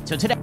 So today,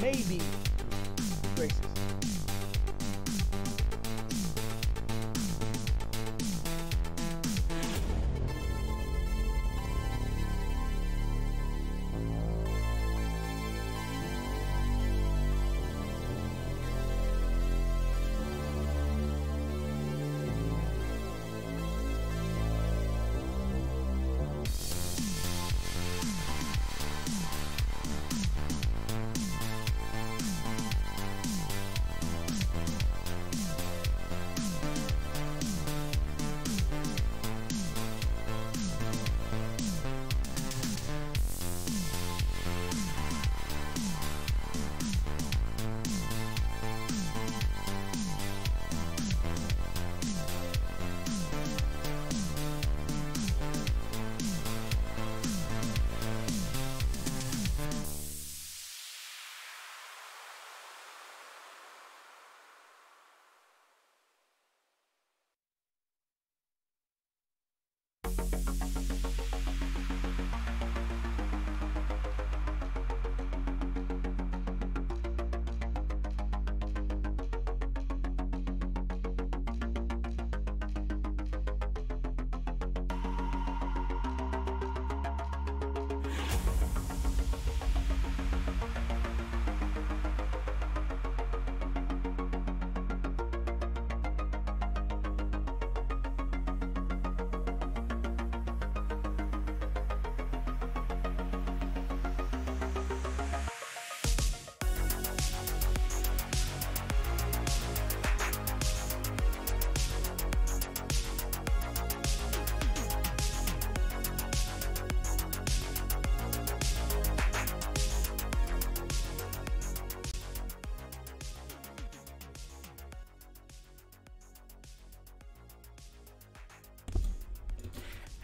maybe racist.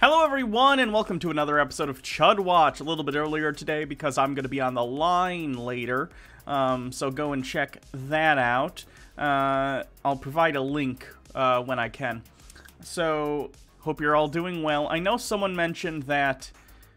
Hello everyone, and welcome to another episode of Chud Watch. A little bit earlier today because I'm going to be on the line later, so go and check that out. I'll provide a link when I can. So, hope you're all doing well. I know someone mentioned that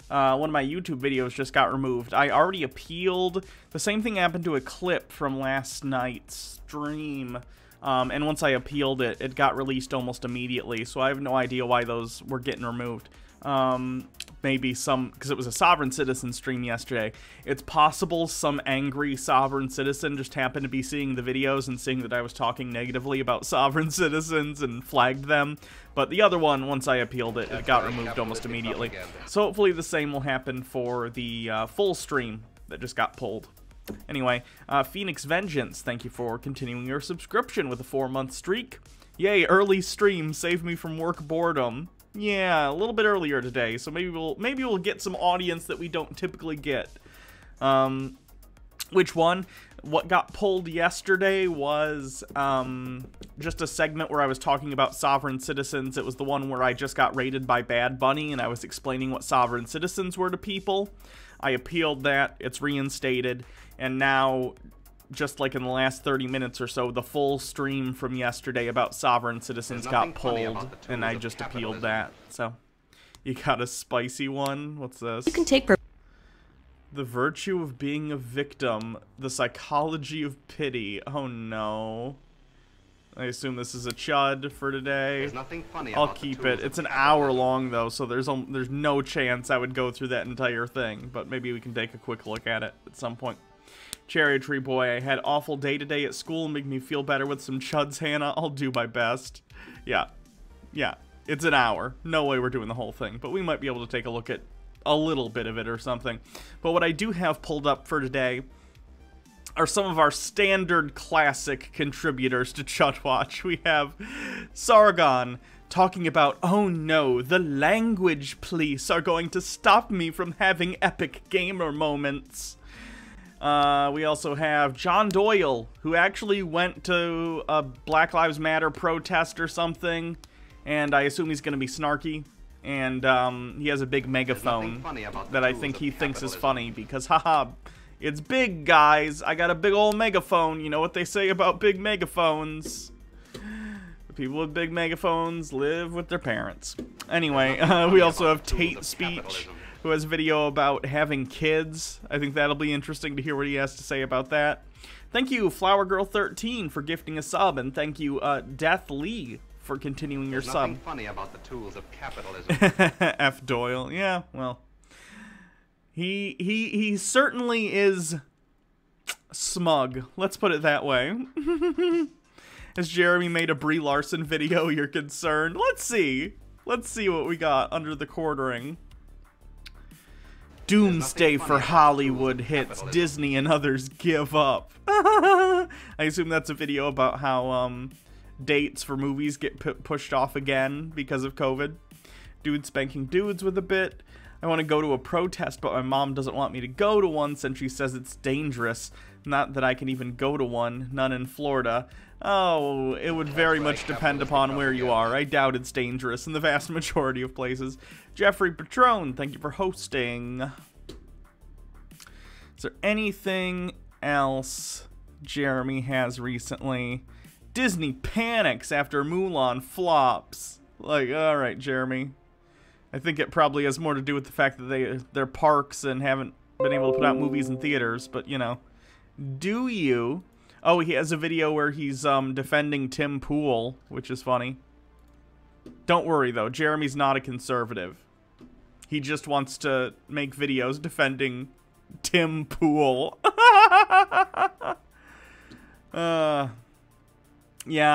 one of my YouTube videos just got removed. I already appealed. The same thing happened to a clip from last night's stream. And once I appealed it, it got released almost immediately, so I have no idea why those were getting removed. Maybe because it was a Sovereign Citizen stream yesterday. It's possible some angry Sovereign Citizen just happened to be seeing the videos and seeing that I was talking negatively about Sovereign Citizens and flagged them. But the other one, once I appealed it, it got removed almost immediately. So hopefully the same will happen for the full stream that just got pulled. Anyway, Phoenix Vengeance, thank you for continuing your subscription with a 4-month streak. Yay, early stream, saved me from work boredom. Yeah, a little bit earlier today, so maybe we'll get some audience that we don't typically get. Which one? What got pulled yesterday was just a segment where I was talking about Sovereign Citizens. It was the one where I just got raided by Bad Bunny, and I was explaining what Sovereign Citizens were to people. I appealed that, it's reinstated, and now, just like in the last 30 minutes or so, the full stream from yesterday about Sovereign Citizens got pulled, and I just appealed that. So, you got a spicy one? What's this? You can take The virtue of being a victim, the psychology of pity. Oh no. I assume this is a chud for today. There's nothing funny I'll about keep it. It's an hour long though, so there's no chance I would go through that entire thing. But maybe we can take a quick look at it at some point. Cherry Tree Boy, I had awful day today at school. Make me feel better with some chuds, Hannah. I'll do my best. Yeah. It's an hour. No way we're doing the whole thing, but we might be able to take a look at a little bit of it or something. But what I do have pulled up for today are some of our standard classic contributors to Chud Watch. We have Sagon talking about, oh no, the language police are going to stop me from having epic gamer moments. We also have John Doyle, who actually went to a Black Lives Matter protest or something, and I assume he's going to be snarky. And he has a big megaphone that I think he thinks is funny because, haha, it's big, guys. I got a big old megaphone. You know what they say about big megaphones. The people with big megaphones live with their parents. Anyway, we also have Tate Speech, who has a video about having kids. I think that'll be interesting to hear what he has to say about that. Thank you, Flower Girl 13, for gifting a sub, and thank you, Death Lee, for continuing your sub. Nothing funny about the tools of capitalism. F. Doyle. Yeah, well. He certainly is smug. Let's put it that way. Has Jeremy made a Brie Larson video? You're concerned? Let's see. Let's see what we got under the quartering. Doomsday for Hollywood hits. Disney and others give up. I assume that's a video about how dates for movies get pushed off again because of COVID. Dude spanking dudes with a bit. I want to go to a protest, but my mom doesn't want me to go to one since she says it's dangerous. Not that I can even go to one. None in Florida. Oh, it would very much depend upon where you are. I doubt it's dangerous in the vast majority of places. Jeffrey Patron, thank you for hosting. Is there anything else Jeremy has recently? Disney panics after Mulan flops. Like, alright, Jeremy. I think it probably has more to do with the fact that they're parks and haven't been able to put out movies in theaters, but, you know. Do you? Oh, he has a video where he's defending Tim Pool, which is funny. Don't worry, though. Jeremy's not a conservative. He just wants to make videos defending Tim Pool. Yeah,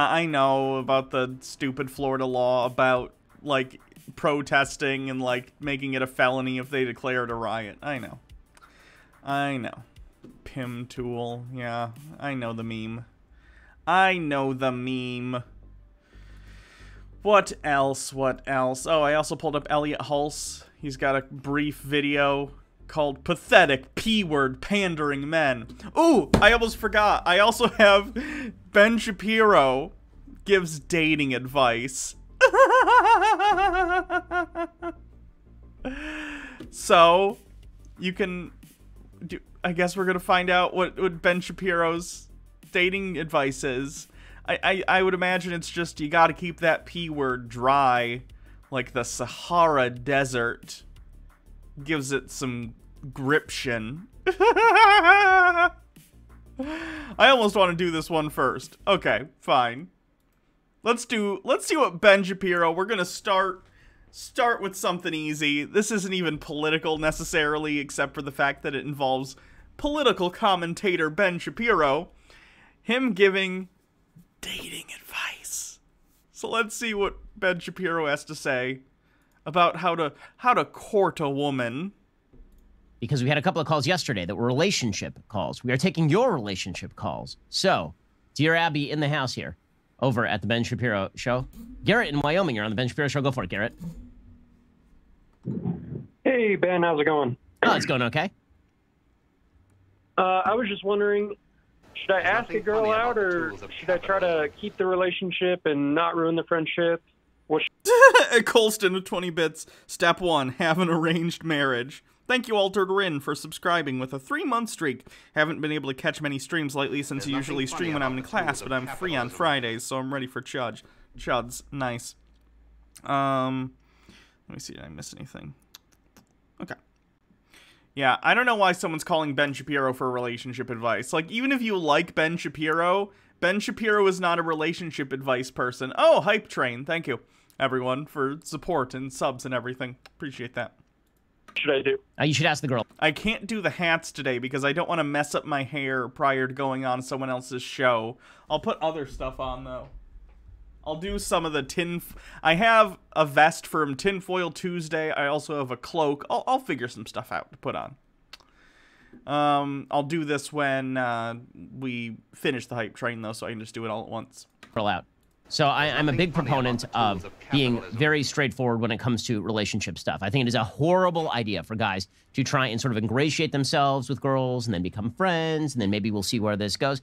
I know about the stupid Florida law about, like, protesting and, like, making it a felony if they declared a riot. I know. Pim Tool. Yeah, I know the meme. What else? Oh, I also pulled up Elliot Hulse. He's got a brief video called Pathetic P-Word Pandering Men. Ooh, I almost forgot. I also have Ben Shapiro gives dating advice. So, you can... I guess we're gonna find out what Ben Shapiro's dating advice is. I would imagine it's just you gotta keep that P word dry, like the Sahara Desert. Gives it some gription. I almost want to do this one first. Okay, fine. Let's see what Ben Shapiro. We're gonna start with something easy. This isn't even political necessarily, except for the fact that it involves political commentator Ben Shapiro. Him giving dating advice. So let's see what Ben Shapiro has to say about how to court a woman. Because we had a couple of calls yesterday that were relationship calls. We are taking your relationship calls. So, dear Abby in the house here, over at the Ben Shapiro Show. Garrett in Wyoming, you're on the Ben Shapiro Show. Go for it, Garrett. Hey, Ben, how's it going? Oh, it's going okay. I was just wondering, should I ask a girl out, or should I try to keep the relationship and not ruin the friendship? Colston with 20 bits. Step 1, have an arranged marriage. Thank you, Altered Rin, for subscribing with a 3-month streak. Haven't been able to catch many streams lately since I usually stream when I'm in class, but I'm free on Fridays, so I'm ready for Chuds. Nice. Let me see, did I miss anything? Okay. Yeah, I don't know why someone's calling Ben Shapiro for relationship advice. Like, even if you like Ben Shapiro is not a relationship advice person. Oh, Hype Train. Thank you, everyone, for support and subs and everything. Appreciate that. What should I do? You should ask the girl. I can't do the hats today because I don't want to mess up my hair prior to going on someone else's show. I'll put other stuff on, though. I'll do some of the I have a vest from Tinfoil Tuesday. I also have a cloak. I'll figure some stuff out to put on. I'll do this when we finish the Hype Train, though, so I can just do it all at once. Girl out. So I'm a big proponent of being very straightforward when it comes to relationship stuff. I think it is a horrible idea for guys to try and sort of ingratiate themselves with girls and then become friends, and then maybe we'll see where this goes.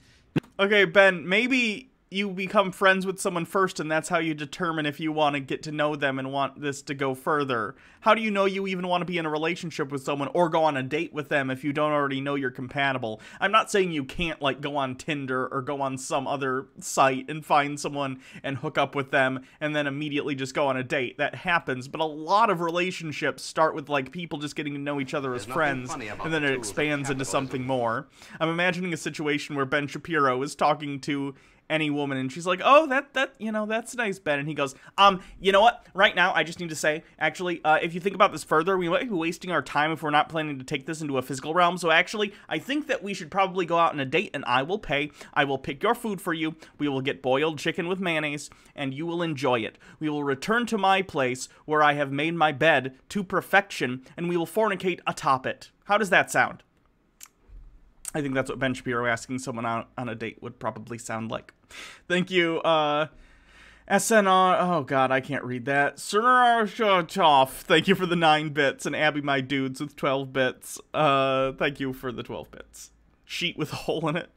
Okay, Ben, maybe you become friends with someone first, and that's how you determine if you want to get to know them and want this to go further. How do you know you even want to be in a relationship with someone or go on a date with them if you don't already know you're compatible? I'm not saying you can't, like, go on Tinder or go on some other site and find someone and hook up with them and then immediately just go on a date. That happens, but a lot of relationships start with, like, people just getting to know each other as friends, and then it expands into something more. I'm imagining a situation where Ben Shapiro is talking to any woman, and she's like, oh, that's nice, Ben. And he goes, you know what? Right now, I just need to say, actually, if you think about this further, we might be wasting our time if we're not planning to take this into a physical realm. So actually, I think that we should probably go out on a date, and I will pay. I will pick your food for you. We will get boiled chicken with mayonnaise, and you will enjoy it. We will return to my place where I have made my bed to perfection, and we will fornicate atop it. How does that sound? I think that's what Ben Shapiro asking someone out on a date would probably sound like. Thank you, SNR. Oh, God, I can't read that. Thank you for the 9 bits. And Abby My Dudes with 12 bits. Thank you for the 12 bits. Sheet with a hole in it.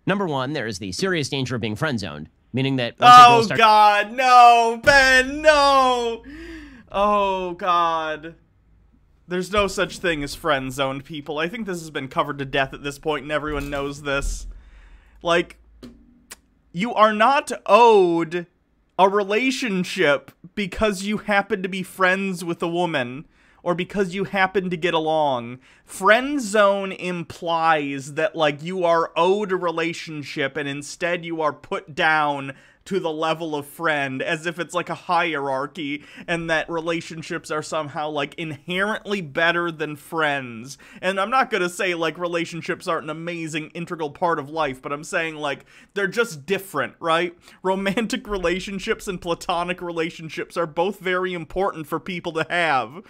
Number one, there is the serious danger of being friend-zoned, meaning that... Oh, God, no, Ben, no! Oh, God. There's no such thing as friend-zoned people. I think this has been covered to death at this point, and everyone knows this. Like, you are not owed a relationship because you happen to be friends with a woman, or because you happen to get along. Friend zone implies that, like, you are owed a relationship, and instead you are put down to the level of friend, as if it's like a hierarchy, and that relationships are somehow, like, inherently better than friends. And I'm not gonna say, like, relationships aren't an amazing integral part of life, but I'm saying, like, they're just different, right? Romantic relationships and platonic relationships are both very important for people to have.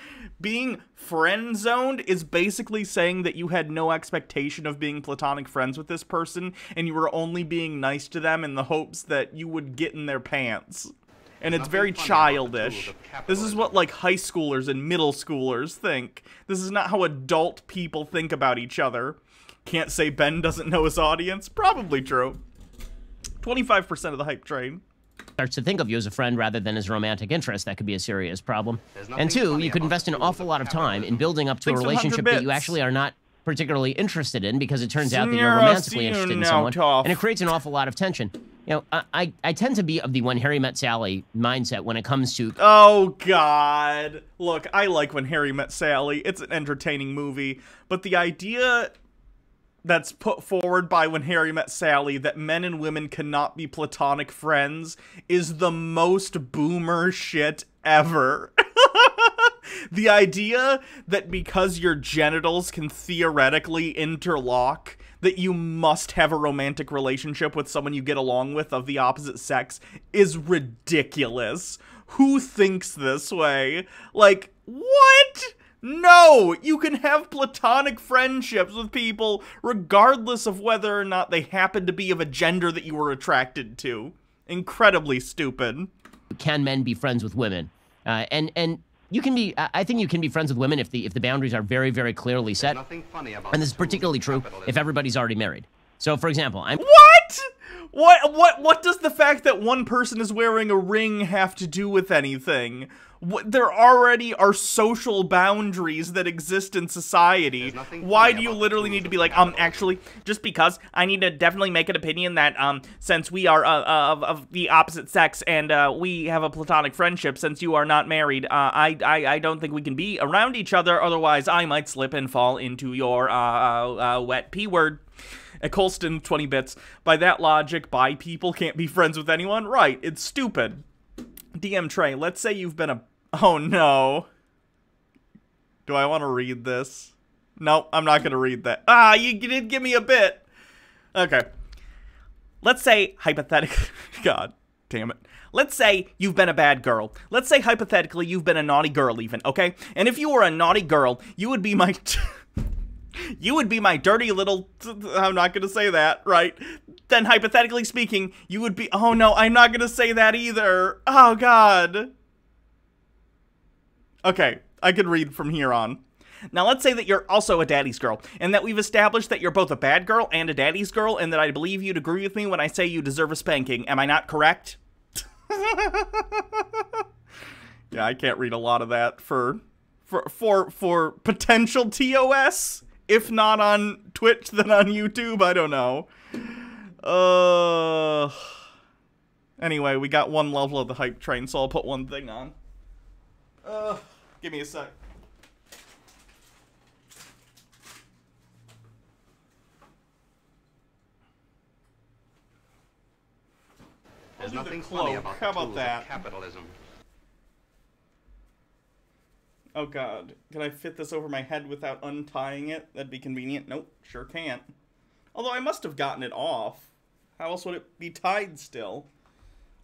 Being friend-zoned is basically saying that you had no expectation of being platonic friends with this person, and you were only being nice to them in the hopes that you would get in their pants. And it's very childish. This is what, like, high schoolers and middle schoolers think. This is not how adult people think about each other. Can't say Ben doesn't know his audience. Probably true. 25% of the Hype Train. starts to think of you as a friend rather than as a romantic interest, that could be a serious problem. And two, you could invest an awful lot of time in building up to a relationship that you actually are not particularly interested in, because it turns out that you're romantically interested in someone, and it creates an awful lot of tension. You know, I tend to be of the When Harry Met Sally mindset when it comes to... Oh, God. Look, I like When Harry Met Sally. It's an entertaining movie, but the idea that's put forward by When Harry Met Sally, that men and women cannot be platonic friends, is the most boomer shit ever. The idea that because your genitals can theoretically interlock, that you must have a romantic relationship with someone you get along with of the opposite sex is ridiculous. Who thinks this way? Like, what? No, you can have platonic friendships with people regardless of whether or not they happen to be of a gender that you were attracted to. Incredibly stupid. Can men be friends with women? And you can be, I think you can be friends with women if the boundaries are very, very clearly set. And this is particularly true if everybody's already married. So, for example, What does the fact that one person is wearing a ring have to do with anything? There already are social boundaries that exist in society. Why do you literally need to be like, actually, just because I need to definitely make an opinion that, since we are of the opposite sex and we have a platonic friendship, since you are not married, I don't think we can be around each other, otherwise I might slip and fall into your wet P word. At Colston, 20 bits. By that logic, bi people can't be friends with anyone? Right, it's stupid. DM Trey, let's say you've been a... Oh, no. Do I want to read this? No, I'm not going to read that. Ah, you did give me a bit. Okay. Let's say, hypothetically... God damn it. Let's say you've been a bad girl. Let's say, hypothetically, you've been a naughty girl even, okay? And if you were a naughty girl, you would be my... You would be my dirty little... I'm not going to say that, right? Then, hypothetically speaking, you would be... Oh, no, I'm not going to say that either. Oh, God. Okay, I could read from here on. Now, let's say that you're also a daddy's girl, and that we've established that you're both a bad girl and a daddy's girl, and that I believe you'd agree with me when I say you deserve a spanking. Am I not correct? Yeah, I can't read a lot of that for potential TOS. If not on Twitch, then on YouTube. I don't know. Anyway, we got one level of the hype train, so I'll put one thing on. Give me a sec. There's nothing funny about how about that? Capitalism. Oh, God. Can I fit this over my head without untying it? That'd be convenient. Nope, sure can't. Although I must have gotten it off. How else would it be tied still?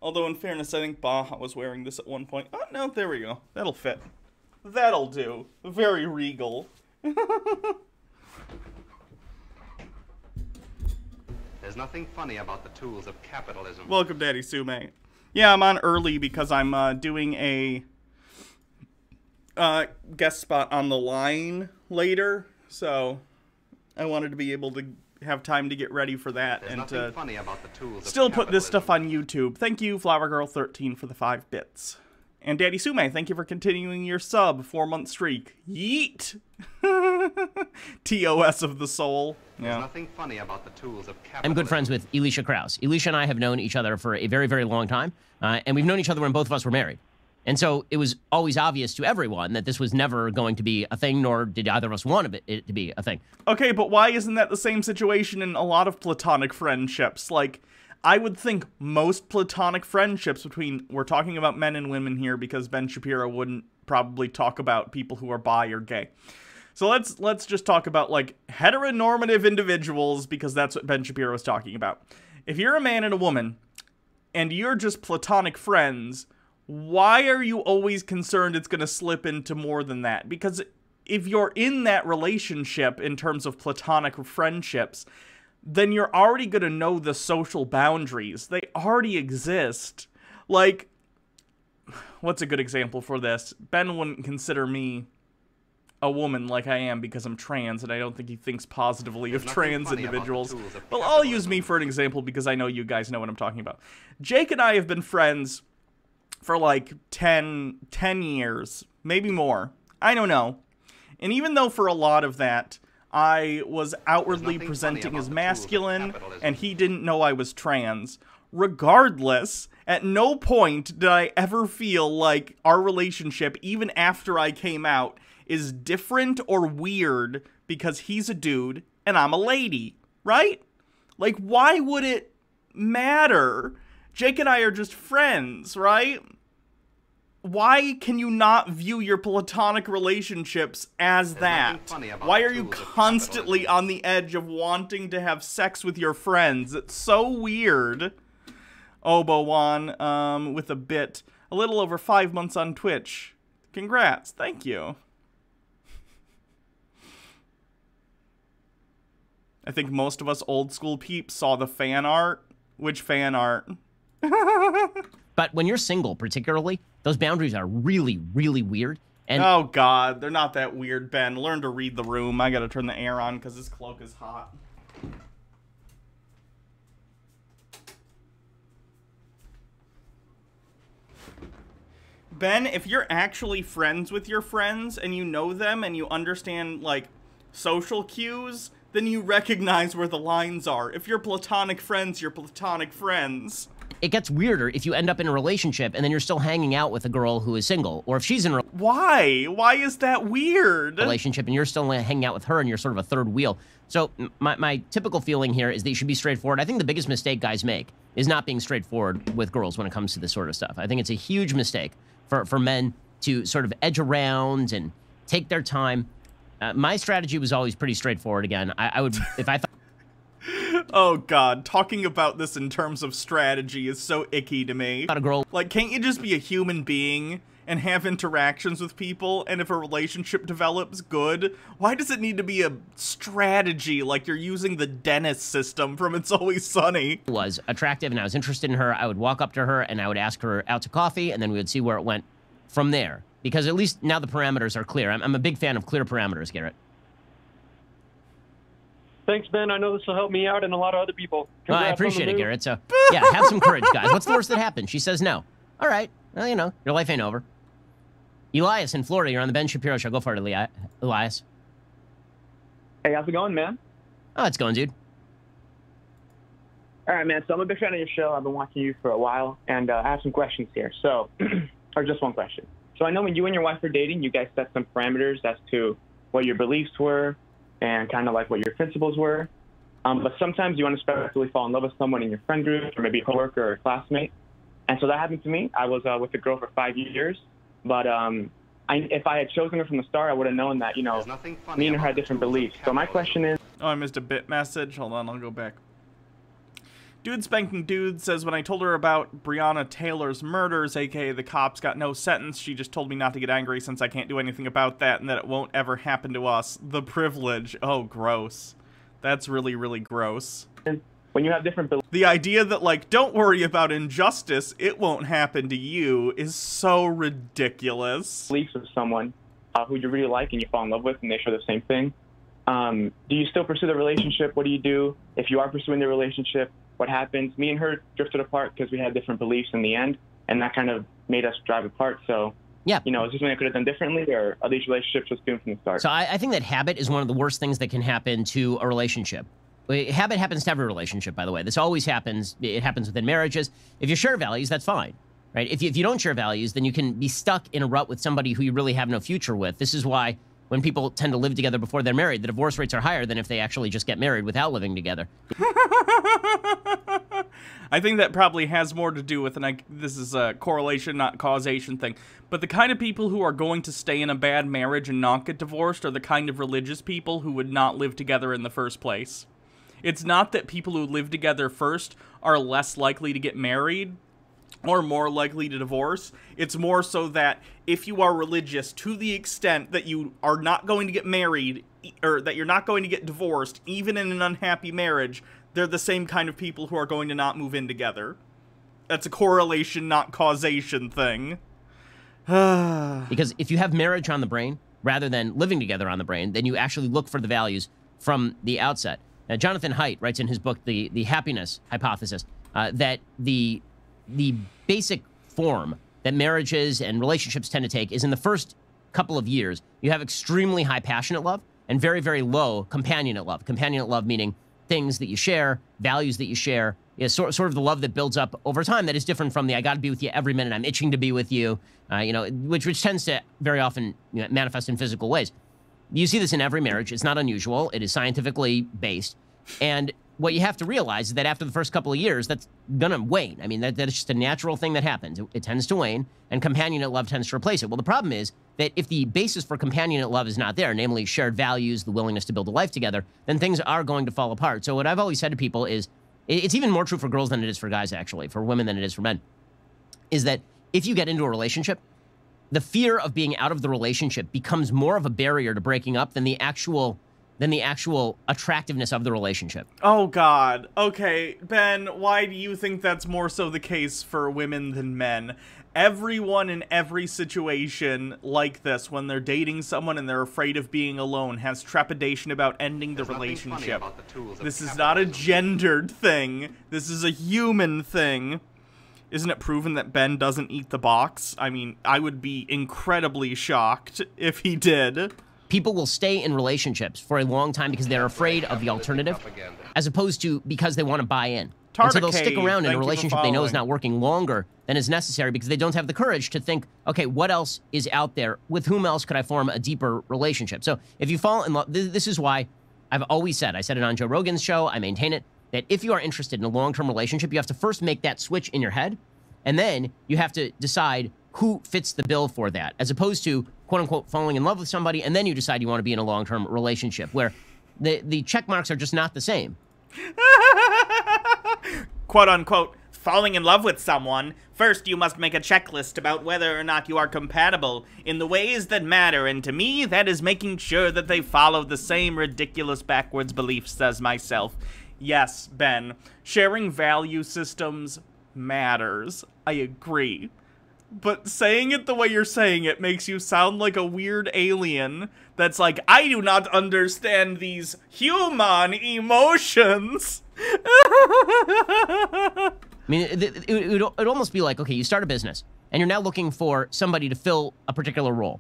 Although, in fairness, I think Baja was wearing this at one point. Oh, no, there we go. That'll fit. That'll do. Very regal. There's nothing funny about the tools of capitalism. Welcome, Daddy Sume. Yeah, I'm on early because I'm doing a guest spot on The Line later, so I wanted to be able to have time to get ready for that. There's and nothing funny about the tools still of put this stuff on YouTube. Thank you, FlowerGirl13, for the 5 bits. And Daddy Sume, thank you for continuing your sub 4-month streak. Yeet! TOS of the soul. There's nothing funny about the tools of capitalism. I'm good friends with Elisha Krause. Elisha and I have known each other for a very, very long time, and we've known each other when both of us were married. And so it was always obvious to everyone that this was never going to be a thing, nor did either of us want it to be a thing. Okay, but why isn't that the same situation in a lot of platonic friendships? Like, I would think most platonic friendships between... We're talking about men and women here because Ben Shapiro wouldn't probably talk about people who are bi or gay. So let's just talk about, like, heteronormative individuals because that's what Ben Shapiro was talking about. If you're a man and a woman, and you're just platonic friends... Why are you always concerned it's going to slip into more than that? Because if you're in that relationship in terms of platonic friendships, then you're already going to know the social boundaries. They already exist. Like, what's a good example for this? Ben wouldn't consider me a woman like I am because I'm trans, and I don't think he thinks positively of There's trans nothing funny about the individuals. tools of Well, I'll use me for an example because I know you guys know what I'm talking about. Jake and I have been friends for like 10 years, maybe more. I don't know. And even though for a lot of that, I was outwardly presenting as masculine, and he didn't know I was trans, regardless, at no point did I ever feel like our relationship, even after I came out, is different or weird because he's a dude and I'm a lady, right? Like, why would it matter? Jake and I are just friends, right? Why can you not view your platonic relationships as that? Why are you constantly on the edge of wanting to have sex with your friends? It's so weird. Obowan, with a bit. A little over 5 months on Twitch. Congrats. Thank you. I think most of us old school peeps saw the fan art. Which fan art? But when you're single, particularly, those boundaries are really, really weird. And oh, God. They're not that weird, Ben. Learn to read the room. I gotta turn the air on because this cloak is hot. Ben, if you're actually friends with your friends and you know them and you understand, like, social cues, then you recognize where the lines are. If you're platonic friends, you're platonic friends. it gets weirder if you end up in a relationship and then you're still hanging out with a girl who is single, or if she's in a Why? Why is that weird? relationship and you're still hanging out with her and you're sort of a third wheel. So my typical feeling here is that you should be straightforward. I think the biggest mistake guys make is not being straightforward with girls when it comes to this sort of stuff. I think it's a huge mistake for men to sort of edge around and take their time. My strategy was always pretty straightforward. Again, I would, if I thought, Oh God, talking about this in terms of strategy is so icky to me. a girl, Like, can't you just be a human being and have interactions with people, and if a relationship develops, good? Why does it need to be a strategy like you're using the dentist system from It's Always Sunny? was attractive and I was interested in her, I would walk up to her and I would ask her out to coffee, and then we would see where it went from there. Because at least now the parameters are clear. I'm a big fan of clear parameters, Garrett. Thanks, Ben. I know this will help me out and a lot of other people. Well, I Congrats on the appreciate it, move. Garrett. So, yeah, have some courage, guys. What's the worst that happened? She says no. All right. Well, you know, your life ain't over. Elias in Florida, you're on the Ben Shapiro show. Go for it, Elias. Hey, how's it going, man? Oh, it's going, dude. All right, man. So I'm a big fan of your show. I've been watching you for a while, and I have some questions here. So, or just one question. So I know when you and your wife were dating, you guys set some parameters as to what your beliefs were and kind of like what your principles were. But sometimes you unexpectedly fall in love with someone in your friend group or maybe a coworker or a classmate. And so that happened to me. I was with a girl for 5 years. But if I had chosen her from the start, I would have known that, you know, me and her had different beliefs. So my question is... Oh, I missed a bit message. Hold on, I'll go back. Dude Spanking Dude says, when I told her about Breonna Taylor's murders, aka the cops got no sentence, she just told me not to get angry since I can't do anything about that and that it won't ever happen to us. The privilege. Oh, gross. That's really, really gross. When you have different beliefs... The idea that, like, don't worry about injustice, it won't happen to you, is so ridiculous. beliefs of someone who you really like and you fall in love with and they share the same thing, do you still pursue the relationship? What do you do? If you are pursuing the relationship, what happens? Me and her drifted apart because we had different beliefs in the end, and that kind of made us drive apart. So, Yeah. you know, is this something I could have done differently, or are these relationships just doomed from the start? So I think that habit is one of the worst things that can happen to a relationship. Habit happens to every relationship, by the way. This always happens. It happens within marriages. If you share values, that's fine, right? If you don't share values, then you can be stuck in a rut with somebody who you really have no future with. This is why when people tend to live together before they're married, the divorce rates are higher than if they actually just get married without living together. I think that probably has more to do with, and this is a correlation, not causation thing, but the kind of people who are going to stay in a bad marriage and not get divorced are the kind of religious people who would not live together in the first place. It's not that people who live together first are less likely to get married or more likely to divorce. It's more so that if you are religious to the extent that you are not going to get married or that you're not going to get divorced, even in an unhappy marriage, they're the same kind of people who are going to not move in together. That's a correlation, not causation thing. Because if you have marriage on the brain, rather than living together on the brain, then you actually look for the values from the outset. Now, Jonathan Haidt writes in his book, The Happiness Hypothesis, that the basic form that marriages and relationships tend to take is in the first couple of years, you have extremely high passionate love and very, very low companionate love. Companionate love meaning things that you share, values that you share, is sort of the love that builds up over time that is different from the I got to be with you every minute, I'm itching to be with you, which tends to very often manifest in physical ways. You see this in every marriage. It's not unusual. It is scientifically based. And what you have to realize is that after the first couple of years, that's going to wane. I mean, that is just a natural thing that happens. It tends to wane, and companionate love tends to replace it. Well, the problem is that if the basis for companionate love is not there, namely shared values, the willingness to build a life together, then things are going to fall apart. So what I've always said to people is, it's even more true for girls than it is for guys, actually, for women than it is for men, is that if you get into a relationship, the fear of being out of the relationship becomes more of a barrier to breaking up than the actual attractiveness of the relationship. Oh, God. Okay, Ben, why do you think that's more so the case for women than men? Everyone in every situation like this, when they're dating someone and they're afraid of being alone, has trepidation about ending the relationship. This is not a gendered thing. This is a human thing. Isn't it proven that Ben doesn't eat the box? I mean, I would be incredibly shocked if he did. People will stay in relationships for a long time because they're afraid of the alternative, as opposed to because they want to buy in. And so they'll stick around in a relationship they know is not working longer than is necessary because they don't have the courage to think, okay, what else is out there? With whom else could I form a deeper relationship? So if you fall in love, this is why I've always said, I said it on Joe Rogan's show, I maintain it, that if you are interested in a long-term relationship, you have to first make that switch in your head, and then you have to decide who fits the bill for that, as opposed to, quote-unquote, falling in love with somebody, and then you decide you want to be in a long-term relationship, where the check marks are just not the same. Quote-unquote, falling in love with someone, first you must make a checklist about whether or not you are compatible in the ways that matter, and to me, that is making sure that they follow the same ridiculous backwards beliefs as myself. Yes, Ben, sharing value systems matters. I agree. But saying it the way you're saying it makes you sound like a weird alien that's like, I do not understand these human emotions. I mean, it'd almost be like, okay, you start a business, and you're now looking for somebody to fill a particular role.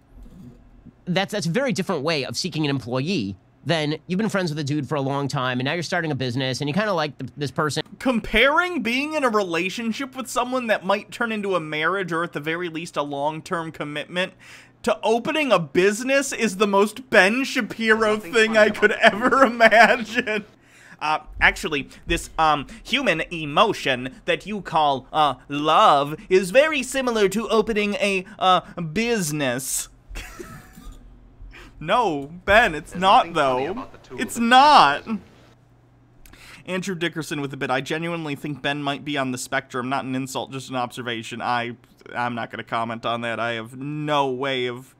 That's a very different way of seeking an employee than you've been friends with a dude for a long time, and now you're starting a business, and you kind of like this person. Comparing being in a relationship with someone that might turn into a marriage, or at the very least a long-term commitment, to opening a business is the most Ben Shapiro thing I could ever imagine. Actually, this, human emotion that you call, love is very similar to opening a, business. No, Ben, it's not, though. It's not. Andrew Dickerson with a bit. I genuinely think Ben might be on the spectrum. Not an insult, just an observation. I'm not going to comment on that. I have no way of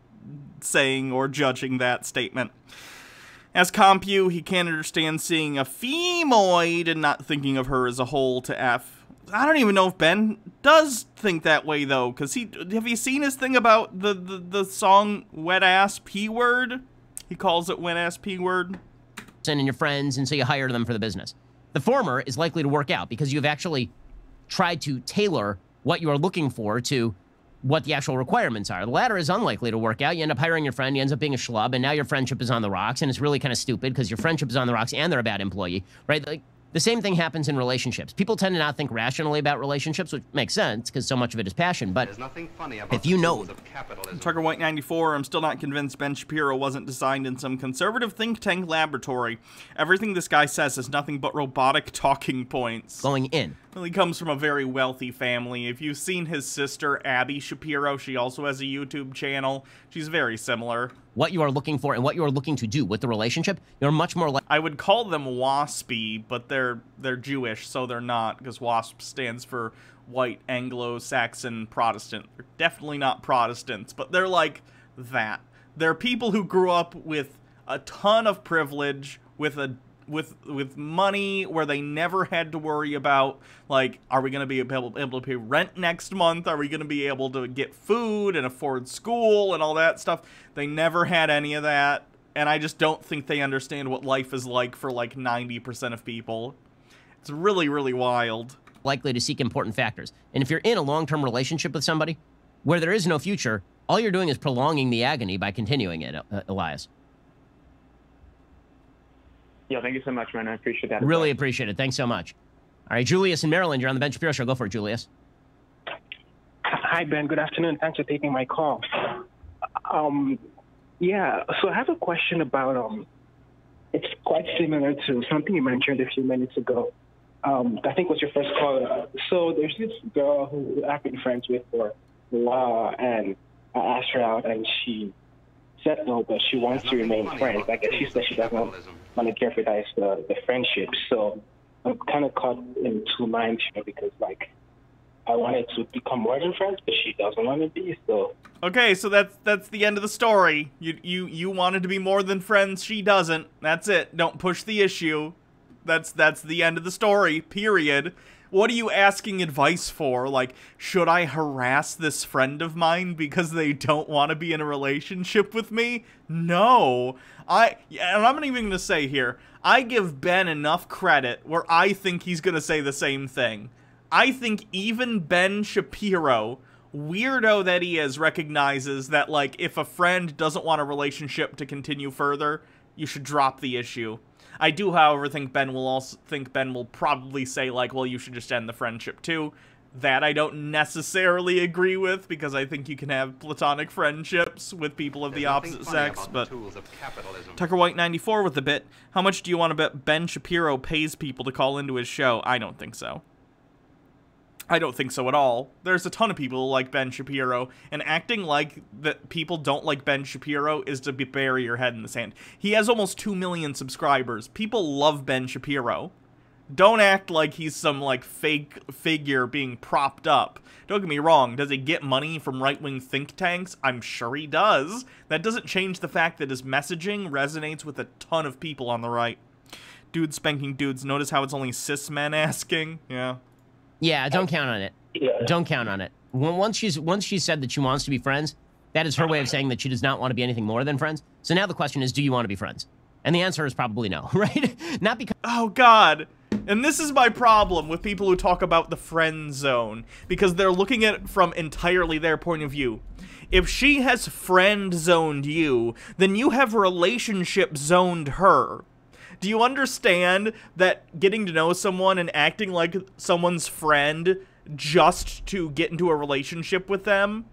saying or judging that statement. As Compu, he can't understand seeing a femoid and not thinking of her as a whole to F. I don't even know if Ben does think that way, though, because have you seen his thing about the song Wet Ass P-Word? He calls it Wet Ass P-Word. And your friends, and so you hire them for the business. The former is likely to work out because you've actually tried to tailor what you are looking for to what the actual requirements are. The latter is unlikely to work out. You end up hiring your friend, he ends up being a schlub, and now your friendship is on the rocks, and it's really kind of stupid because your friendship is on the rocks and they're a bad employee, right? Like, the same thing happens in relationships. People tend to not think rationally about relationships, which makes sense because so much of it is passion. But if you know, Tucker White 94, I'm still not convinced Ben Shapiro wasn't designed in some conservative think tank laboratory. Everything this guy says is nothing but robotic talking points. Going in. Well, he comes from a very wealthy family. If you've seen his sister, Abby Shapiro, she also has a YouTube channel. She's very similar. What you are looking for and what you are looking to do with the relationship, you're much more like... I would call them WASPy, but they're Jewish, so they're not, because WASP stands for White Anglo-Saxon Protestant. They're definitely not Protestants, but they're like that. They're people who grew up with a ton of privilege, with with money, where they never had to worry about, like, are we going to be able to pay rent next month? Are we going to be able to get food and afford school and all that stuff? They never had any of that, and I just don't think they understand what life is like for, like, 90% of people. It's really, really wild. Likely to seek important factors. And if you're in a long-term relationship with somebody where there is no future, all you're doing is prolonging the agony by continuing it, Elias. Yeah, thank you so much, man. I appreciate that. Really appreciate it. Thanks so much. All right, Julius in Maryland, you're on the Ben Shapiro Show. Go for it, Julius. Hi, Ben. Good afternoon. Thanks for taking my call. Yeah, so I have a question about, it's quite similar to something you mentioned a few minutes ago. I think was your first call. So there's this girl who I've been friends with for a while, and I asked her out, and she said no, but she wants to remain friends. I guess she said she doesn't want to jeopardize the friendship. So I'm kind of caught in two minds here because, like, I wanted to become more than friends, but she doesn't want to be. So okay, so that's the end of the story. You wanted to be more than friends. She doesn't. That's it. Don't push the issue. That's the end of the story. Period. What are you asking advice for? Like, should I harass this friend of mine because they don't want to be in a relationship with me? No. And I'm not even going to say here, I give Ben enough credit where I think he's going to say the same thing. I think even Ben Shapiro, weirdo that he is, recognizes that, like, if a friend doesn't want a relationship to continue further, you should drop the issue. I do, however, think Ben will probably say, like, well, you should just end the friendship too. That I don't necessarily agree with, because I think you can have platonic friendships with people of the opposite sex, but Tucker White 94 with the bit, how much do you want to bet Ben Shapiro pays people to call into his show? I don't think so. I don't think so at all. There's a ton of people like Ben Shapiro, and acting like that people don't like Ben Shapiro is to bury your head in the sand. He has almost 2 million subscribers. People love Ben Shapiro. Don't act like he's some, like, fake figure being propped up. Don't get me wrong, does he get money from right-wing think tanks? I'm sure he does. That doesn't change the fact that his messaging resonates with a ton of people on the right. Dudes spanking dudes. Notice how it's only cis men asking? Yeah. Yeah, don't count on it. Yeah. Don't count on it. Once she said that she wants to be friends, that is her way of saying that she does not want to be anything more than friends. So now the question is, do you want to be friends? And the answer is probably no, right? Not because... Oh, God. And this is my problem with people who talk about the friend zone, because they're looking at it from entirely their point of view. If she has friend zoned you, then you have relationship zoned her. Do you understand that getting to know someone and acting like someone's friend just to get into a relationship with them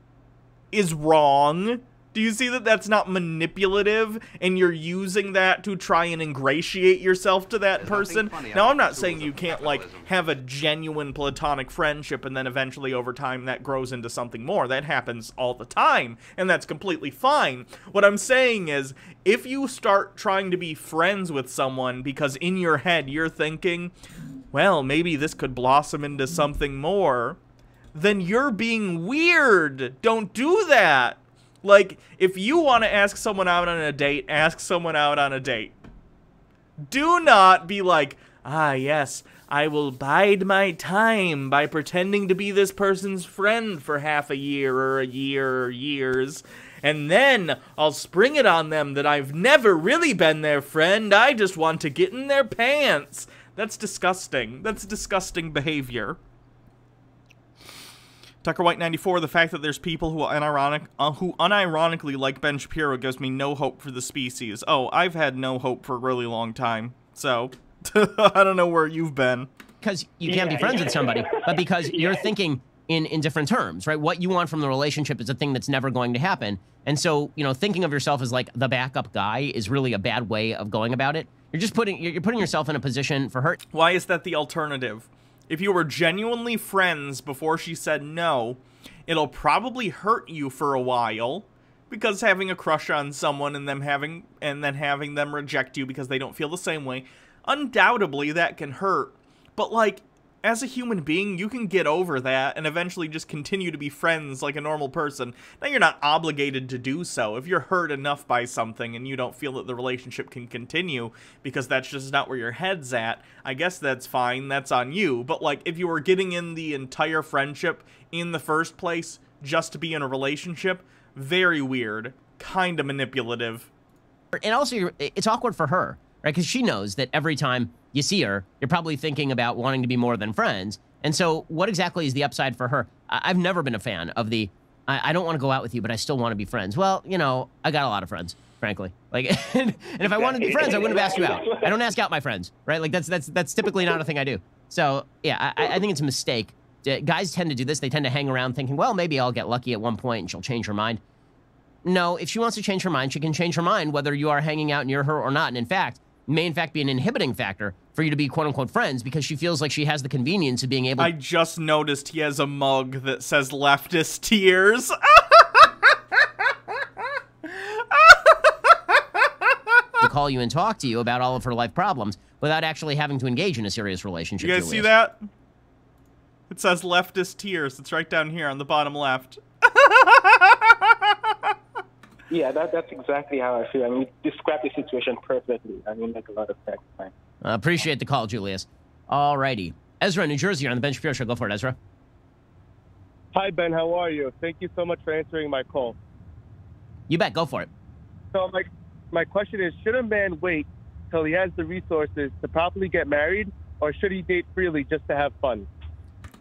is wrong? Do you see that that's not manipulative and you're using that to try and ingratiate yourself to that person? Now, I'm not saying you can't, like, have a genuine platonic friendship and then eventually over time that grows into something more. That happens all the time, and that's completely fine. What I'm saying is, if you start trying to be friends with someone because in your head you're thinking, well, maybe this could blossom into something more, then you're being weird. Don't do that. Like, if you want to ask someone out on a date, ask someone out on a date. Do not be like, ah, yes, I will bide my time by pretending to be this person's friend for half a year or years, and then I'll spring it on them that I've never really been their friend, I just want to get in their pants. That's disgusting. That's disgusting behavior. Tucker White 94, the fact that there's people who unironically like Ben Shapiro gives me no hope for the species. Oh, I've had no hope for a really long time. So, I don't know where you've been. Because you can't be friends with somebody, but because you're thinking in different terms, right? What you want from the relationship is a thing that's never going to happen. And so, you know, thinking of yourself as like the backup guy is really a bad way of going about it. You're putting yourself in a position for hurt. Why is that the alternative? If you were genuinely friends before she said no, it'll probably hurt you for a while, because having a crush on someone and then having them reject you because they don't feel the same way, undoubtedly that can hurt. But, like, as a human being, you can get over that and eventually just continue to be friends like a normal person. Now, you're not obligated to do so. If you're hurt enough by something and you don't feel that the relationship can continue because that's just not where your head's at, I guess that's fine. That's on you. But, like, if you were getting in the entire friendship in the first place just to be in a relationship, very weird. Kind of manipulative. And also, it's awkward for her, right? Because she knows that every time you see her, you're probably thinking about wanting to be more than friends. And so what exactly is the upside for her? I've never been a fan of the, I don't want to go out with you, but I still want to be friends. Well, you know, I got a lot of friends, frankly. Like, and if I wanted to be friends, I wouldn't have asked you out. I don't ask out my friends, right? Like, that's typically not a thing I do. So, yeah, I think it's a mistake. Guys tend to do this. They tend to hang around thinking, well, maybe I'll get lucky at one point and she'll change her mind. No, if she wants to change her mind, she can change her mind whether you are hanging out near her or not. And in fact, may in fact be an inhibiting factor for you to be quote-unquote friends because she feels like she has the convenience of being able I just noticed he has a mug that says leftist tears. to call you and talk to you about all of her life problems without actually having to engage in a serious relationship. You guys see that? It says leftist tears. It's right down here on the bottom left. Yeah, that's exactly how I feel. I mean, you described the situation perfectly. I mean, make a lot of sense. Appreciate the call, Julius. Alrighty. Ezra, New Jersey, you're on the Ben Shapiro Show. Go for it, Ezra. Hi, Ben. How are you? Thank you so much for answering my call. You bet. Go for it. So my question is, should a man wait till he has the resources to properly get married, or should he date freely just to have fun?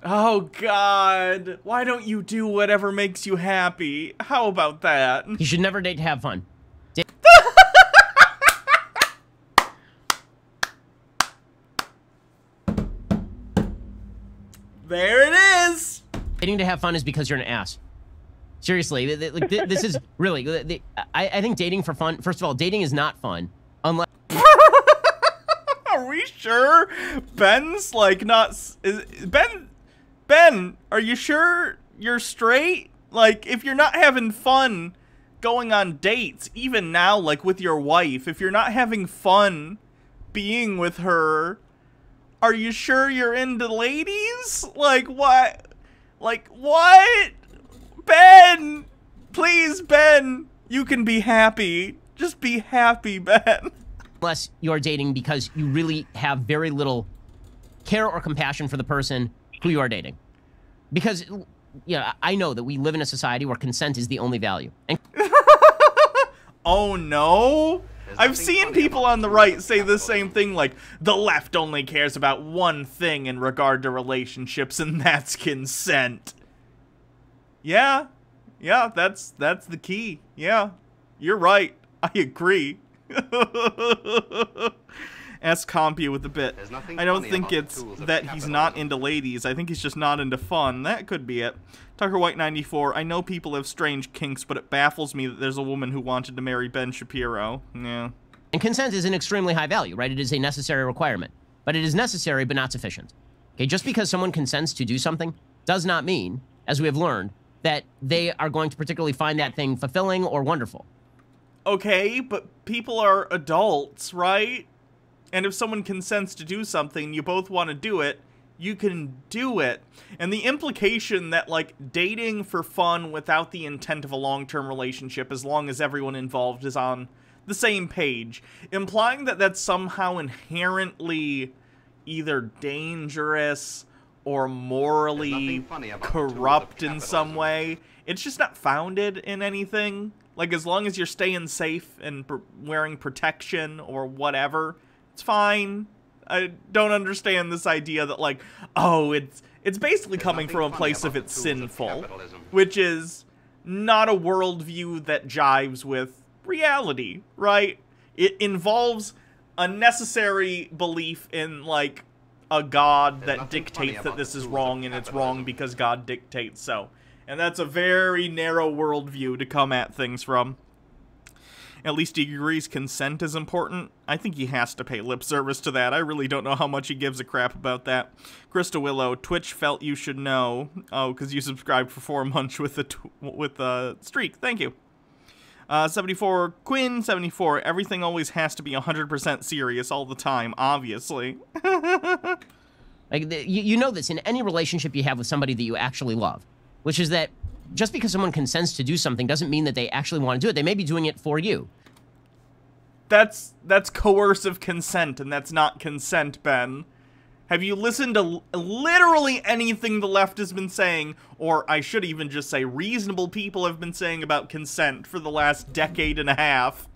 Oh, God. Why don't you do whatever makes you happy? How about that? You should never date to have fun. There it is. Dating to have fun is because you're an ass. Seriously, this is really... I think dating for fun... First of all, dating is not fun unless... Are we sure? Ben's like not... Ben, are you sure you're straight? Like, if you're not having fun going on dates, even now, like with your wife, if you're not having fun being with her, are you sure you're into ladies? Like, what? Like, what? Ben! Please, Ben! You can be happy. Just be happy, Ben. Unless you're dating because you really have very little care or compassion for the person who you are dating. Because, you know, I know that we live in a society where consent is the only value. And oh, no? I've seen people on the right say the same thing, like, the left only cares about one thing in regard to relationships, and that's consent. Yeah, that's the key. Yeah, you're right. I agree. Ask Compy with the bit. I don't think it's that he's not into ladies. I think he's just not into fun. That could be it. Tucker White 94. I know people have strange kinks, but it baffles me that there's a woman who wanted to marry Ben Shapiro. Yeah. And consent is an extremely high value, right? It is a necessary requirement. But it is necessary, but not sufficient. Okay, just because someone consents to do something does not mean, as we have learned, that they are going to particularly find that thing fulfilling or wonderful. Okay, but people are adults, right? And if someone consents to do something, you both want to do it, you can do it. And the implication that, like, dating for fun without the intent of a long-term relationship, as long as everyone involved is on the same page, implying that that's somehow inherently either dangerous or morally corrupt in some way, it's just not founded in anything. Like, as long as you're staying safe and wearing protection or whatever, it's fine. I don't understand this idea that, like, oh, it's basically coming from a place of it's sinful, which is not a worldview that jives with reality, right? It involves a necessary belief in, like, a God that dictates that this is wrong, and it's wrong because God dictates so. And that's a very narrow worldview to come at things from. At least he agrees consent is important. I think he has to pay lip service to that. I really don't know how much he gives a crap about that. Krista Willow, Twitch felt you should know. Oh, because you subscribed for 4 months with a streak. Thank you. 74, Quinn, 74. Everything always has to be 100% serious all the time, obviously. Like, you know this in any relationship you have with somebody that you actually love, which is that just because someone consents to do something doesn't mean that they actually want to do it. They may be doing it for you. That's coercive consent, and that's not consent, Ben. Have you listened to literally anything the left has been saying, or I should even just say reasonable people have been saying about consent for the last decade and a half?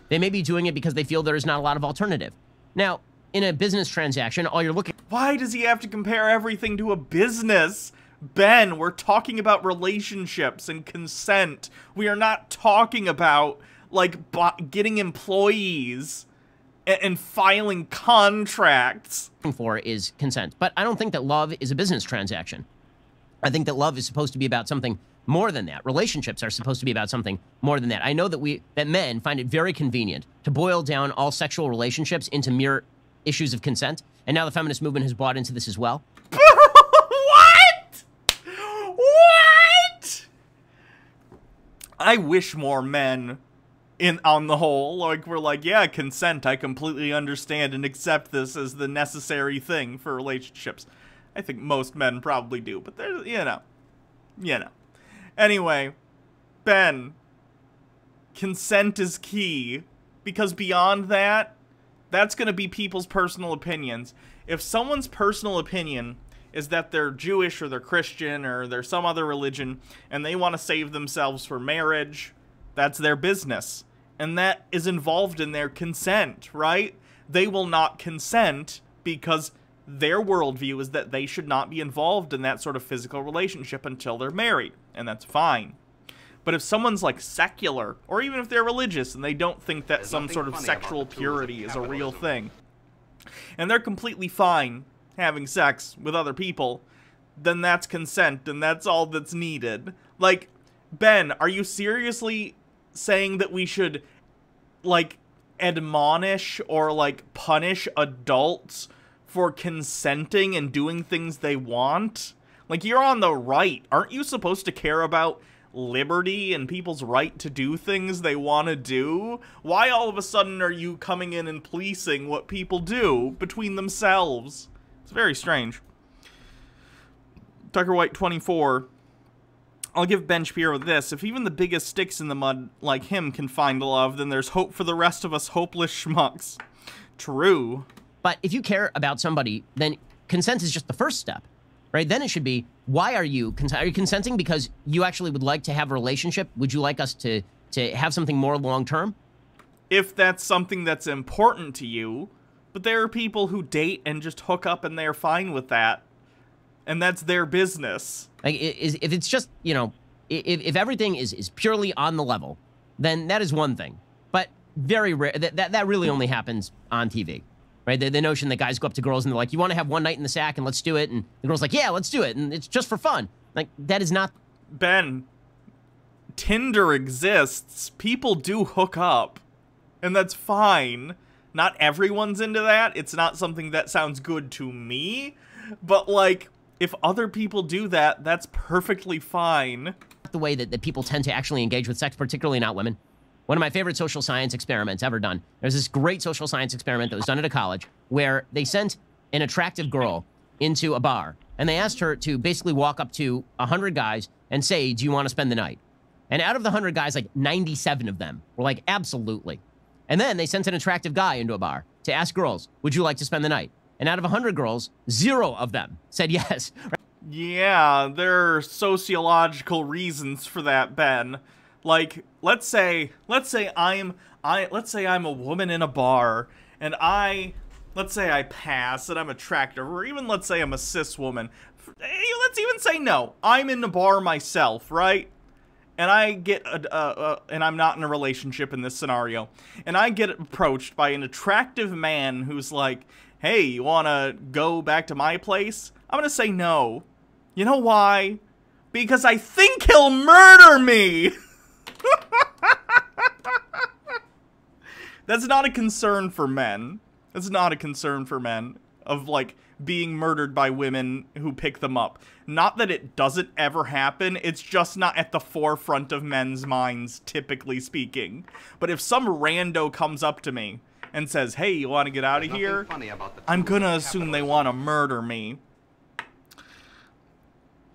They may be doing it because they feel there is not a lot of alternative. Now, in a business transaction, all you're looking... Why does he have to compare everything to a business? Ben, we're talking about relationships and consent. We are not talking about, like, getting employees and filing contracts. For is consent. But I don't think that love is a business transaction. I think that love is supposed to be about something more than that. Relationships are supposed to be about something more than that. I know that men find it very convenient to boil down all sexual relationships into mere issues of consent, and now the feminist movement has bought into this as well. What? What? I wish more men on the whole, like, we're like, yeah, consent, I completely understand and accept this as the necessary thing for relationships. I think most men probably do, but there's, you know. Anyway, Ben, consent is key, because beyond that, that's going to be people's personal opinions. If someone's personal opinion is that they're Jewish or they're Christian or they're some other religion and they want to save themselves for marriage, that's their business. And that is involved in their consent, right? They will not consent because their worldview is that they should not be involved in that sort of physical relationship until they're married, and that's fine. But if someone's like secular, or even if they're religious and they don't think that some sort of sexual purity is a real thing, and they're completely fine having sex with other people, then that's consent, and that's all that's needed. Like, Ben, are you seriously saying that we should, like, admonish or, like, punish adults for consenting and doing things they want? Like, you're on the right. Aren't you supposed to care about liberty and people's right to do things they want to do? Why all of a sudden are you coming in and policing what people do between themselves? It's very strange. Tucker White 24. I'll give Ben Shapiro this. If even the biggest sticks in the mud like him can find love, then there's hope for the rest of us hopeless schmucks. True. But if you care about somebody, then consent is just the first step, right? Then it should be, why are you consenting because you actually would like to have a relationship? Would you like us to have something more long-term? If that's something that's important to you, but there are people who date and just hook up and they're fine with that. And that's their business. Like, if it's just, you know, if everything is purely on the level, then that is one thing. But very rare, that really only happens on TV, right? The notion that guys go up to girls and they're like, you want to have one night in the sack and let's do it? And the girl's like, yeah, let's do it. And it's just for fun. Like, that is not... Ben, Tinder exists. People do hook up. And that's fine. Not everyone's into that. It's not something that sounds good to me. But, like... if other people do that, that's perfectly fine. The way that people tend to actually engage with sex, particularly not women. One of my favorite social science experiments ever done. There's this great social science experiment that was done at a college where they sent an attractive girl into a bar, and they asked her to basically walk up to 100 guys and say, do you want to spend the night? And out of the 100 guys, like 97 of them were like, absolutely. And then they sent an attractive guy into a bar to ask girls, would you like to spend the night? And out of 100 girls, 0 of them said yes. Yeah, there are sociological reasons for that, Ben. Like, let's say I'm a woman in a bar, and let's say I pass and I'm attractive, or even let's say I'm a cis woman. Let's even say no, I'm in the bar myself, right? And I get and I'm not in a relationship in this scenario, and I get approached by an attractive man who's like, hey, you want to go back to my place? I'm going to say no. You know why? Because I think he'll murder me. That's not a concern for men. That's not a concern for men of, like, being murdered by women who pick them up. Not that it doesn't ever happen. It's just not at the forefront of men's minds, typically speaking. But if some rando comes up to me and says, hey, you want to get out of here? I'm going to assume they want to murder me.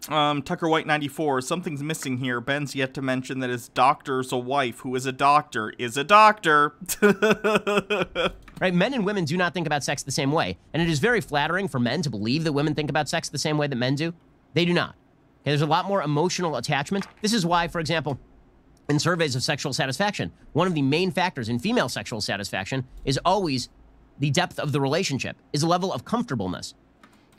Tucker White 94, something's missing here. Ben's yet to mention that his doctor's a wife who is a doctor is a doctor. Right? Men and women do not think about sex the same way. And it is very flattering for men to believe that women think about sex the same way that men do. They do not. Okay, there's a lot more emotional attachment. This is why, for example, in surveys of sexual satisfaction, one of the main factors in female sexual satisfaction is always the depth of the relationship, is a level of comfortableness.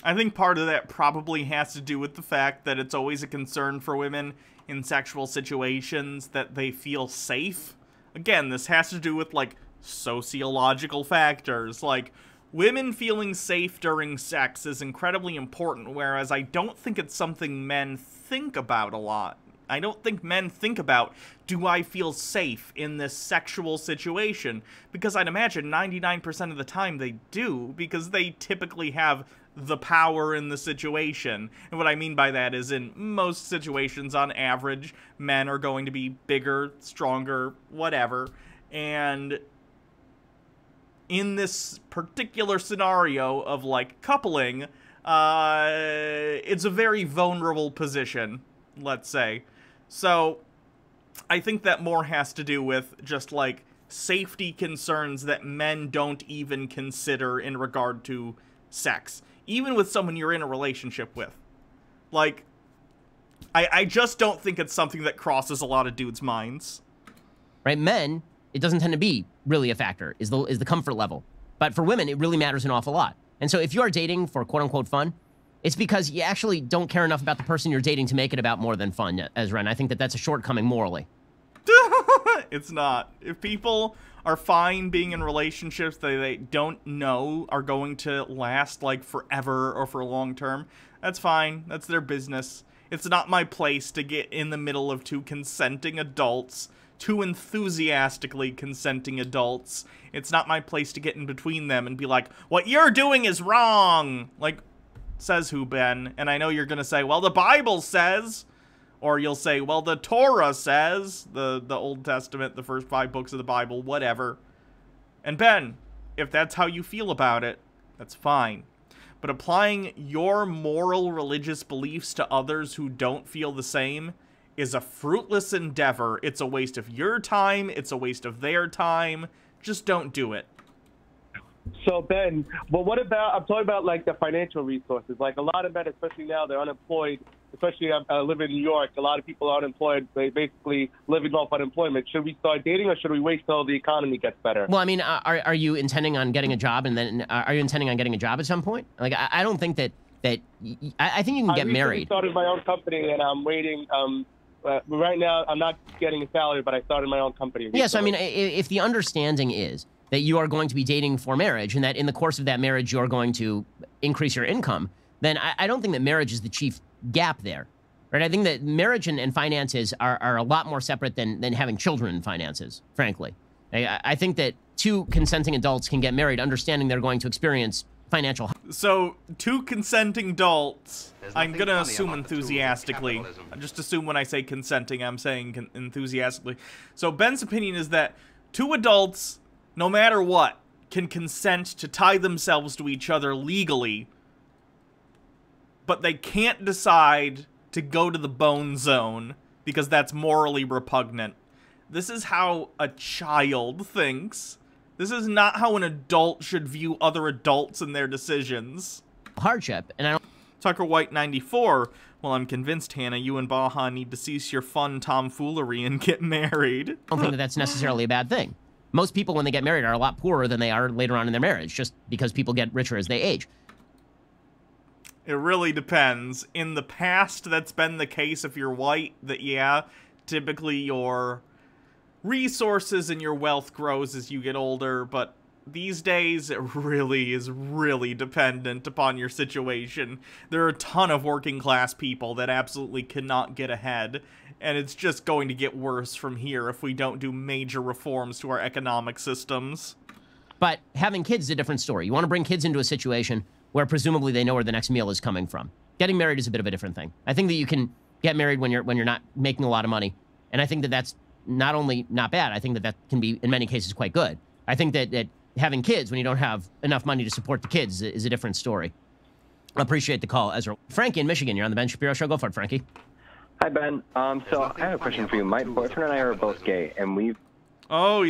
I think part of that probably has to do with the fact that it's always a concern for women in sexual situations that they feel safe. Again, this has to do with, like, sociological factors. Like, women feeling safe during sex is incredibly important, whereas I don't think it's something men think about a lot. I don't think men think about, do I feel safe in this sexual situation? Because I'd imagine 99% of the time they do, because they typically have the power in the situation. And what I mean by that is, in most situations, on average, men are going to be bigger, stronger, whatever. And in this particular scenario of, like, coupling, it's a very vulnerable position, let's say. So, I think that more has to do with just, like, safety concerns that men don't even consider in regard to sex. Even with someone you're in a relationship with. Like, I just don't think it's something that crosses a lot of dudes' minds. Right? Men, it doesn't tend to be really a factor, is the comfort level. But for women, it really matters an awful lot. And so if you are dating for quote-unquote fun, it's because you actually don't care enough about the person you're dating to make it about more than fun, Ezra. And I think that that's a shortcoming morally. It's not. If people are fine being in relationships that they don't know are going to last, like, forever or for long term, that's fine. That's their business. It's not my place to get in the middle of two consenting adults, two enthusiastically consenting adults. It's not my place to get in between them and be like, what you're doing is wrong! Like, says who, Ben? And I know you're gonna say, well, the Bible says... Or you'll say, well, the Torah says, the Old Testament, the first 5 books of the Bible, whatever. And Ben, if that's how you feel about it, that's fine. But applying your moral religious beliefs to others who don't feel the same is a fruitless endeavor. It's a waste of your time. It's a waste of their time. Just don't do it. So, Ben, but what about, I'm talking about, like, the financial resources. Like, a lot of men, especially now, they're unemployed. Especially I live in New York. A lot of people are unemployed. They basically living off unemployment. Should we start dating, or should we wait till the economy gets better? Well, I mean, are you intending on getting a job, and then are you intending on getting a job at some point? Like, I don't think that I think you can get married. I started my own company, and I'm waiting. Right now, I'm not getting a salary, but I started my own company recently. Yes, I mean, if the understanding is that you are going to be dating for marriage, and that in the course of that marriage you are going to increase your income, then I don't think that marriage is the chief gap there, right? I think that marriage and finances are a lot more separate than having children and finances, frankly. I think that two consenting adults can get married understanding they're going to experience financial... So, two consenting adults, I'm going to assume enthusiastically. I just assume when I say consenting, I'm saying enthusiastically. So, Ben's opinion is that two adults, no matter what, can consent to tie themselves to each other legally, but they can't decide to go to the bone zone because that's morally repugnant. This is how a child thinks. This is not how an adult should view other adults and their decisions. Hardship, and I don't... Tucker White 94, well, I'm convinced, Hannah, you and Baha need to cease your fun tomfoolery and get married. I don't think that that's necessarily a bad thing. Most people, when they get married, are a lot poorer than they are later on in their marriage, just because people get richer as they age. It really depends. In the past, that's been the case if you're white, that, yeah, typically your resources and your wealth grows as you get older, but these days, it really is really dependent upon your situation. There are a ton of working class people that absolutely cannot get ahead, and it's just going to get worse from here if we don't do major reforms to our economic systems. But having kids is a different story. You want to bring kids into a situation where presumably they know where the next meal is coming from. Getting married is a bit of a different thing. I think that you can get married when you're not making a lot of money, and I think that that's not only not bad, I think that that can be, in many cases, quite good. I think that having kids when you don't have enough money to support the kids is a different story. I appreciate the call, Ezra. Frankie in Michigan, you're on the Ben Shapiro Show. Go for it, Frankie. Hi, Ben. So I have a question for you. My boyfriend and I are both gay, and we've... Oh,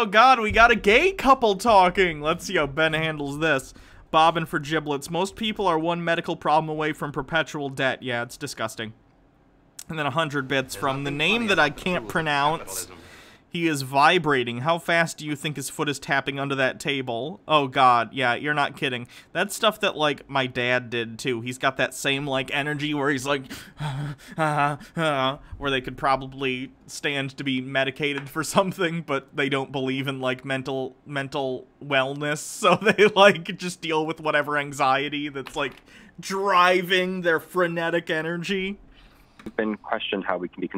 God, we got a gay couple talking. Let's see how Ben handles this. Bobbing for giblets. Most people are one medical problem away from perpetual debt. Yeah, it's disgusting. And then 100 bits from the name that I can't pronounce. He is vibrating. How fast do you think his foot is tapping under that table? Oh, God. Yeah, you're not kidding. That's stuff that, like, my dad did, too. He's got that same, like, energy where he's like, where they could probably stand to be medicated for something, but they don't believe in, like, mental wellness, so they, like, just deal with whatever anxiety that's, like, driving their frenetic energy. Been questioned how we can be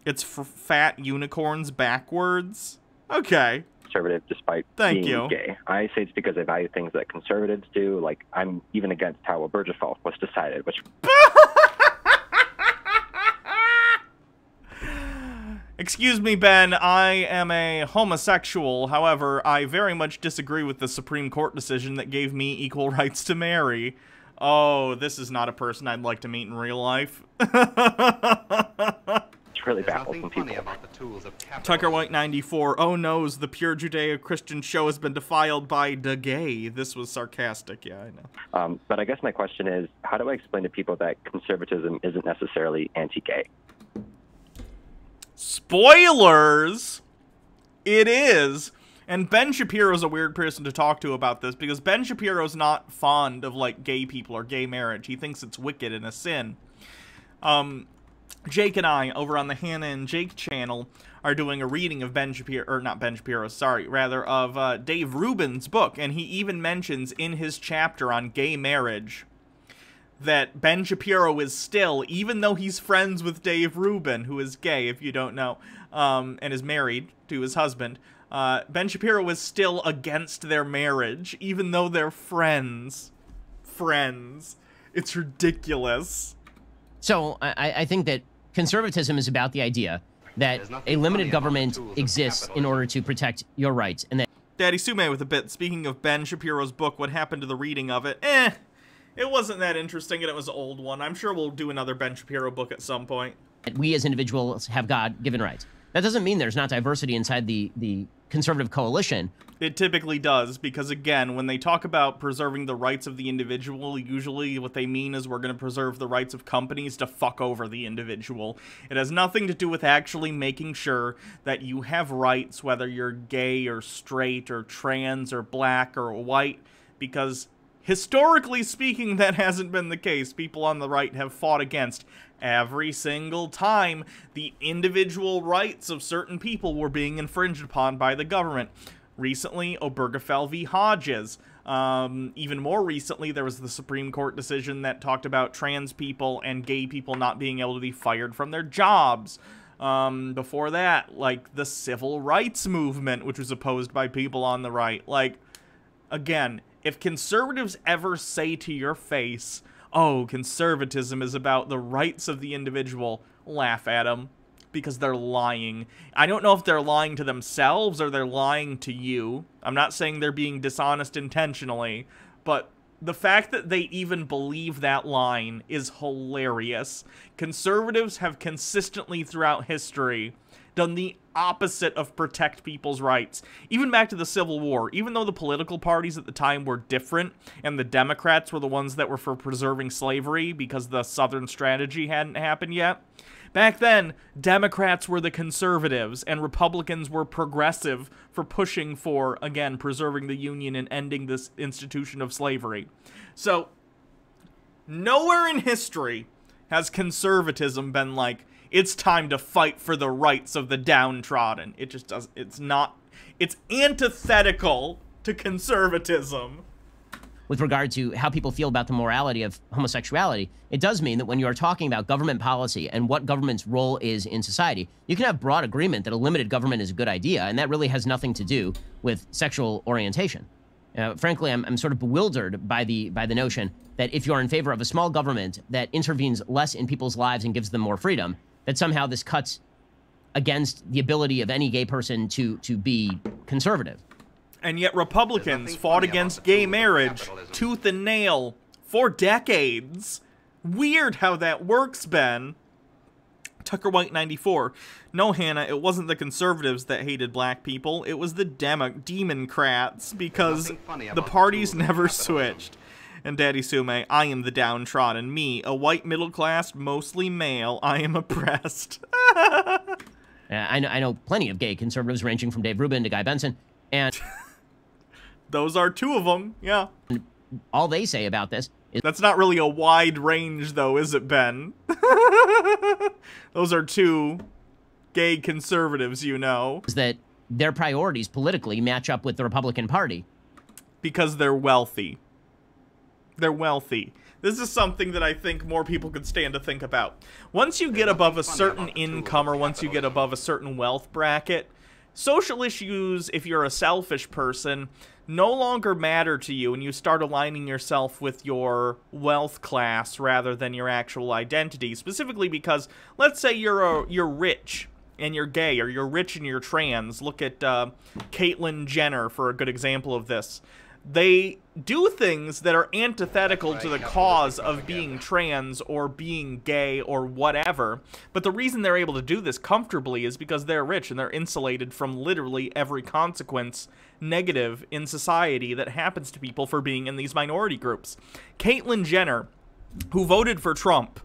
It's for fat unicorns backwards? Okay. conservative despite being gay. I say it's because I value things that conservatives do. Like, I'm even against how Obergefell was decided, which... Excuse me, Ben, I am a homosexual. However, I very much disagree with the Supreme Court decision that gave me equal rights to marry. Oh, this is not a person I'd like to meet in real life. It's really baffling people. Tucker White 94. Oh noes, the pure Judeo-Christian show has been defiled by the gay. This was sarcastic, yeah, I know. But I guess my question is, how do I explain to people that conservatism isn't necessarily anti-gay? Spoilers! It is. And Ben Shapiro's a weird person to talk to about this, because Ben Shapiro's not fond of, like, gay people or gay marriage. He thinks it's wicked and a sin. Jake and I, over on the Hannah and Jake channel, are doing a reading of Ben Shapiro, or not Ben Shapiro, sorry, rather, of Dave Rubin's book, and he even mentions in his chapter on gay marriage that Ben Shapiro is still, even though he's friends with Dave Rubin, who is gay, if you don't know, and is married to his husband, Ben Shapiro is still against their marriage, even though they're friends. Friends. It's ridiculous. So, I think that conservatism is about the idea that a limited government exists in order to protect your rights, and that... Daddy Sume with a bit. Speaking of Ben Shapiro's book, what happened to the reading of it? It wasn't that interesting, and it was an old one. I'm sure we'll do another Ben Shapiro book at some point. We as individuals have God-given rights. That doesn't mean there's not diversity inside the conservative coalition. It typically does, because again, when they talk about preserving the rights of the individual, usually what they mean is we're going to preserve the rights of companies to fuck over the individual. It has nothing to do with actually making sure that you have rights, whether you're gay or straight or trans or black or white, because historically speaking, that hasn't been the case. People on the right have fought against every single time the individual rights of certain people were being infringed upon by the government. Recently, Obergefell v. Hodges. Even more recently, there was the Supreme Court decision that talked about trans people and gay people not being able to be fired from their jobs. Before that, like the civil rights movement, which was opposed by people on the right. Like, again, if conservatives ever say to your face, oh, conservatism is about the rights of the individual, laugh at them, because they're lying. I don't know if they're lying to themselves or they're lying to you. I'm not saying they're being dishonest intentionally, but the fact that they even believe that line is hilarious. Conservatives have consistently throughout history done the opposite of protect people's rights. Even back to the Civil War, even though the political parties at the time were different, and the Democrats were the ones that were for preserving slavery because the Southern strategy hadn't happened yet, back then, Democrats were the conservatives, and Republicans were progressive for pushing for, again, preserving the Union and ending this institution of slavery. So, nowhere in history has conservatism been like, it's time to fight for the rights of the downtrodden. It just does. It's not. It's antithetical to conservatism. With regard to how people feel about the morality of homosexuality, it does mean that when you are talking about government policy and what government's role is in society, you can have broad agreement that a limited government is a good idea, and that really has nothing to do with sexual orientation. Frankly, I'm sort of bewildered by the notion that if you're in favor of a small government that intervenes less in people's lives and gives them more freedom, that somehow this cuts against the ability of any gay person to be conservative. And yet Republicans fought against gay marriage tooth and nail for decades. Weird how that works, Ben. Tucker White 94. No, Hannah, it wasn't the conservatives that hated black people. It was the Democrats, because the parties never switched. And Daddy Sume, I am the downtrodden. Me, a white middle class, mostly male. I am oppressed. I know plenty of gay conservatives, ranging from Dave Rubin to Guy Benson, and those are two of them, yeah. All they say about this is... That's not really a wide range, though, is it, Ben? Those are two gay conservatives, you know. Is that their priorities politically match up with the Republican Party. Because they're wealthy. They're wealthy. This is something that I think more people could stand to think about. Once you get above a certain income, or once you get above a certain wealth bracket, social issues, if you're a selfish person, no longer matter to you, and you start aligning yourself with your wealth class rather than your actual identity. Specifically because, let's say you're rich and you're gay, or you're rich and you're trans. Look at Caitlyn Jenner for a good example of this. They do things that are antithetical to the cause of being trans or being gay or whatever, but the reason they're able to do this comfortably is because they're rich and they're insulated from literally every consequence negative in society that happens to people for being in these minority groups. Caitlyn Jenner, who voted for Trump,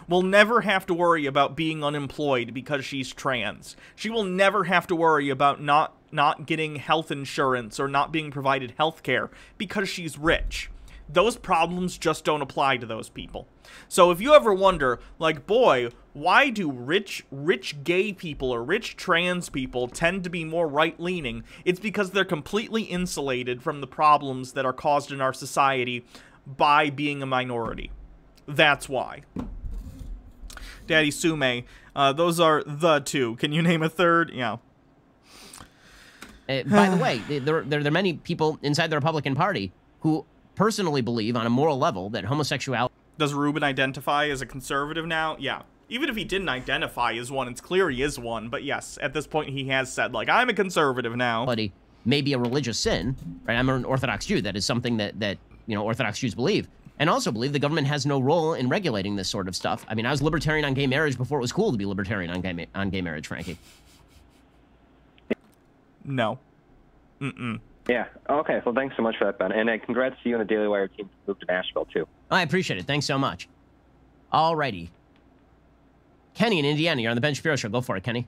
will never have to worry about being unemployed because she's trans. She will never have to worry about not getting health insurance or not being provided health care because she's rich. Those problems just don't apply to those people. So if you ever wonder, like, boy, why do rich gay people or rich trans people tend to be more right-leaning? It's because they're completely insulated from the problems that are caused in our society by being a minority. That's why. Daddy Sume, those are the two. Can you name a third? Yeah. By the way, there are many people inside the Republican Party who personally believe on a moral level that homosexuality... Does Rubin identify as a conservative now? Yeah. Even if he didn't identify as one, it's clear he is one. But yes, at this point he has said, like, I'm a conservative now. May be a religious sin, right? I'm an Orthodox Jew. That is something that you know, Orthodox Jews believe. And also believe the government has no role in regulating this sort of stuff. I mean, I was libertarian on gay marriage before it was cool to be libertarian on gay marriage, Frankie. No. Mm-mm. Yeah. Okay. Well, thanks so much for that, Ben. And congrats to you and the Daily Wire team to move to Nashville, too. I appreciate it. Thanks so much. All righty. Kenny in Indiana, you're on the Ben Shapiro Show. Go for it, Kenny.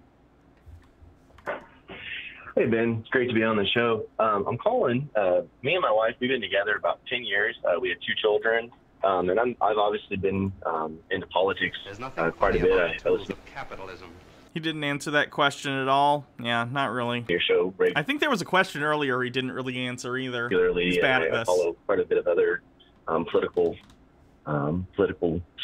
Hey, Ben. It's great to be on the show. I'm calling. Me and my wife, we've been together about 10 years. We had 2 children. And I've obviously been into politics quite a bit. Capitalism. He didn't answer that question at all. Yeah, not really. Your show, right? I think there was a question earlier he didn't really answer either. He's bad at this. I follow quite a bit of other political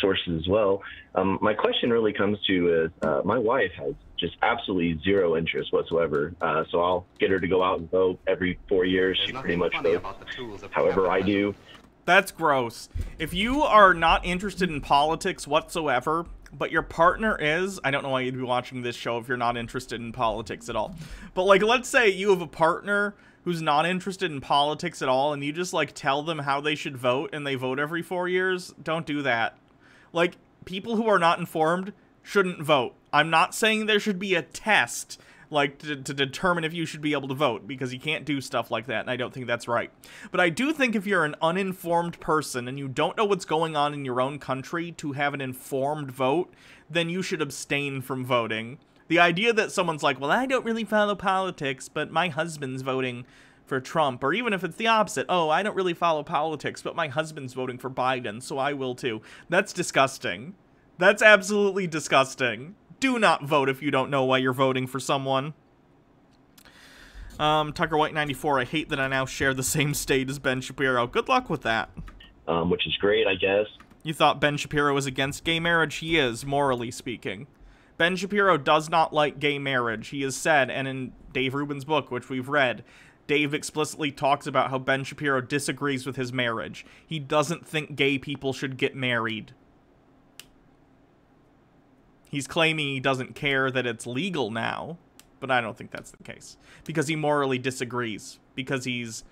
sources as well. My question really comes to is my wife has just absolutely zero interest whatsoever. So I'll get her to go out and vote every 4 years. She pretty much votes however I do. That's gross. If you are not interested in politics whatsoever, but your partner is, I don't know why you'd be watching this show if you're not interested in politics at all. But, like, let's say you have a partner who's not interested in politics at all, and you just, like, tell them how they should vote, and they vote every 4 years. Don't do that. Like, people who are not informed shouldn't vote. I'm not saying there should be a test, like, to determine if you should be able to vote, because you can't do stuff like that, and I don't think that's right. But I do think if you're an uninformed person and you don't know what's going on in your own country to have an informed vote, then you should abstain from voting. The idea that someone's like, well, I don't really follow politics, but my husband's voting for Trump, or even if it's the opposite, oh, I don't really follow politics, but my husband's voting for Biden, so I will too. That's disgusting. That's absolutely disgusting. Do not vote if you don't know why you're voting for someone. Tucker White 94, I hate that I now share the same state as Ben Shapiro. Good luck with that. Which is great, I guess. You thought Ben Shapiro was against gay marriage? He is, morally speaking. Ben Shapiro does not like gay marriage. He has said, and in Dave Rubin's book, which we've read, Dave explicitly talks about how Ben Shapiro disagrees with his marriage. He doesn't think gay people should get married. He's claiming he doesn't care that it's legal now, but I don't think that's the case. Because he morally disagrees. Because he's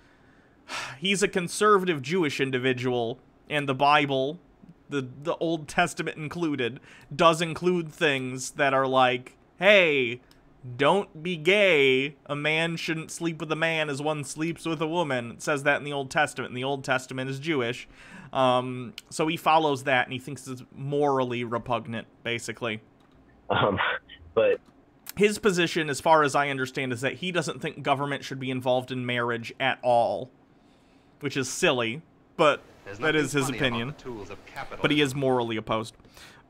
a conservative Jewish individual, and the Bible, the Old Testament included, does include things that are like, hey, don't be gay. A man shouldn't sleep with a man as one sleeps with a woman. It says that in the Old Testament, and the Old Testament is Jewish. So he follows that, and he thinks it's morally repugnant, basically. But his position, as far as I understand, is that he doesn't think government should be involved in marriage at all, which is silly, but that is his opinion. But he is morally opposed.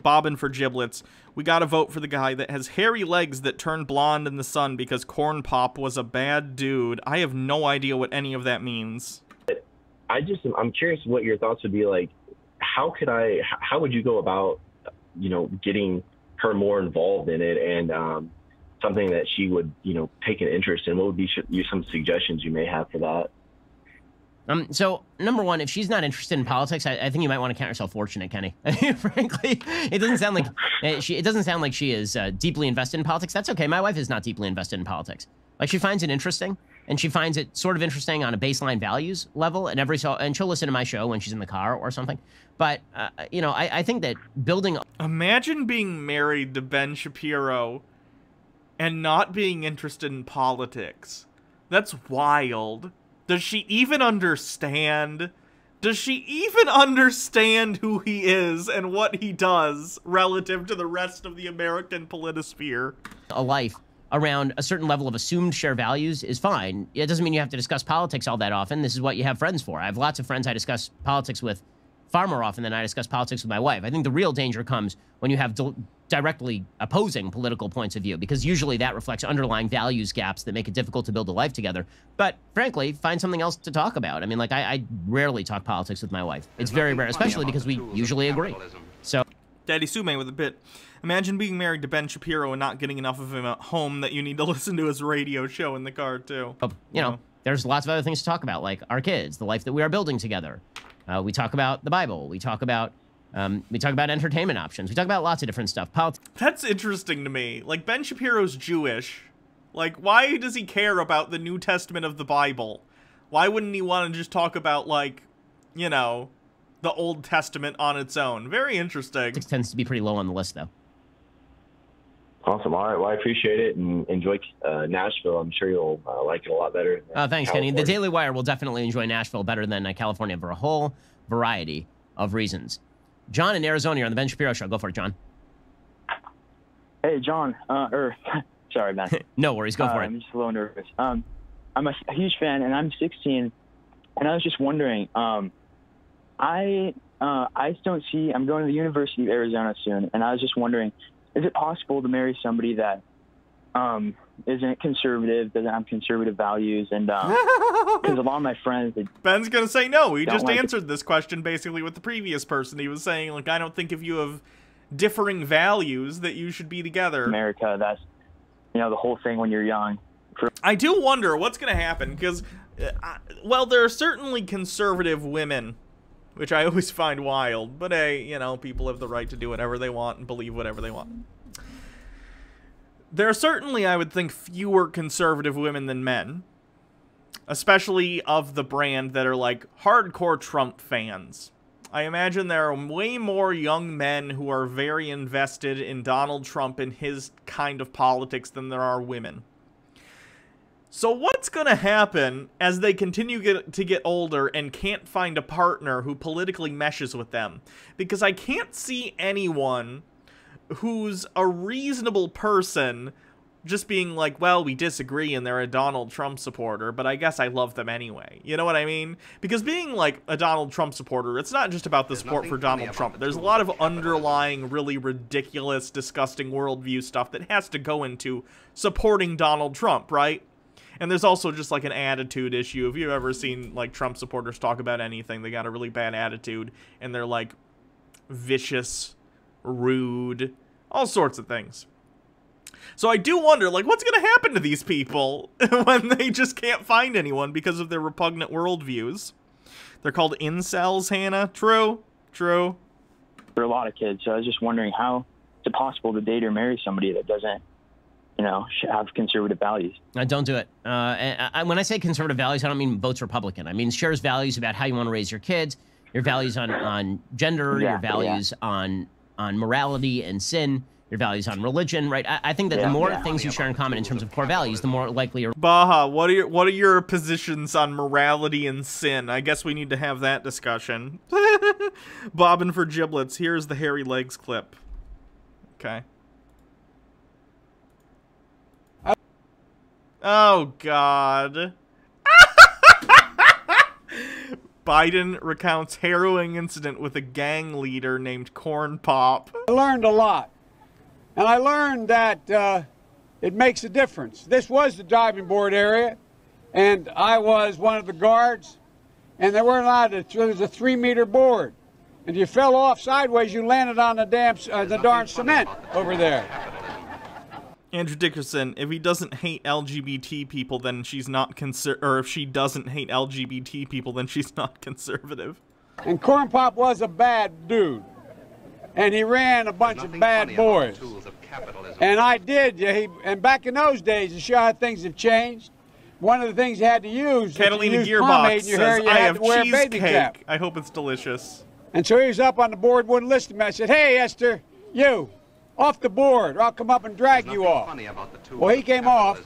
Bobbin for giblets. We gotta vote for the guy that has hairy legs that turned blonde in the sun because Corn Pop was a bad dude. I have no idea what any of that means. I'm curious what your thoughts would be like. How would you go about, getting her more involved in it and something that she would, take an interest in? What would be some suggestions you may have for that? So, number one, if she's not interested in politics, I think you might want to count yourself fortunate, Kenny. Frankly, it doesn't sound like she is deeply invested in politics. That's okay. My wife is not deeply invested in politics. Like, she finds it interesting, and she finds it sort of interesting on a baseline values level, and she'll listen to my show when she's in the car or something. But, I think that building... Imagine being married to Ben Shapiro and not being interested in politics. That's wild. Does she even understand? Does she even understand who he is and what he does relative to the rest of the American politosphere? A life around a certain level of assumed shared values is fine. It doesn't mean you have to discuss politics all that often. This is what you have friends for. I have lots of friends I discuss politics with far more often than I discuss politics with my wife. I think the real danger comes when you have directly opposing political points of view, because usually that reflects underlying values gaps that make it difficult to build a life together. But frankly, find something else to talk about. I mean, like, I rarely talk politics with my wife. It's very rare, especially because we usually agree. So, Daddy Sume with a bit. Imagine being married to Ben Shapiro and not getting enough of him at home that you need to listen to his radio show in the car, too. There's lots of other things to talk about, like our kids, the life that we are building together. We talk about the Bible. We talk about entertainment options. We talk about lots of different stuff. That's interesting to me. Like, Ben Shapiro's Jewish. Like, why does he care about the New Testament of the Bible? Why wouldn't he want to just talk about, like, the Old Testament on its own? Very interesting. It tends to be pretty low on the list, though. Awesome. All right. Well, I appreciate it and enjoy Nashville. I'm sure you'll like it a lot better. Thanks, Kenny. The Daily Wire will definitely enjoy Nashville better than California for a whole variety of reasons. John in Arizona, you're on the Ben Shapiro Show. Go for it, John. Hey, John. Sorry, man. No worries. Go for it. I'm just a little nervous. I'm a huge fan, and I'm 16, and I was just wondering, I just don't see, I'm going to the University of Arizona soon, and I was just wondering, is it possible to marry somebody that isn't conservative, doesn't have conservative values, and because a lot of my friends... Ben's going to say no. He just answered this question basically with the previous person. He was saying, like, I don't think if you have differing values that you should be together. America, that's, the whole thing when you're young. I do wonder what's going to happen, because, well, there are certainly conservative women, which I always find wild, but hey, people have the right to do whatever they want and believe whatever they want. There are certainly, I would think, fewer conservative women than men, especially of the brand that are, like, hardcore Trump fans. I imagine there are way more young men who are very invested in Donald Trump and his kind of politics than there are women. So what's going to happen as they continue to get older and can't find a partner who politically meshes with them? Because I can't see anyone who's a reasonable person just being like, well, we disagree and they're a Donald Trump supporter, but I guess I love them anyway. You know what I mean? Because being like a Donald Trump supporter, it's not just about the support for Donald Trump. There's a lot of underlying, really ridiculous, disgusting worldview stuff that has to go into supporting Donald Trump, right? And there's also just, like, an attitude issue. If you've ever seen, like, Trump supporters talk about anything, they got a really bad attitude, and they're, like, vicious, rude, all sorts of things. So I do wonder, like, what's going to happen to these people when they just can't find anyone because of their repugnant worldviews? They're called incels, Hannah. True? True. For a lot of kids, so I was just wondering how is it possible to date or marry somebody that doesn't have conservative values. Don't do it. When I say conservative values, I don't mean votes Republican. I mean shares values about how you want to raise your kids, your values on gender, your values on morality and sin, your values on religion, right? I think that the more things you share in common in terms of core values, the more likely you're... Baja, what are your positions on morality and sin? I guess we need to have that discussion. Bobbing for giblets. Here's the hairy legs clip. Okay. Oh, God. Biden recounts harrowing incident with a gang leader named Corn Pop. I learned a lot. And I learned that it makes a difference. This was the diving board area, and I was one of the guards, and there was a 3-meter board. And if you fell off sideways, you landed on the darn cement over there. Andrew Dickerson, if he doesn't hate LGBT people, then she's not or if she doesn't hate LGBT people, then she's not conservative. And Corn Pop was a bad dude. And he ran a bunch of bad boys. And I did. And back in those days, to show how things have changed, one of the things you had to use Catalina was Gearbox in your hair, says, you I had have to wear a bathing cap. cheesecake. I hope it's delicious. And so he was up on the board, wouldn't listen to me. I said, hey, Esther, you, off the board, or I'll come up and drag you off. Well, he came off.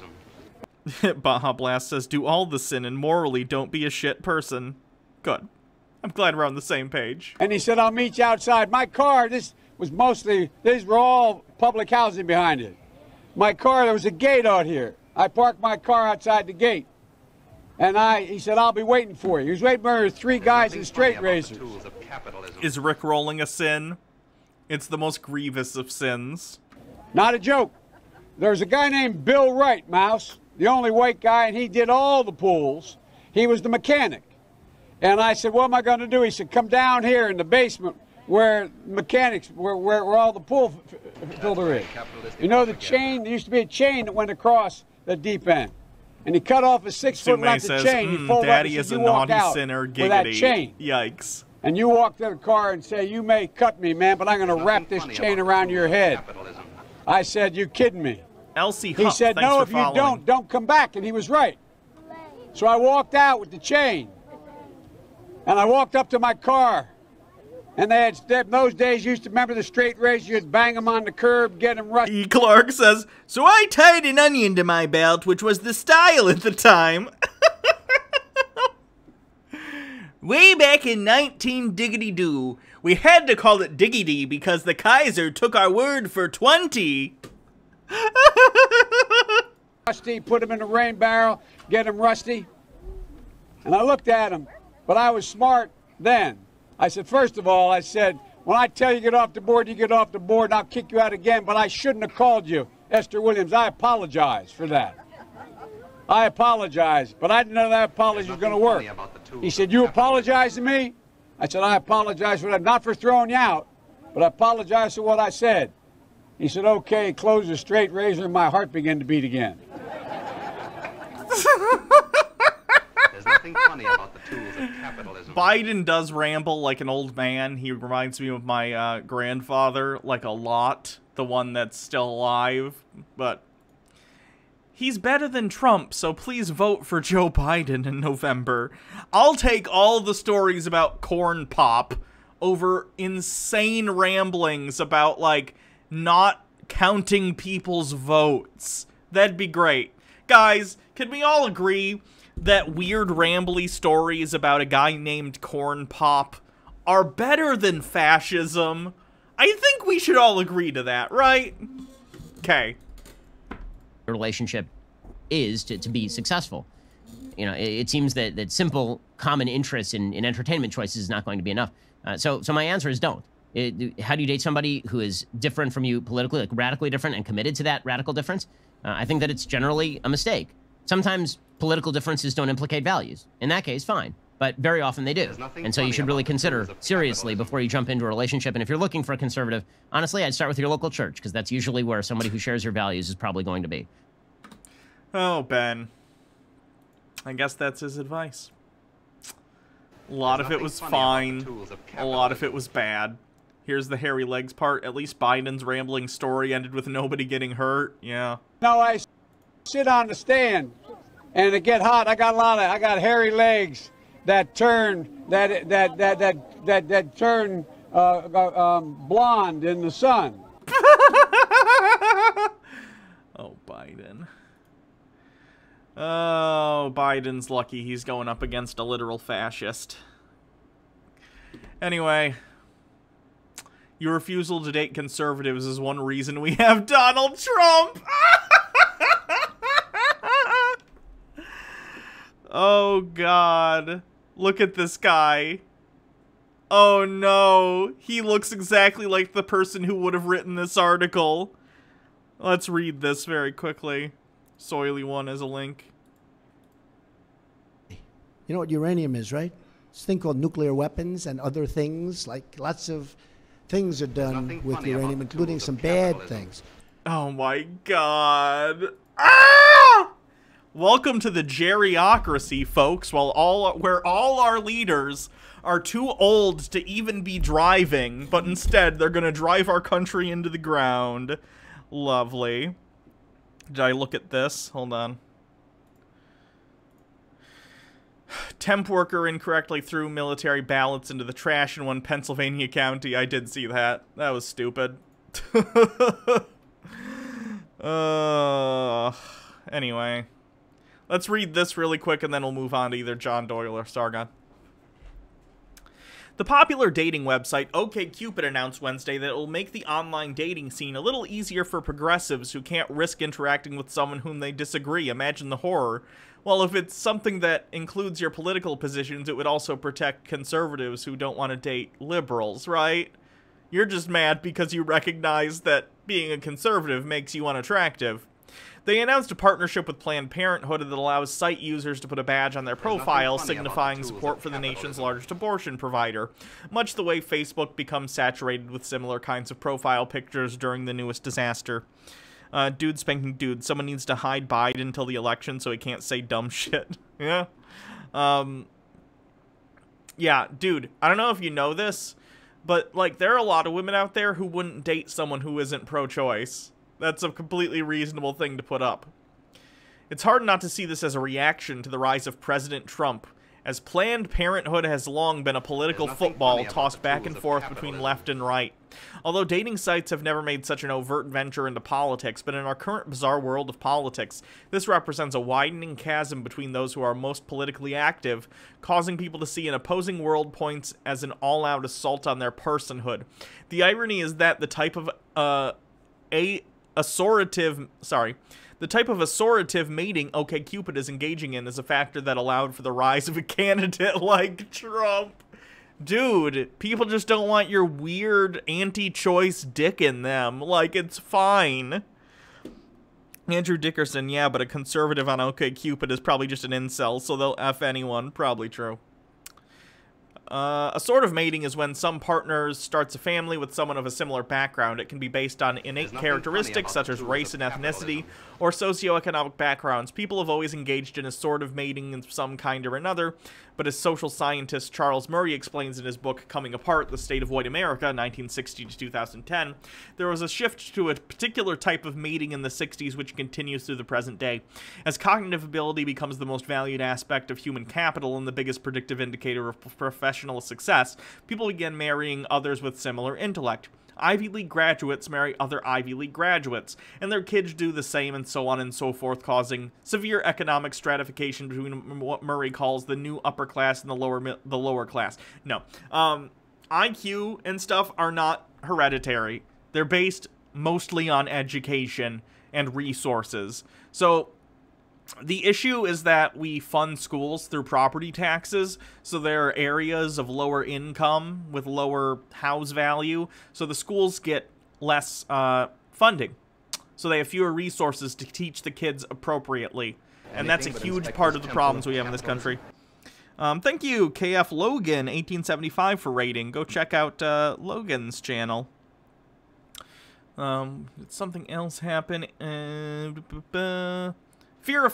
Baja Blast says, do all the sin and morally don't be a shit person. Good. I'm glad we're on the same page. And he said, I'll meet you outside. My car, these were all public housing behind it. My car, there was a gate out here. I parked my car outside the gate. And he said, I'll be waiting for you. He was waiting for 3 guys in straight razors. Is Rick rolling a sin? It's the most grievous of sins. Not a joke. There's a guy named Bill Wright, Mouse, the only white guy, and he did all the pools. He was the mechanic. And I said, what am I going to do? He said, come down here in the basement where where all the pool filter is. You know the chain, there used to be a chain that went across the deep end. And he cut off a 6-foot length of chain. He folded Daddy up is and a said, you walk naughty out sinner, with that giggity. chain. Yikes. And you walk to the car and say, you may cut me, man, but I'm going to wrap this chain around your head. I said, you kidding me? Elsie He Huff, said, thanks no, for if following. you don't come back. And he was right. So I walked out with the chain. And I walked up to my car. And they had, in those days, you used to remember the straight razor, you'd bang them on the curb, get them rusty. E. Clark says, so I tied an onion to my belt, which was the style at the time. Way back in 19-diggity-doo, we had to call it diggity because the Kaiser took our word for 20. Rusty, put them in the rain barrel, get them rusty. And I looked at him, but I was smart then. I said, first of all, I said, when I tell you get off the board, you get off the board, and I'll kick you out again, but I shouldn't have called you Esther Williams. I apologize for that. I apologize, but I didn't know that apology was going to work. He said, you apologize to me? I said, I apologize for that, not for throwing you out, but I apologize for what I said. He said, okay, close the straight razor, and my heart began to beat again. There's nothing funny about the tools of capitalism. Biden does ramble like an old man. He reminds me of my grandfather, like a lot, the one that's still alive, but he's better than Trump, so please vote for Joe Biden in November. I'll take all the stories about Corn Pop over insane ramblings about, like, not counting people's votes. That'd be great. Guys, can we all agree that weird rambly stories about a guy named Corn Pop are better than fascism? I think we should all agree to that, right? Okay. Relationship is to be successful. You know, it seems that simple common interest in entertainment choices is not going to be enough. So my answer is don't. How do you date somebody who is different from you politically, like radically different and committed to that radical difference? I think that it's generally a mistake. Sometimes political differences don't implicate values. In that case, fine. But very often they do. And so you should really consider seriously before you jump into a relationship. And if you're looking for a conservative, honestly, I'd start with your local church, because that's usually where somebody who shares your values is probably going to be. Oh, Ben. I guess that's his advice. A lot of it was fine. A lot of it was bad. Here's the hairy legs part. At least Biden's rambling story ended with nobody getting hurt. Yeah. No, I sit on the stand, and it get hot. I got hairy legs that turn turn blonde in the sun. Oh, Biden. Oh, Biden's lucky he's going up against a literal fascist. Anyway, your refusal to date conservatives is one reason we have Donald Trump. Oh, God. Look at this guy. Oh, no. He looks exactly like the person who would have written this article. Let's read this very quickly. Soily One as a link. You know what uranium is, right? It's a thing called nuclear weapons and other things. Like, lots of things are done with uranium, including some bad things. Oh, my God. Ah! Welcome to the geriocracy, folks, where all our leaders are too old to even be driving, but instead they're going to drive our country into the ground. Lovely. Did I look at this? Hold on. Temp worker incorrectly threw military ballots into the trash in one Pennsylvania county. I did see that. That was stupid. Anyway. Let's read this really quick and then we'll move on to either John Doyle or Sagon. The popular dating website OkCupid announced Wednesday that it will make the online dating scene a little easier for progressives who can't risk interacting with someone whom they disagree. Imagine the horror. Well, if it's something that includes your political positions, it would also protect conservatives who don't want to date liberals, right? You're just mad because you recognize that being a conservative makes you unattractive. They announced a partnership with Planned Parenthood that allows site users to put a badge on their profile signifying support for the nation's largest abortion provider, much the way Facebook becomes saturated with similar kinds of profile pictures during the newest disaster. Dude spanking dude. Someone needs to hide Biden until the election so he can't say dumb shit. Yeah? Yeah, dude, I don't know if you know this, but, like, there are a lot of women out there who wouldn't date someone who isn't pro-choice. That's a completely reasonable thing to put up. It's hard not to see this as a reaction to the rise of President Trump, as Planned Parenthood has long been a political football tossed back and forth between left and right. Although dating sites have never made such an overt venture into politics, but in our current bizarre world of politics, this represents a widening chasm between those who are most politically active, causing people to see an opposing world points as an all-out assault on their personhood. The irony is that the type of assortative mating OkCupid is engaging in is a factor that allowed for the rise of a candidate like Trump. Dude, people just don't want your weird anti-choice dick in them. Like, it's fine. Andrew Dickerson, yeah, but a conservative on OkCupid is probably just an incel, so they'll F anyone. Probably true. Assortative mating is when some partners starts a family with someone of a similar background. It can be based on innate characteristics such as race and ethnicity or socioeconomic backgrounds. People have always engaged in assortative mating in some kind or another, but as social scientist Charles Murray explains in his book Coming Apart, The State of White America, 1960 to 2010, there was a shift to a particular type of mating in the 60s which continues through the present day. As cognitive ability becomes the most valued aspect of human capital and the biggest predictive indicator of professional success, people began marrying others with similar intellect. Ivy League graduates marry other Ivy League graduates, and their kids do the same, and so on and so forth, causing severe economic stratification between what Murray calls the new upper class and the lower class. No. IQ and stuff are not hereditary. They're based mostly on education and resources. So the issue is that we fund schools through property taxes, so there are areas of lower income with lower house value, so the schools get less funding. So they have fewer resources to teach the kids appropriately, and that's a huge part of the problems we have in this country. Thank you, KF Logan, 1875 for rating. Go check out Logan's channel. Did something else happen? Furia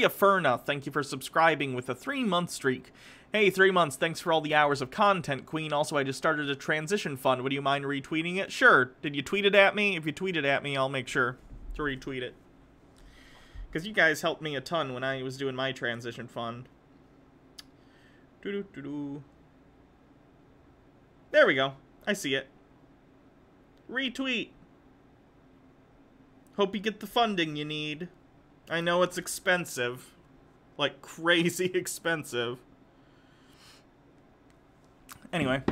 Ferna, thank you for subscribing with a 3-month streak. Hey, 3 months, thanks for all the hours of content, Queen. Also, I just started a transition fund. Would you mind retweeting it? Sure. Did you tweet it at me? If you tweet it at me, I'll make sure. to retweet it. Because you guys helped me a ton when I was doing my transition fund. Doo-doo-doo-doo. There we go. I see it. Retweet. Hope you get the funding you need. I know it's expensive. Like, crazy expensive. Anyway.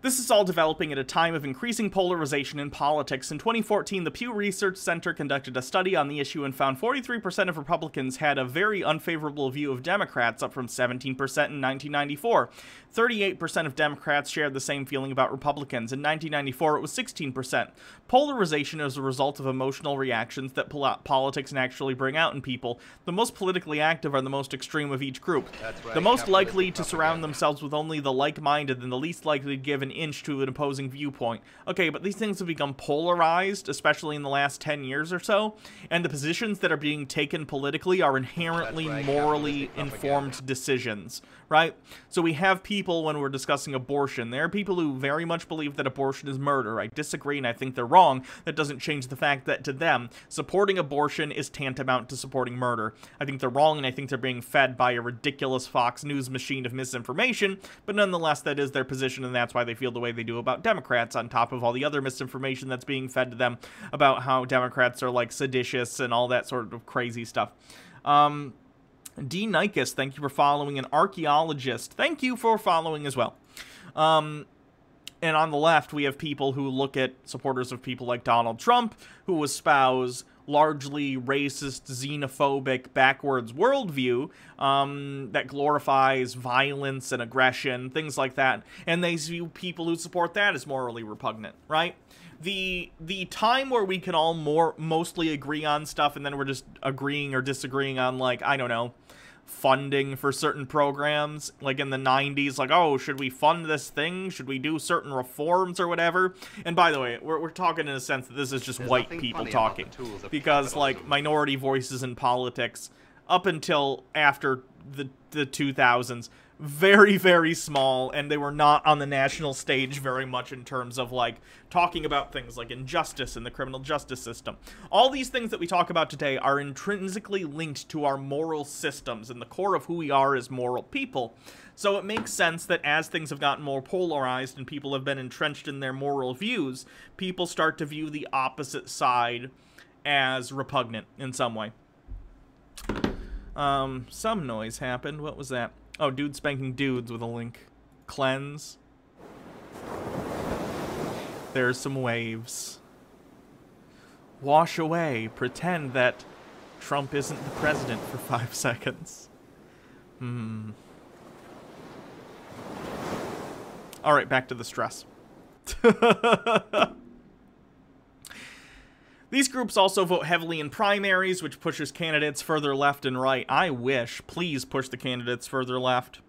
This is all developing at a time of increasing polarization in politics. In 2014, the Pew Research Center conducted a study on the issue and found 43% of Republicans had a very unfavorable view of Democrats, up from 17% in 1994. 38% of Democrats shared the same feeling about Republicans. In 1994, it was 16%. Polarization is a result of emotional reactions that politics naturally bring out in people. The most politically active are the most extreme of each group. Right. The most likely to surround themselves with only the like-minded and the least likely to give an inch to an opposing viewpoint. Okay, but these things have become polarized, especially in the last 10 years or so, and the positions that are being taken politically are inherently morally informed decisions, right? So we have people, when we're discussing abortion, there are people who very much believe that abortion is murder. I disagree, and I think they're wrong. That doesn't change the fact that, to them, supporting abortion is tantamount to supporting murder. I think they're wrong, and I think they're being fed by a ridiculous Fox News machine of misinformation, but nonetheless, that is their position, and that's why they feel the way they do about Democrats, on top of all the other misinformation that's being fed to them about how Democrats are, like, seditious and all that sort of crazy stuff. D. Nikes, thank you for following. An archaeologist, thank you for following as well. And on the left, we have people who look at supporters of people like Donald Trump, who espouse largely racist, xenophobic, backwards worldview that glorifies violence and aggression, things like that. And they view people who support that as morally repugnant, right? The time where we can all mostly agree on stuff and then we're just agreeing or disagreeing on, like, I don't know, funding for certain programs, like in the 90s, like, oh, should we fund this thing? Should we do certain reforms or whatever? And by the way, we're talking in a sense that this is just white people talking, because, like, minority voices in politics up until after the 2000s, very, very small, and they were not on the national stage very much in terms of, like, talking about things like injustice in the criminal justice system. All these things that we talk about today are intrinsically linked to our moral systems, and the core of who we are as moral people. So it makes sense that as things have gotten more polarized and people have been entrenched in their moral views, people start to view the opposite side as repugnant in some way. Some noise happened. What was that? Oh, dude spanking dudes with a link. Cleanse. There's some waves. Wash away. Pretend that Trump isn't the president for 5 seconds. Alright, back to the stress. These groups also vote heavily in primaries, which pushes candidates further left and right. I wish. Please push the candidates further left.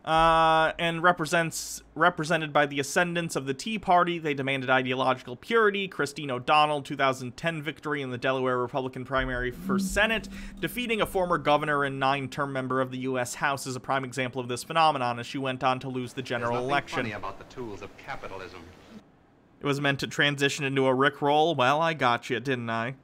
And represented by the ascendants of the Tea Party. They demanded ideological purity. Christine O'Donnell, 2010 victory in the Delaware Republican primary for Senate. Defeating a former governor and 9-term member of the U.S. House is a prime example of this phenomenon, as she went on to lose the general election. Funny about the tools of capitalism. It was meant to transition into a Rickroll. Well, I got you, didn't I?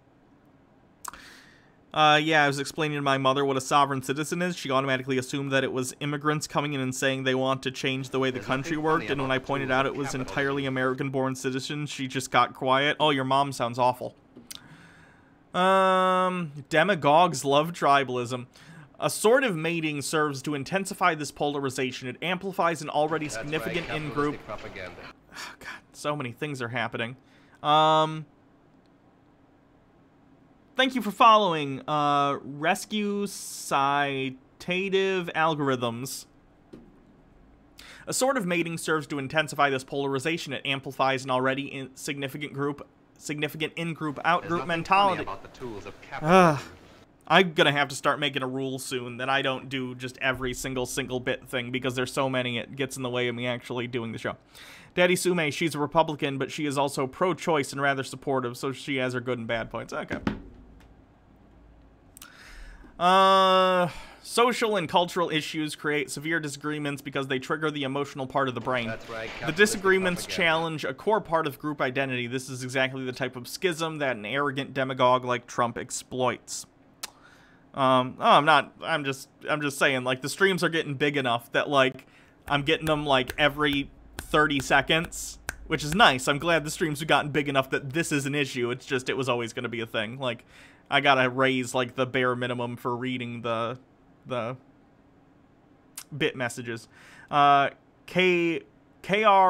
Yeah, I was explaining to my mother what a sovereign citizen is. She automatically assumed that it was immigrants coming in and saying they want to change the way the country worked, and when I pointed out it was entirely American-born citizens, she just got quiet. Oh, your mom sounds awful. Demagogues love tribalism. Assortive mating serves to intensify this polarization. It amplifies an already significant in-group... Oh, God, so many things are happening. Thank you for following. Rescue Citative Algorithms. Assortive mating serves to intensify this polarization. It amplifies an already significant in-group, out-group mentality. I'm gonna have to start making a rule soon that I don't do just every single bit thing, because there's so many it gets in the way of me actually doing the show. Daddy Sume, she's a Republican, but she is also pro-choice and rather supportive, so she has her good and bad points. Okay. Social and cultural issues create severe disagreements because they trigger the emotional part of the brain. That's right. The disagreements challenge a core part of group identity. This is exactly the type of schism that an arrogant demagogue like Trump exploits. I'm just saying, like, the streams are getting big enough that, like, I'm getting them, like, every 30 seconds, which is nice. I'm glad the streams have gotten big enough that this is an issue. It's just, it was always going to be a thing. Like, I gotta raise, like, the bare minimum for reading the bit messages. KR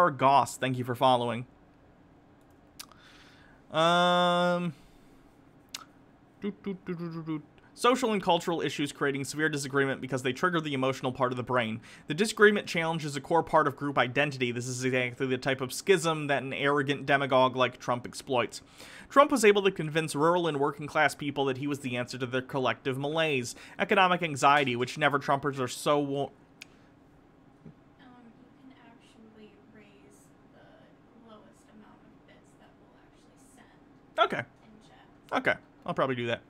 Goss, thank you for following. Social and cultural issues creating severe disagreement because they trigger the emotional part of the brain. The disagreement challenges a core part of group identity. This is exactly the type of schism that an arrogant demagogue like Trump exploits. Trump was able to convince rural and working class people that he was the answer to their collective malaise, economic anxiety, which never Trumpers are so you can actually raise the lowest amount of bits that we'll actually send. Okay. Okay, I'll probably do that.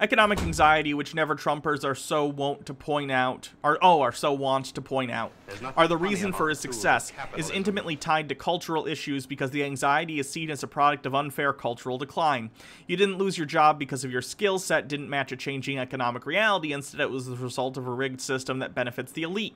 Economic anxiety, which never Trumpers are so wont to point out, are the reason for his success, is intimately tied to cultural issues because the anxiety is seen as a product of unfair cultural decline. You didn't lose your job because of your skill set didn't match a changing economic reality. Instead, it was the result of a rigged system that benefits the elite.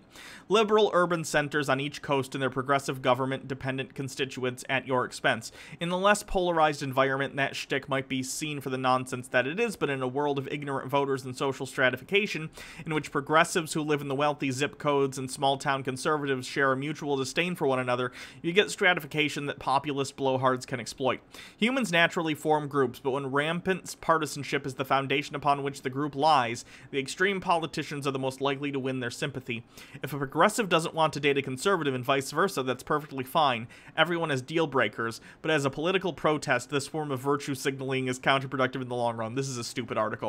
Liberal urban centers on each coast and their progressive government-dependent constituents at your expense. In the less polarized environment, that shtick might be seen for the nonsense that it is, but in a world of ignorant voters and social stratification, in which progressives who live in the wealthy zip codes and small-town conservatives share a mutual disdain for one another, you get stratification that populist blowhards can exploit. Humans naturally form groups, but when rampant partisanship is the foundation upon which the group lies, the extreme politicians are the most likely to win their sympathy. If a progressive doesn't want to date a conservative and vice versa, that's perfectly fine. Everyone has deal breakers, but as a political protest, this form of virtue signaling is counterproductive in the long run. This is a stupid article.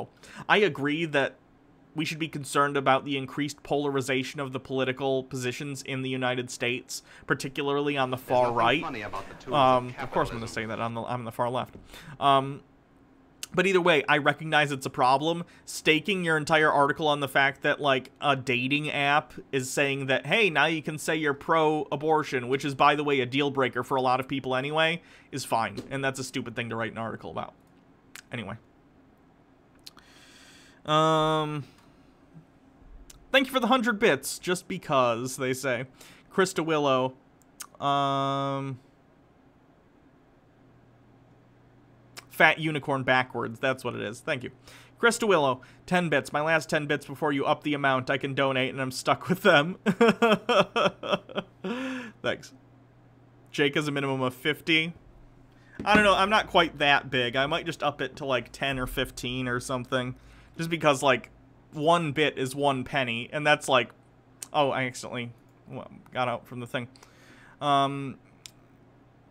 I agree that we should be concerned about the increased polarization of the political positions in the United States, particularly on the far right. Of course I'm going to say that on the far left. But either way, I recognize it's a problem. Staking your entire article on the fact that, like, a dating app is saying that, hey, now you can say you're pro-abortion, which is, by the way, a deal breaker for a lot of people anyway, is fine. And that's a stupid thing to write an article about. Anyway. Thank you for the 100 bits, just because, they say. Krista Willow. Fat unicorn backwards, that's what it is. Thank you. Krista Willow, 10 bits. My last 10 bits before you up the amount I can donate, and I'm stuck with them. Thanks. Jake has a minimum of 50. I don't know, I'm not quite that big. I might just up it to like 10 or 15 or something. Just because, like, 1 bit is 1 penny, and that's like... Oh, I accidentally got out from the thing.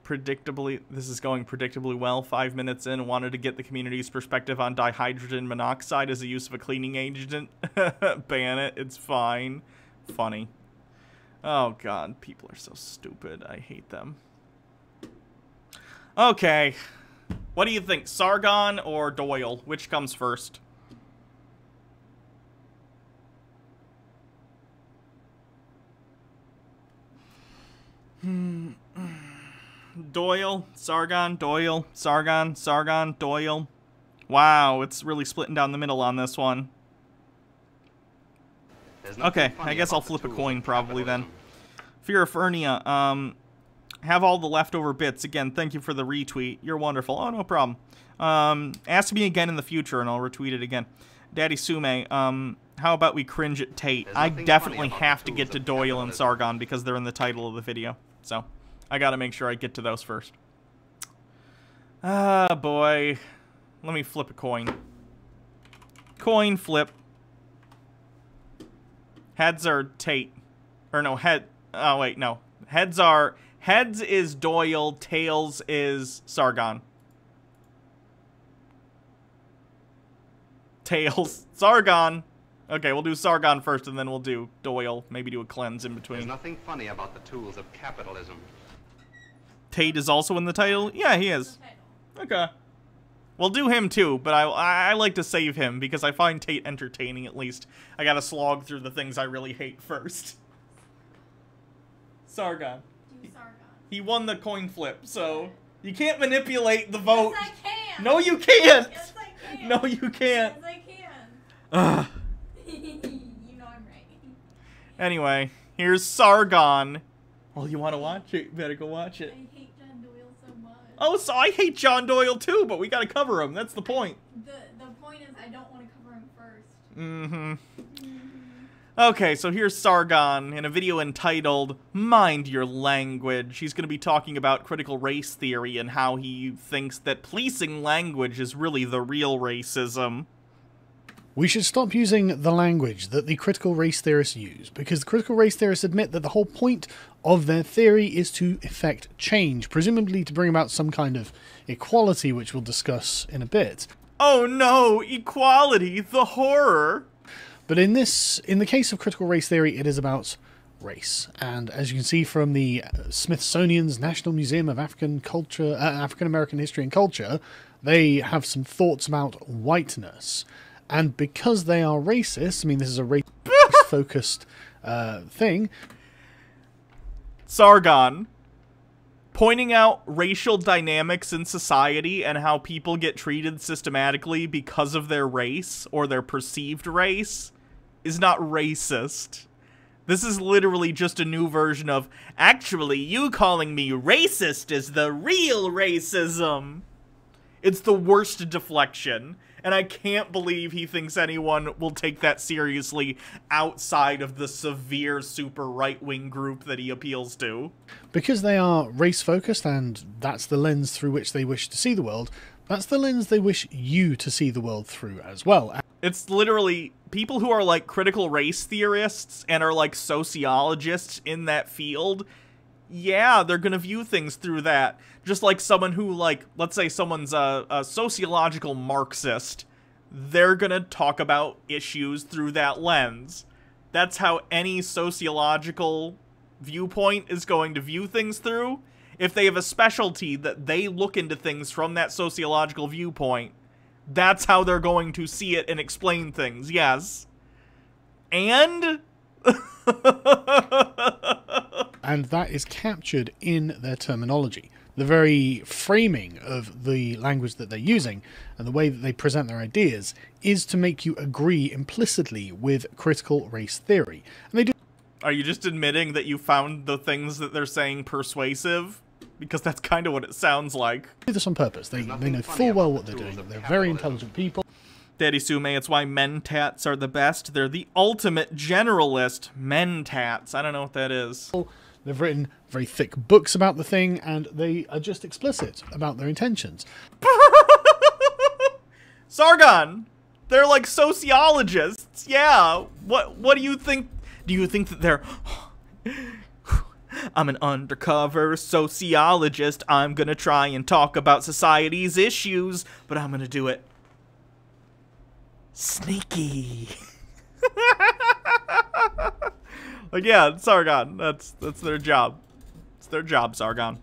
Predictably, this is going predictably well. 5 minutes in, wanted to get the community's perspective on dihydrogen monoxide as a use of a cleaning agent. Ban it, it's fine. Funny. Oh god, people are so stupid. I hate them. Okay. What do you think, Sagon or Doyle? Which comes first? Doyle, Sargon, Doyle, Sargon, Sargon, Doyle. Wow, it's really splitting down the middle on this one. Okay, I guess I'll flip a coin probably then. Fear of Fernia, have all the leftover bits. Again, thank you for the retweet. You're wonderful. Oh, no problem. Ask me again in the future and I'll retweet it again. Daddy Sume, how about we cringe at Tate? I definitely have to get to Doyle and Sargon because they're in the title of the video. So, I gotta make sure I get to those first. Ah, boy. Let me flip a coin. Coin flip. Heads are Tate. Or no, head... Oh, wait, no. Heads are... Heads is Doyle, tails is Sargon. Tails. Sargon! Okay, we'll do Sargon first, and then we'll do Doyle. Maybe do a cleanse in between. There's nothing funny about the tools of capitalism. Tate is also in the title? Yeah, he is. Okay. We'll do him too, but I like to save him because I find Tate entertaining at least. I gotta slog through the things I really hate first. Sargon. He won the coin flip, so you can't manipulate the vote. Yes, I can. No, you can't. Yes, I can. No, you can't. Yes, I can. Ugh. You know I'm right. Anyway, here's Sargon. Well, you want to watch it? You better go watch it. I hate John Doyle so much. Oh, so I hate John Doyle too, but we gotta cover him. That's the point. The point is I don't want to cover him first. Mm-hmm. Okay, so here's Sargon in a video entitled Mind Your Language. He's going to be talking about critical race theory and how he thinks that policing language is really the real racism. We should stop using the language that the critical race theorists use, because the critical race theorists admit that the whole point of their theory is to effect change, presumably to bring about some kind of equality, which we'll discuss in a bit. Oh no, equality, the horror! But in the case of critical race theory, it is about race. And as you can see from the Smithsonian's National Museum of African American History and Culture, they have some thoughts about whiteness. And because they are racist, I mean, this is a race-focused thing. Sargon, pointing out racial dynamics in society and how people get treated systematically because of their race or their perceived race is not racist. This is literally just a new version of, actually, you calling me racist is the real racism. It's the worst deflection, and I can't believe he thinks anyone will take that seriously outside of the severe super right-wing group that he appeals to. Because they are race-focused, and that's the lens through which they wish to see the world, that's the lens they wish you to see the world through as well. It's literally people who are like critical race theorists and are like sociologists in that field. Yeah, they're gonna view things through that. Just like someone who, like, let's say someone's a sociological Marxist. They're gonna talk about issues through that lens. That's how any sociological viewpoint is going to view things through. If they have a specialty that they look into things from that sociological viewpoint, that's how they're going to see it and explain things, yes. And... and that is captured in their terminology. The very framing of the language that they're using and the way that they present their ideas is to make you agree implicitly with critical race theory. And they do. Are you just admitting that you found the things that they're saying persuasive? Because that's kind of what it sounds like. They do this on purpose. They know full well what they're doing. They're very intelligent people. Daddy Sume, it's why mentats are the best. They're the ultimate generalist. Mentats. I don't know what that is. They've written very thick books about the thing, and they are just explicit about their intentions. Sargon! They're like sociologists. Yeah. What do you think? Do you think that they're... I'm an undercover sociologist. I'm gonna try and talk about society's issues, but I'm gonna do it sneaky. Like, yeah, Sargon. That's their job. It's their job, Sargon.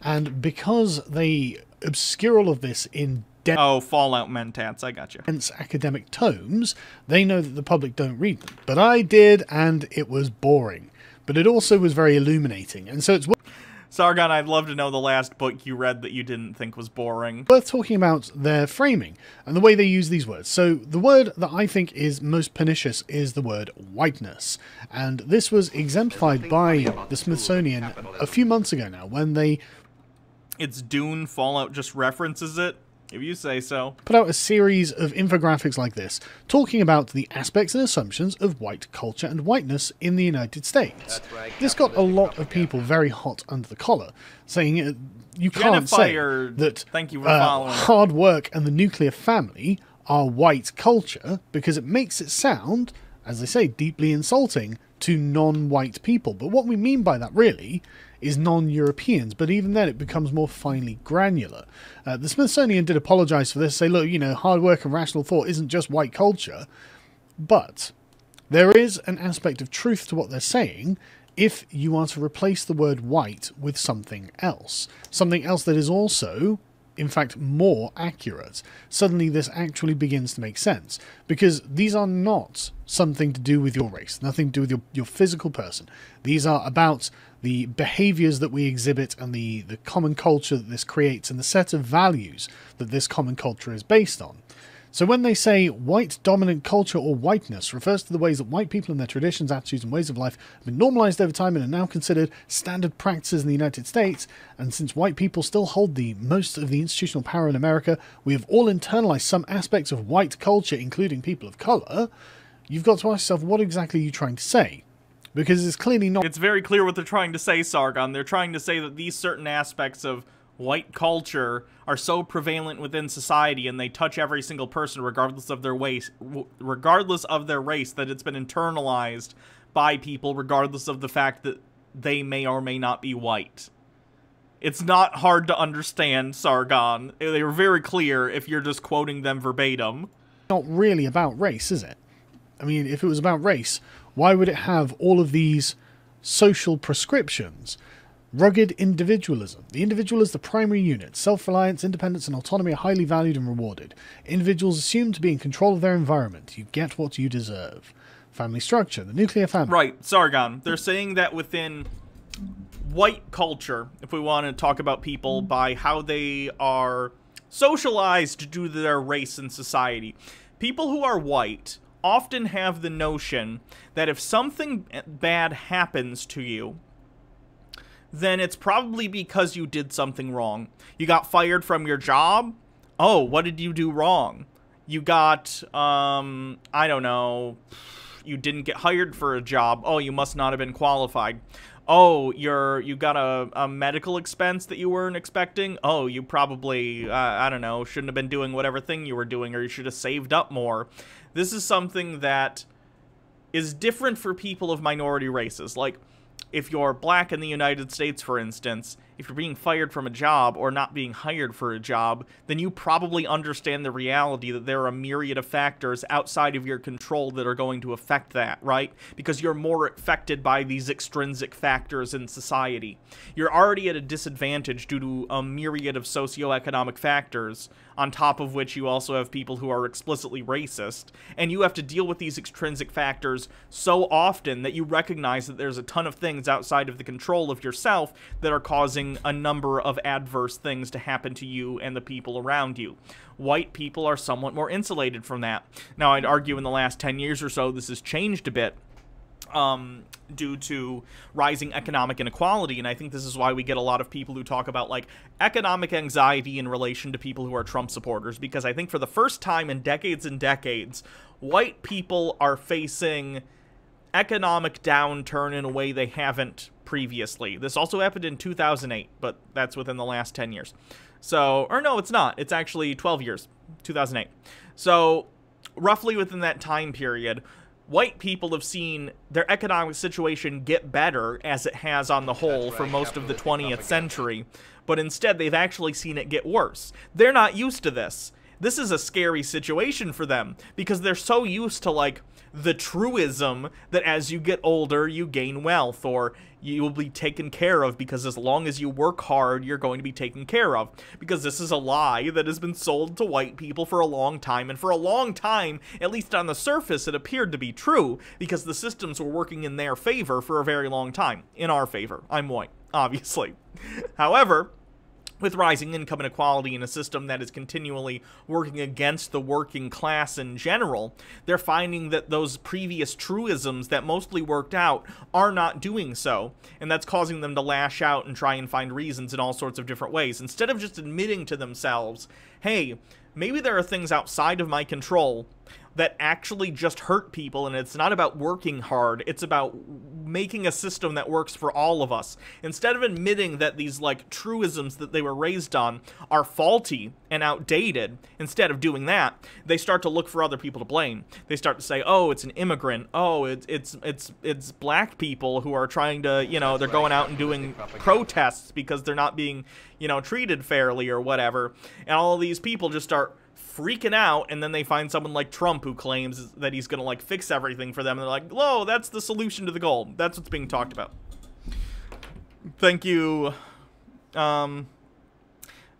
And because they obscure all of this in Fallout mentats, I got you. dense academic tomes, they know that the public don't read them. But I did, and it was boring. But it also was very illuminating, and so it's Sargon, I'd love to know the last book you read that you didn't think was boring. worth talking about their framing and the way they use these words. So the word that I think is most pernicious is the word whiteness. And this was exemplified by the Smithsonian a few months ago now when they... It's Dune. Fallout just references it. If you say so. Put out a series of infographics like this, talking about the aspects and assumptions of white culture and whiteness in the United States. This got a lot of people very hot under the collar, saying you can't say that thank you for following. Hard work and the nuclear family are white culture, because it makes it sound, as they say, deeply insulting to non-white people. But what we mean by that, really, is non-Europeans, but even then it becomes more finely granular. The Smithsonian did apologise for this, say, look, you know, hard work and rational thought isn't just white culture, but there is an aspect of truth to what they're saying if you are to replace the word white with something else that is also in fact, more accurate. Suddenly this actually begins to make sense, because these are not something to do with your race, nothing to do with your physical person. These are about the behaviors that we exhibit and the common culture that this creates and the set of values that this common culture is based on. So when they say white dominant culture or whiteness refers to the ways that white people and their traditions, attitudes and ways of life have been normalized over time and are now considered standard practices in the United States, and since white people still hold the most of the institutional power in America, we have all internalized some aspects of white culture, including people of color, you've got to ask yourself, what exactly are you trying to say? Because it's clearly not... It's very clear what they're trying to say, Sargon. They're trying to say that these certain aspects of white culture are so prevalent within society and they touch every single person regardless of their race, that it's been internalized by people regardless of the fact that they may or may not be white. It's not hard to understand, Sargon. They were very clear if you're just quoting them verbatim. Not really about race, is it? I mean, if it was about race, why would it have all of these social prescriptions? Rugged individualism. The individual is the primary unit. Self-reliance, independence, and autonomy are highly valued and rewarded. Individuals assume to be in control of their environment. You get what you deserve. Family structure. The nuclear family. Right, Sargon. They're saying that within white culture, if we want to talk about people by how they are socialized due to their race in society, people who are white often have the notion that if something bad happens to you, then it's probably because you did something wrong. You got fired from your job? Oh, what did you do wrong? You got, I don't know, you didn't get hired for a job. Oh, you must not have been qualified. Oh, you got a medical expense that you weren't expecting? Oh, you probably, I don't know, shouldn't have been doing whatever thing you were doing, or you should have saved up more. This is something that is different for people of minority races. Like, if you're black in the United States, for instance, if you're being fired from a job or not being hired for a job, then you probably understand the reality that there are a myriad of factors outside of your control that are going to affect that, right? Because you're more affected by these extrinsic factors in society. You're already at a disadvantage due to a myriad of socioeconomic factors, on top of which you also have people who are explicitly racist, and you have to deal with these extrinsic factors so often that you recognize that there's a ton of things outside of the control of yourself that are causing a number of adverse things to happen to you and the people around you. White people are somewhat more insulated from that. Now, I'd argue in the last 10 years or so this has changed a bit due to rising economic inequality, and I think this is why we get a lot of people who talk about, like, economic anxiety in relation to people who are Trump supporters, because I think for the first time in decades and decades, white people are facing economic downturn in a way they haven't previously. This also happened in 2008, but that's within the last 10 years. So, or no, it's not. It's actually 12 years, 2008. So, roughly within that time period, white people have seen their economic situation get better, as it has on the whole for most of the 20th century, but instead they've actually seen it get worse. They're not used to this. This is a scary situation for them, because they're so used to, like, the truism that as you get older, you gain wealth, or you will be taken care of because as long as you work hard, you're going to be taken care of. Because this is a lie that has been sold to white people for a long time, and for a long time, at least on the surface, it appeared to be true, because the systems were working in their favor for a very long time. In our favor. I'm white, obviously. However, with rising income inequality in a system that is continually working against the working class in general, they're finding that those previous truisms that mostly worked out are not doing so, and that's causing them to lash out and try and find reasons in all sorts of different ways. Instead of just admitting to themselves, hey, maybe there are things outside of my control that actually just hurt people, and it's not about working hard, it's about making a system that works for all of us. Instead of admitting that these, like, truisms that they were raised on are faulty and outdated, instead of doing that, they start to look for other people to blame. They start to say, oh, it's an immigrant, oh, it's black people who are trying to, you know, they're going out and doing protests because they're not being, you know, treated fairly or whatever, and all of these people just start freaking out, and then they find someone like Trump who claims that he's gonna, like, fix everything for them, and they're like, whoa, that's the solution to the goal. That's what's being talked about. Thank you,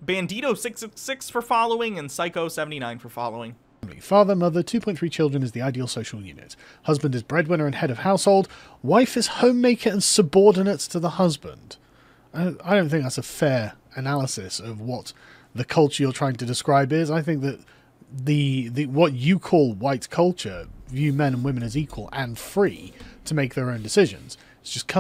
Bandito666 for following, and Psycho79 for following. Father, mother, 2.3 children is the ideal social unit. Husband is breadwinner and head of household. Wife is homemaker and subordinate to the husband. I don't think that's a fair analysis of what the culture you're trying to describe is. I think that the what you call white culture view men and women as equal and free to make their own decisions. It's just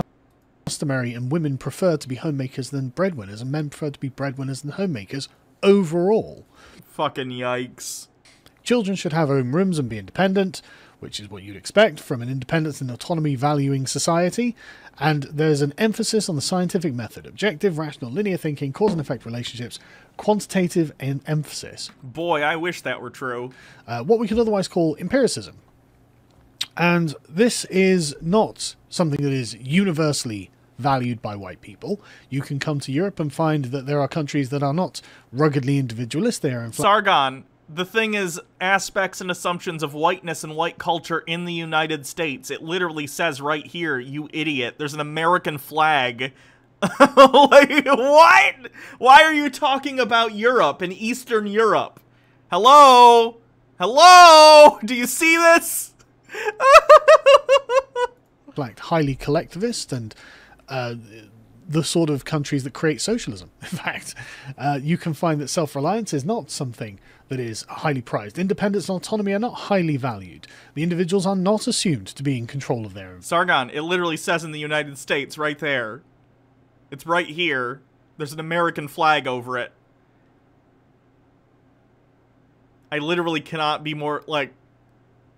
customary, and women prefer to be homemakers than breadwinners, and men prefer to be breadwinners than homemakers overall. Fucking yikes. Children should have own rooms and be independent, which is what you'd expect from an independence and autonomy valuing society. And there's an emphasis on the scientific method, objective, rational, linear thinking, cause and effect relationships, quantitative emphasis. Boy, I wish that were true. What we could otherwise call empiricism. And this is not something that is universally valued by white people. You can come to Europe and find that there are countries that are not ruggedly individualist. They are Sargon, the thing is aspects and assumptions of whiteness and white culture in the United States. It literally says right here, you idiot. There's an American flag. Like, what? Why are you talking about Europe and Eastern Europe? Hello? Hello? Do you see this? Like highly collectivist and the sort of countries that create socialism. In fact, you can find that self-reliance is not something that is highly prized. Independence and autonomy are not highly valued. The individuals are not assumed to be in control of their own. Sargon, it literally says in the United States right there. It's right here. There's an American flag over it. I literally cannot be more, like,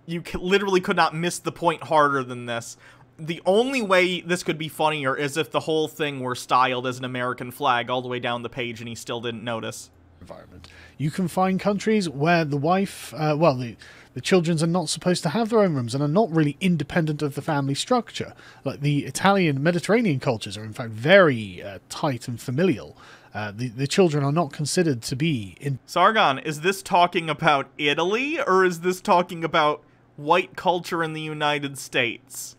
you literally could not miss the point harder than this. The only way this could be funnier is if the whole thing were styled as an American flag all the way down the page and he still didn't notice. Environment. You can find countries where the wife, the children are not supposed to have their own rooms and are not really independent of the family structure. Like the Italian Mediterranean cultures are in fact very tight and familial. The children are not considered to be in... Sargon, is this talking about Italy or is this talking about white culture in the United States?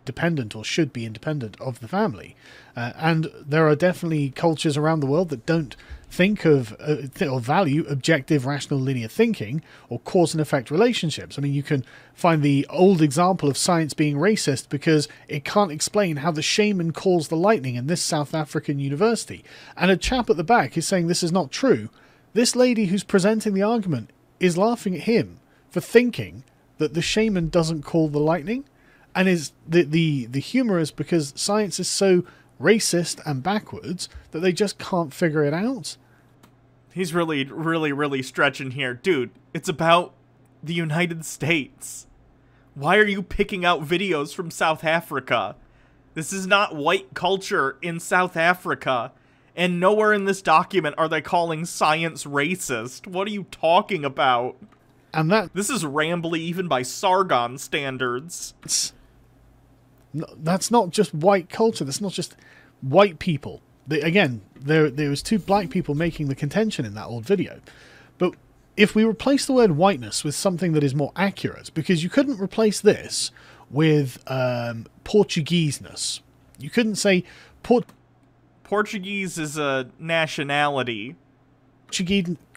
Dependent or should be independent of the family. And there are definitely cultures around the world that don't think of or value objective, rational, linear thinking or cause and effect relationships. I mean, you can find the old example of science being racist because it can't explain how the shaman calls the lightning in this South African university. And a chap at the back is saying this is not true. This lady who's presenting the argument is laughing at him for thinking that the shaman doesn't call the lightning, and is the humor is because science is so racist and backwards that they just can't figure it out. He's really stretching here. Dude, it's about the United States. Why are you picking out videos from South Africa? This is not white culture in South Africa, and nowhere in this document are they calling science racist. What are you talking about? And this is rambly even by Sargon standards. That's not just white culture. That's not just white people. Again, there was two black people making the contention in that old video. But if we replace the word whiteness with something that is more accurate, because you couldn't replace this with Portugueseness. You couldn't say Portuguese is a nationality.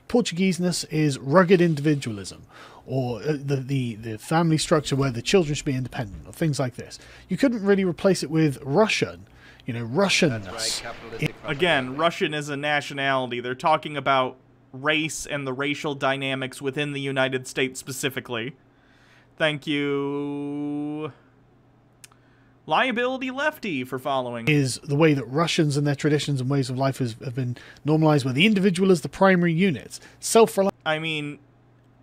Portugueseness is rugged individualism, or the family structure where the children should be independent, or things like this. You couldn't really replace it with Russian, Russianness. Again, Russian is a nationality. They're talking about race and the racial dynamics within the United States specifically. Thank you, Liability Lefty, for following. Is the way that Russians and their traditions and ways of life have been normalized, where the individual is the primary unit. I mean,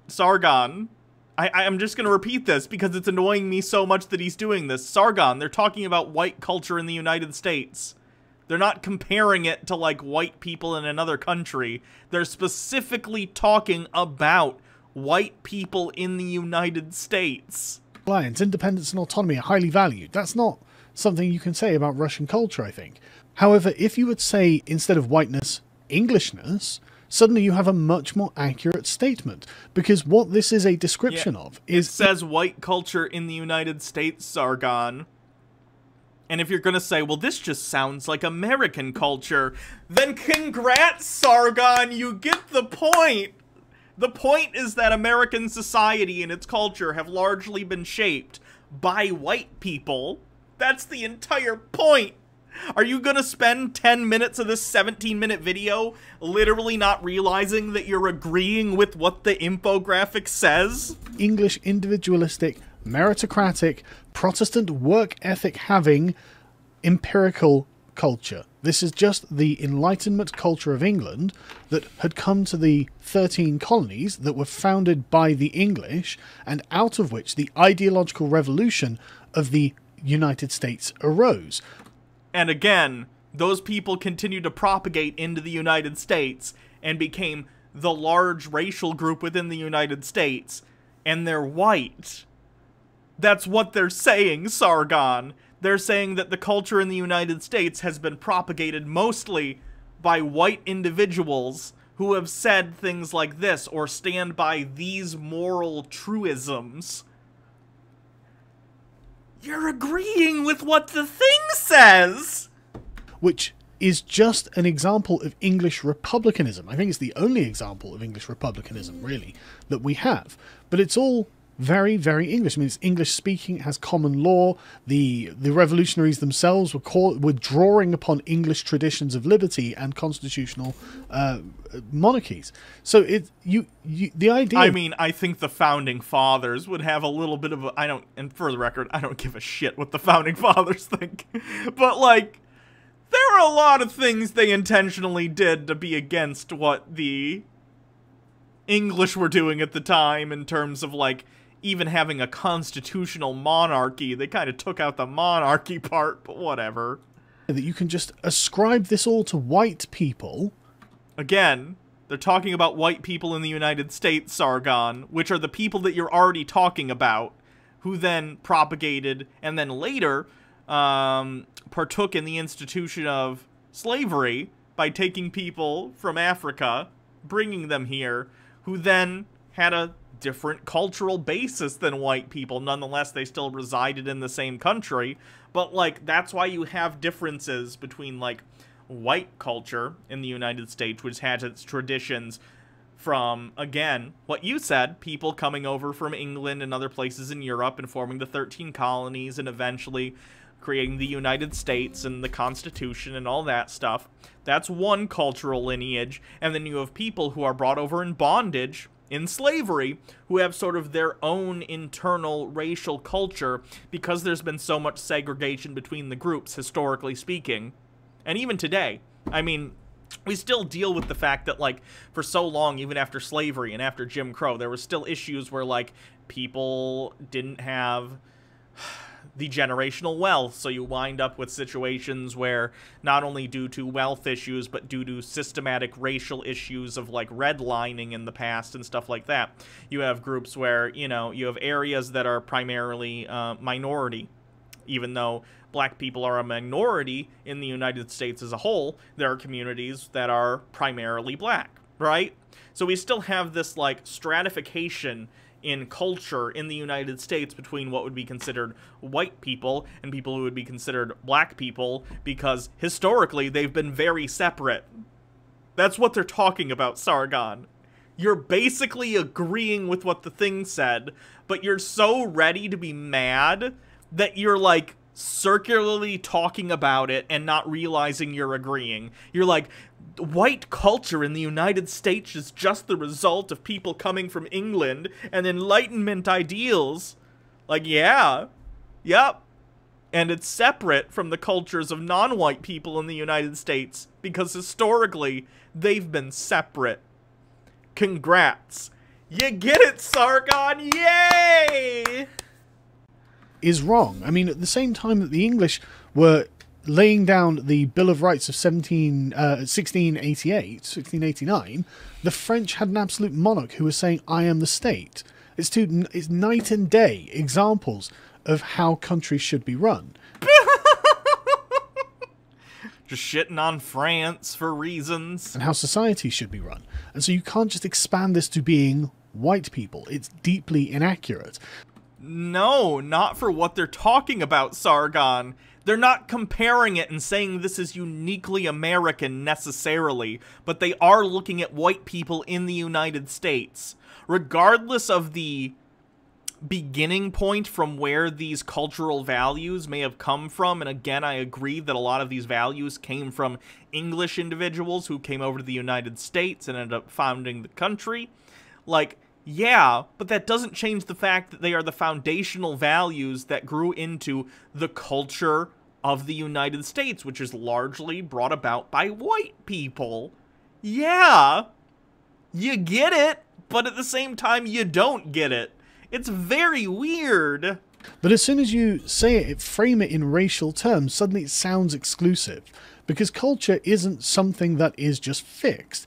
Sargon, I'm just going to repeat this because it's annoying me so much that he's doing this. Sargon, they're talking about white culture in the United States. They're not comparing it to, like, white people in another country. They're specifically talking about white people in the United States. Alliance, independence and autonomy are highly valued. That's not something you can say about Russian culture, I think. However, if you would say, instead of whiteness, Englishness, suddenly you have a much more accurate statement. Because what this is a description of is... It says white culture in the United States, Sargon. And if you're going to say, well, this just sounds like American culture, then congrats, Sargon, you get the point. The point is that American society and its culture have largely been shaped by white people. That's the entire point. Are you going to spend 10 minutes of this 17-minute video literally not realizing that you're agreeing with what the infographic says? English individualistic, meritocratic, Protestant work ethic having empirical culture. This is just the Enlightenment culture of England that had come to the 13 colonies that were founded by the English, and out of which the ideological revolution of the United States arose. And again, those people continued to propagate into the United States and became the large racial group within the United States, and they're white. That's what they're saying, Sargon. They're saying that the culture in the United States has been propagated mostly by white individuals who have said things like this or stand by these moral truisms. You're agreeing with what the thing says! Which is just an example of English republicanism. I think it's the only example of English republicanism, really, that we have. But it's all very, very English. I mean, it's English speaking, it has common law. The revolutionaries themselves were drawing upon English traditions of liberty and constitutional monarchies. So the idea. I mean, I think the founding fathers would have a little bit of a, and for the record, I don't give a shit what the founding fathers think, but like, there are a lot of things they intentionally did to be against what the English were doing at the time in terms of like even having a constitutional monarchy. They kind of took out the monarchy part, but whatever. That you can just ascribe this all to white people. Again, they're talking about white people in the United States, Sargon, which are the people that you're already talking about, who then propagated and then later partook in the institution of slavery by taking people from Africa, bringing them here, who then had a different cultural basis than white people. Nonetheless, they still resided in the same country. But, like, that's why you have differences between, like, white culture in the United States, which has its traditions from, again, what you said, people coming over from England and other places in Europe and forming the 13 colonies and eventually creating the United States and the Constitution and all that stuff. That's one cultural lineage. And then you have people who are brought over in bondage, in slavery, who have sort of their own internal racial culture because there's been so much segregation between the groups, historically speaking. And even today, I mean, we still deal with the fact that, like, for so long, even after slavery and after Jim Crow, there were still issues where, like, people didn't have the generational wealth, so you wind up with situations where not only due to wealth issues, but due to systematic racial issues of like redlining in the past and stuff like that, you have groups where, you know, you have areas that are primarily minority. Even though black people are a minority in the United States as a whole, there are communities that are primarily black, right? So we still have this like stratification in culture in the United States between what would be considered white people and people who would be considered black people, because historically they've been very separate. That's what they're talking about, Sargon. You're basically agreeing with what the thing said, but you're so ready to be mad that you're like circularly talking about it and not realizing you're agreeing. You're like, white culture in the United States is just the result of people coming from England and Enlightenment ideals. Like, yeah. Yep. And it's separate from the cultures of non-white people in the United States because historically they've been separate. Congrats. You get it, Sargon. Yay! Is wrong. I mean, at the same time that the English were laying down the Bill of Rights of 1689, the French had an absolute monarch who was saying, I am the state. It's night and day examples of how countries should be run. Just shitting on France for reasons. And how society should be run. And so you can't just expand this to being white people. It's deeply inaccurate. No, not for what they're talking about, Sagon. They're not comparing it and saying this is uniquely American necessarily, but they are looking at white people in the United States. Regardless of the beginning point from where these cultural values may have come from, and again, I agree that a lot of these values came from English individuals who came over to the United States and ended up founding the country. Like, yeah, but that doesn't change the fact that they are the foundational values that grew into the culture of the United States, which is largely brought about by white people. Yeah, you get it, but at the same time, you don't get it. It's very weird. But as soon as you say it, frame it in racial terms, suddenly it sounds exclusive. Because culture isn't something that is just fixed.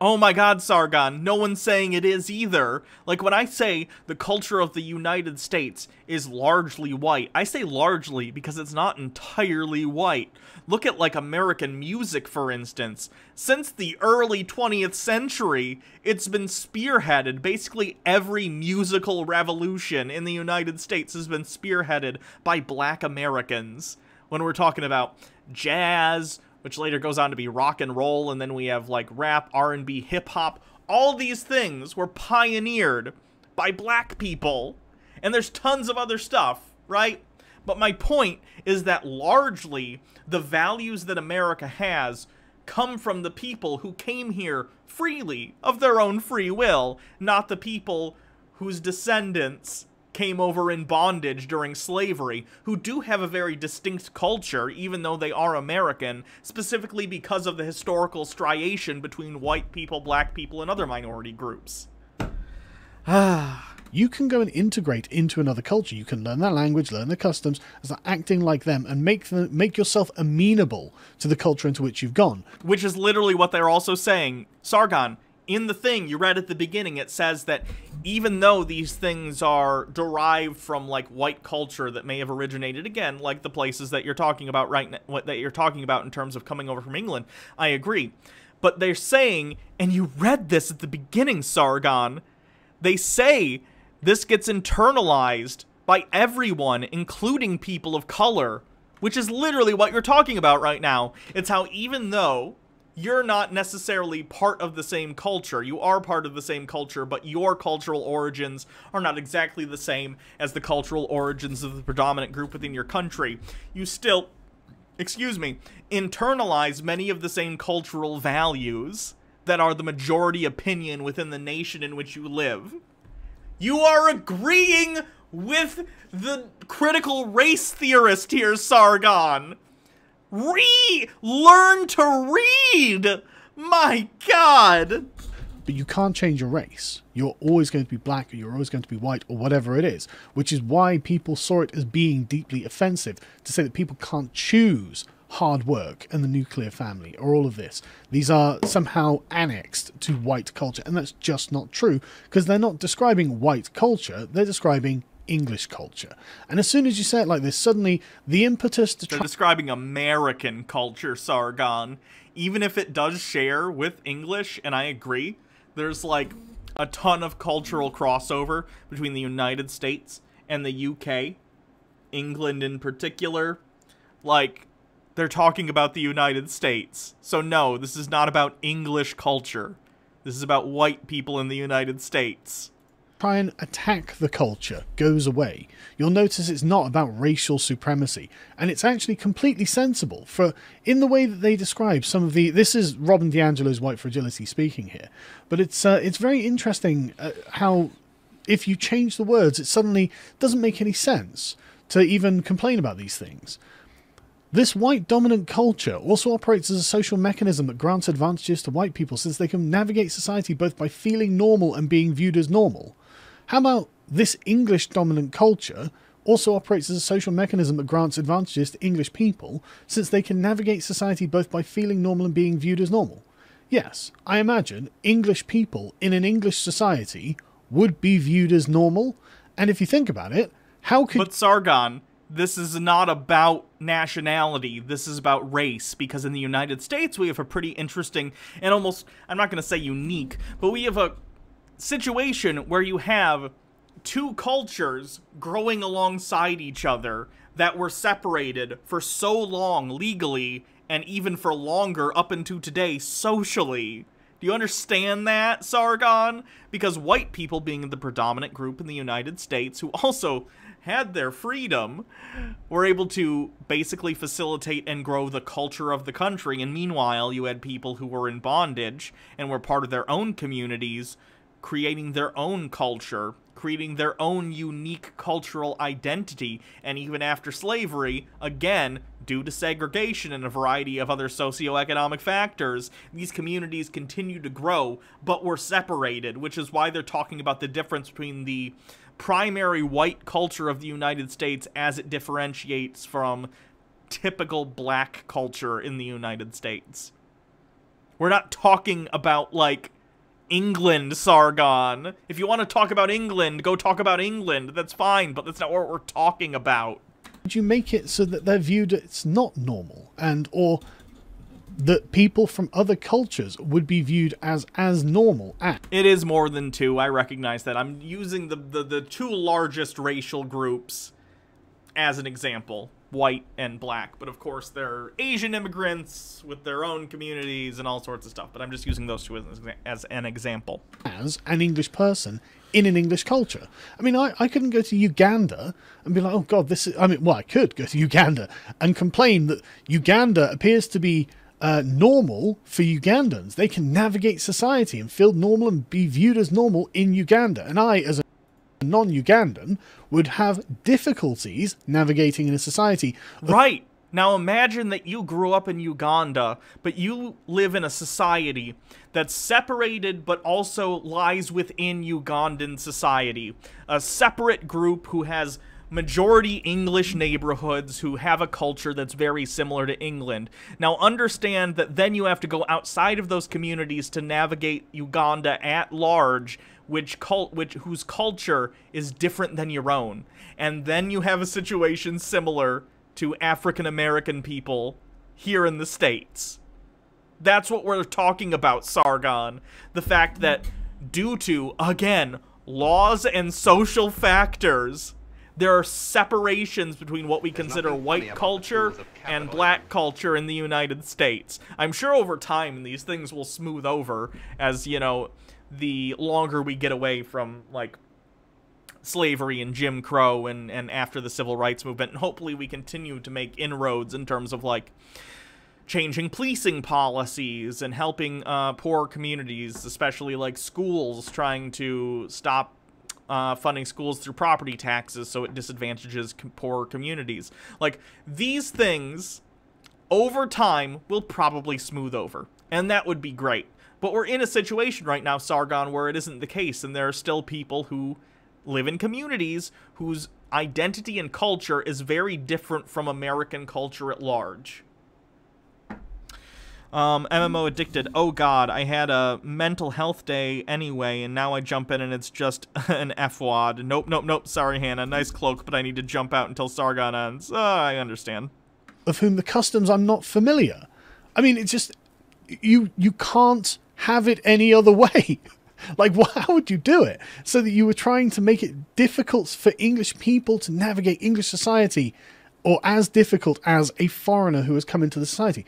Oh my god, Sagon, no one's saying it is either. Like, when I say the culture of the United States is largely white, I say largely because it's not entirely white. Look at, like, American music, for instance. Since the early 20th century, it's been spearheaded. Basically, every musical revolution in the United States has been spearheaded by black Americans. When we're talking about jazz, which later goes on to be rock and roll, and then we have, like, rap, R&B, hip-hop. All these things were pioneered by black people. And there's tons of other stuff, right? But my point is that largely the values that America has come from the people who came here freely, of their own free will, not the people whose descendants came over in bondage during slavery, who do have a very distinct culture, even though they are American, specifically because of the historical striation between white people, black people, and other minority groups. You can go and integrate into another culture. You can learn their language, learn their customs, start acting like them, and make yourself amenable to the culture into which you've gone. Which is literally what they're also saying. Sagon, in the thing you read at the beginning, it says that even though these things are derived from, like, white culture that may have originated, again, like the places that you're talking about right now, what that you're talking about in terms of coming over from England, I agree. But they're saying, and you read this at the beginning, Sagon, they say this gets internalized by everyone, including people of color, which is literally what you're talking about right now. It's how even though you're not necessarily part of the same culture, you are part of the same culture, but your cultural origins are not exactly the same as the cultural origins of the predominant group within your country. You still, internalize many of the same cultural values that are the majority opinion within the nation in which you live. You are agreeing with the critical race theorist here, Sagon. Learn to read! My god! But you can't change your race. You're always going to be black, or you're always going to be white, or whatever it is. Which is why people saw it as being deeply offensive, to say that people can't choose hard work and the nuclear family, or all of this. These are somehow annexed to white culture, and that's just not true, because they're not describing white culture, they're describing English culture. And as soon as you say it like this, suddenly the impetus to They're describing American culture, Sagon. Even if it does share with English, and I agree, there's like a ton of cultural crossover between the United States and the UK, England in particular. Like, they're talking about the United States. So no, this is not about English culture. This is about white people in the United States. Try and attack the culture goes away. You'll notice it's not about racial supremacy, and it's actually completely sensible. For in the way that they describe some of the, this is Robin DiAngelo's White Fragility speaking here, but it's very interesting how if you change the words, it suddenly doesn't make any sense to even complain about these things. This white dominant culture also operates as a social mechanism that grants advantages to white people since they can navigate society both by feeling normal and being viewed as normal. How about this English dominant culture also operates as a social mechanism that grants advantages to English people since they can navigate society both by feeling normal and being viewed as normal? Yes, I imagine English people in an English society would be viewed as normal, and if you think about it, how could... But Sagon, this is not about nationality, this is about race, because in the United States we have a pretty interesting and almost, I'm not going to say unique, but we have a situation where you have two cultures growing alongside each other that were separated for so long legally and even for longer up into today socially. Do you understand that, Sagon? Because white people, being the predominant group in the United States who also had their freedom, were able to basically facilitate and grow the culture of the country, and meanwhile you had people who were in bondage and were part of their own communities, creating their own culture, creating their own unique cultural identity, and even after slavery, again, due to segregation and a variety of other socioeconomic factors, these communities continue to grow, but were separated, which is why they're talking about the difference between the primary white culture of the United States as it differentiates from typical black culture in the United States. We're not talking about, like, England, Sagon. If you want to talk about England, go talk about England. That's fine, but that's not what we're talking about. Would you make it so that they're viewed it's not normal, and or that people from other cultures would be viewed as normal? It is more than two. I recognize that. I'm using the two largest racial groups as an example, white and black. But of course, there are Asian immigrants with their own communities and all sorts of stuff. But I'm just using those two as an example. As an English person in an English culture. I mean, I couldn't go to Uganda and be like, oh God, this is... I mean, well, I could go to Uganda and complain that Uganda appears to be normal for Ugandans. They can navigate society and feel normal and be viewed as normal in Uganda. And I, as a non-Ugandan, would have difficulties navigating in a society. Right. Now imagine that you grew up in Uganda, but you live in a society that's separated but also lies within Ugandan society. A separate group who has majority English neighborhoods who have a culture that's very similar to England. Now understand that then you have to go outside of those communities to navigate Uganda at large, whose culture is different than your own. And then you have a situation similar to African American people here in the States. That's what we're talking about, Sagon. The fact that due to, again, laws and social factors, there are separations between what we consider white culture and black culture in the United States. I'm sure over time these things will smooth over as, you know, the longer we get away from, like, slavery and Jim Crow and after the civil rights movement, and hopefully we continue to make inroads in terms of, like, changing policing policies and helping poor communities, especially, like, schools, trying to stop funding schools through property taxes so it disadvantages poor communities. Like, these things, over time, will probably smooth over, and that would be great. But we're in a situation right now, Sagon, where it isn't the case, and there are still people who live in communities whose identity and culture is very different from American culture at large. MMO addicted. Oh God, I had a mental health day anyway, and now I jump in and it's just an FWAD. Nope. Sorry, Hannah. Nice cloak, but I need to jump out until Sagon ends. I understand. Of whom the customs I'm not familiar. I mean, it's just... You can't have it any other way. Like, how would you do it? So that you were trying to make it difficult for English people to navigate English society, or as difficult as a foreigner who has come into the society.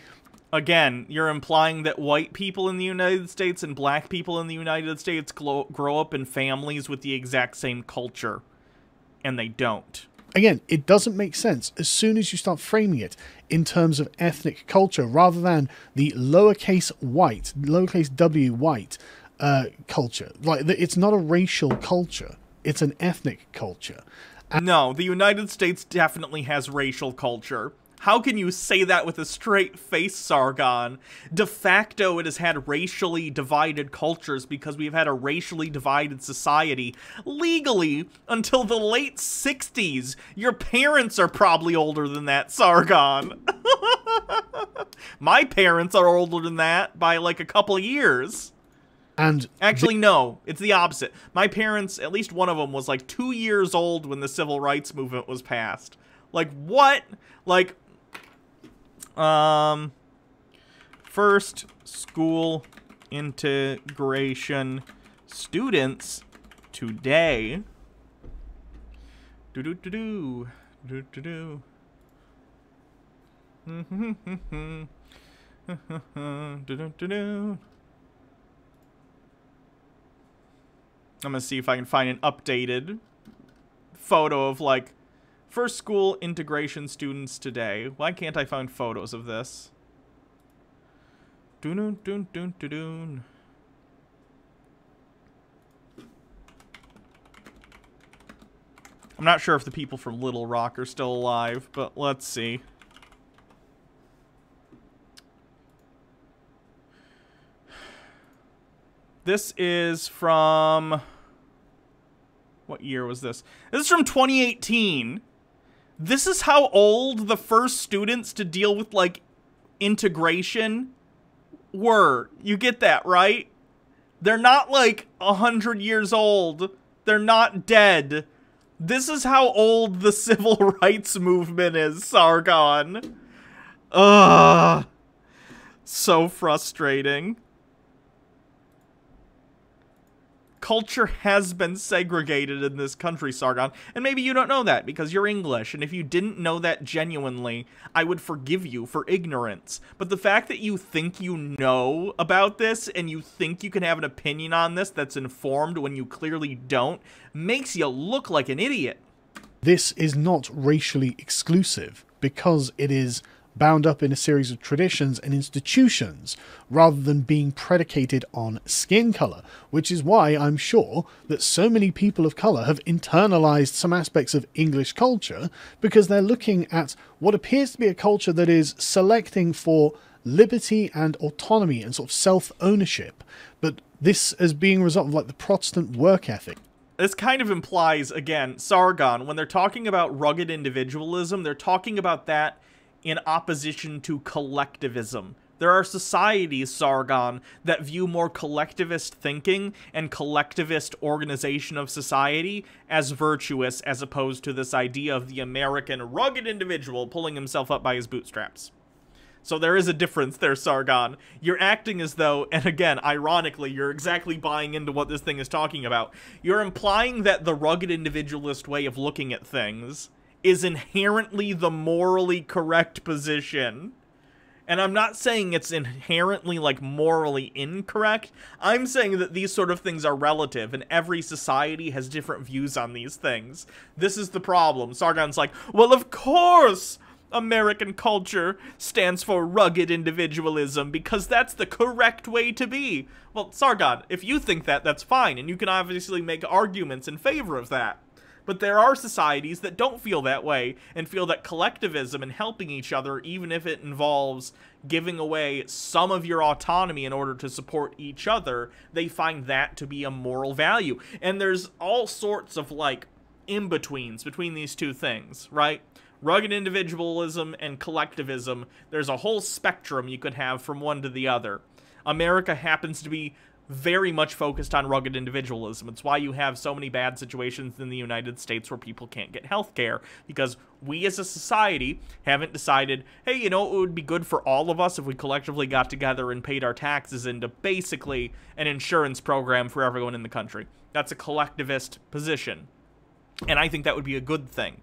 Again, you're implying that white people in the United States and black people in the United States grow up in families with the exact same culture. And they don't. Again, it doesn't make sense as soon as you start framing it in terms of ethnic culture, rather than the lowercase w white culture. Like, it's not a racial culture. It's an ethnic culture. No, the United States definitely has racial culture. How can you say that with a straight face, Sagon? De facto, it has had racially divided cultures because we've had a racially divided society legally until the late 60s. Your parents are probably older than that, Sagon. My parents are older than that by like a couple of years. And actually, no, it's the opposite. My parents, at least one of them, was like 2 years old when the civil rights movement was passed. Like, what? Like, first school integration students today Do-do-do-do. Do-do-do. Do-do-do-do. I'm gonna see if I can find an updated photo of, like, first school integration students today. Why can't I find photos of this? Doo-doo-doo-doo-doo-doo. I'm not sure if the people from Little Rock are still alive, but let's see. This is from... What year was this? This is from 2018. This is how old the first students to deal with, like, integration were. You get that, right? They're not, like, 100 years old. They're not dead. This is how old the civil rights movement is, Sagon. Ugh. So frustrating. Culture has been segregated in this country, Sagon. And maybe you don't know that because you're English. And if you didn't know that genuinely, I would forgive you for ignorance. But the fact that you think you know about this and you think you can have an opinion on this that's informed when you clearly don't makes you look like an idiot. This is not racially exclusive because it is bound up in a series of traditions and institutions rather than being predicated on skin colour, which is why I'm sure that so many people of colour have internalised some aspects of English culture because they're looking at what appears to be a culture that is selecting for liberty and autonomy and sort of self-ownership, but this as being a result of like the Protestant work ethic. This kind of implies, again, Sagon, when they're talking about rugged individualism, they're talking about that in opposition to collectivism. There are societies, Sagon, that view more collectivist thinking and collectivist organization of society as virtuous as opposed to this idea of the American rugged individual pulling himself up by his bootstraps. So there is a difference there, Sagon. You're acting as though, and again, ironically, you're exactly buying into what this thing is talking about. You're implying that the rugged individualist way of looking at things is inherently the morally correct position. And I'm not saying it's inherently, like, morally incorrect. I'm saying that these sort of things are relative, and every society has different views on these things. This is the problem. Sargon's like, well, of course American culture stands for rugged individualism, because that's the correct way to be. Well, Sargon, if you think that, that's fine, and you can obviously make arguments in favor of that. But there are societies that don't feel that way and feel that collectivism and helping each other, even if it involves giving away some of your autonomy in order to support each other, they find that to be a moral value. And there's all sorts of, like, in-betweens between these two things, right? Rugged individualism and collectivism, there's a whole spectrum you could have from one to the other. America happens to be very much focused on rugged individualism. It's why you have so many bad situations in the United States where people can't get health care, because we as a society haven't decided, hey, you know, it would be good for all of us if we collectively got together and paid our taxes into basically an insurance program for everyone in the country. That's a collectivist position, and I think that would be a good thing.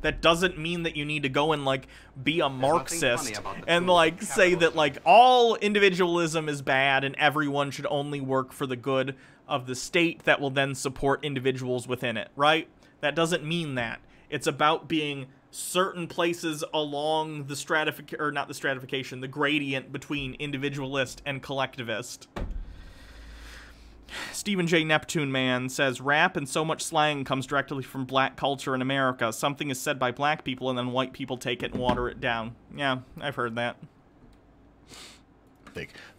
That doesn't mean that you need to go and, like, be a Marxist and, like, say that, like, all individualism is bad and everyone should only work for the good of the state that will then support individuals within it, right? That doesn't mean that. It's about being certain places along the the gradient between individualist and collectivist. Stephen J. Neptune Man says, rap and so much slang comes directly from black culture in America. Something is said by black people and then white people take it and water it down. Yeah, I've heard that.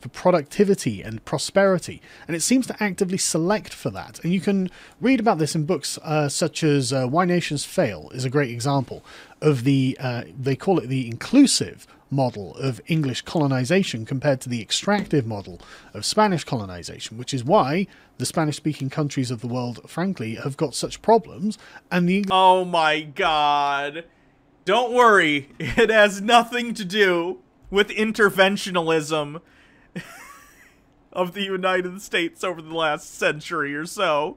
For productivity and prosperity, and it seems to actively select for that. And you can read about this in books such as Why Nations Fail is a great example of the, they call it the inclusive model of English colonization compared to the extractive model of Spanish colonization, which is why the Spanish-speaking countries of the world, frankly, have got such problems. And the oh my God. Don't worry. It has nothing to do with interventionalism of the United States over the last century or so.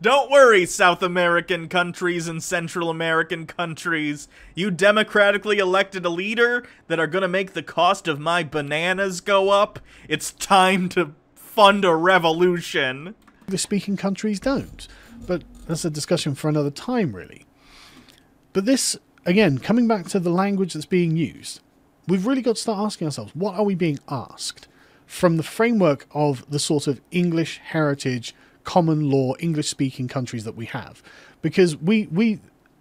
Don't worry, South American countries and Central American countries. You democratically elected a leader that are gonna make the cost of my bananas go up. It's time to fund a revolution. English-speaking countries don't. But that's a discussion for another time, really. But this, again, coming back to the language that's being used, we've really got to start asking ourselves, what are we being asked? From the framework of the sort of English heritage, common law, English-speaking countries that we have. Because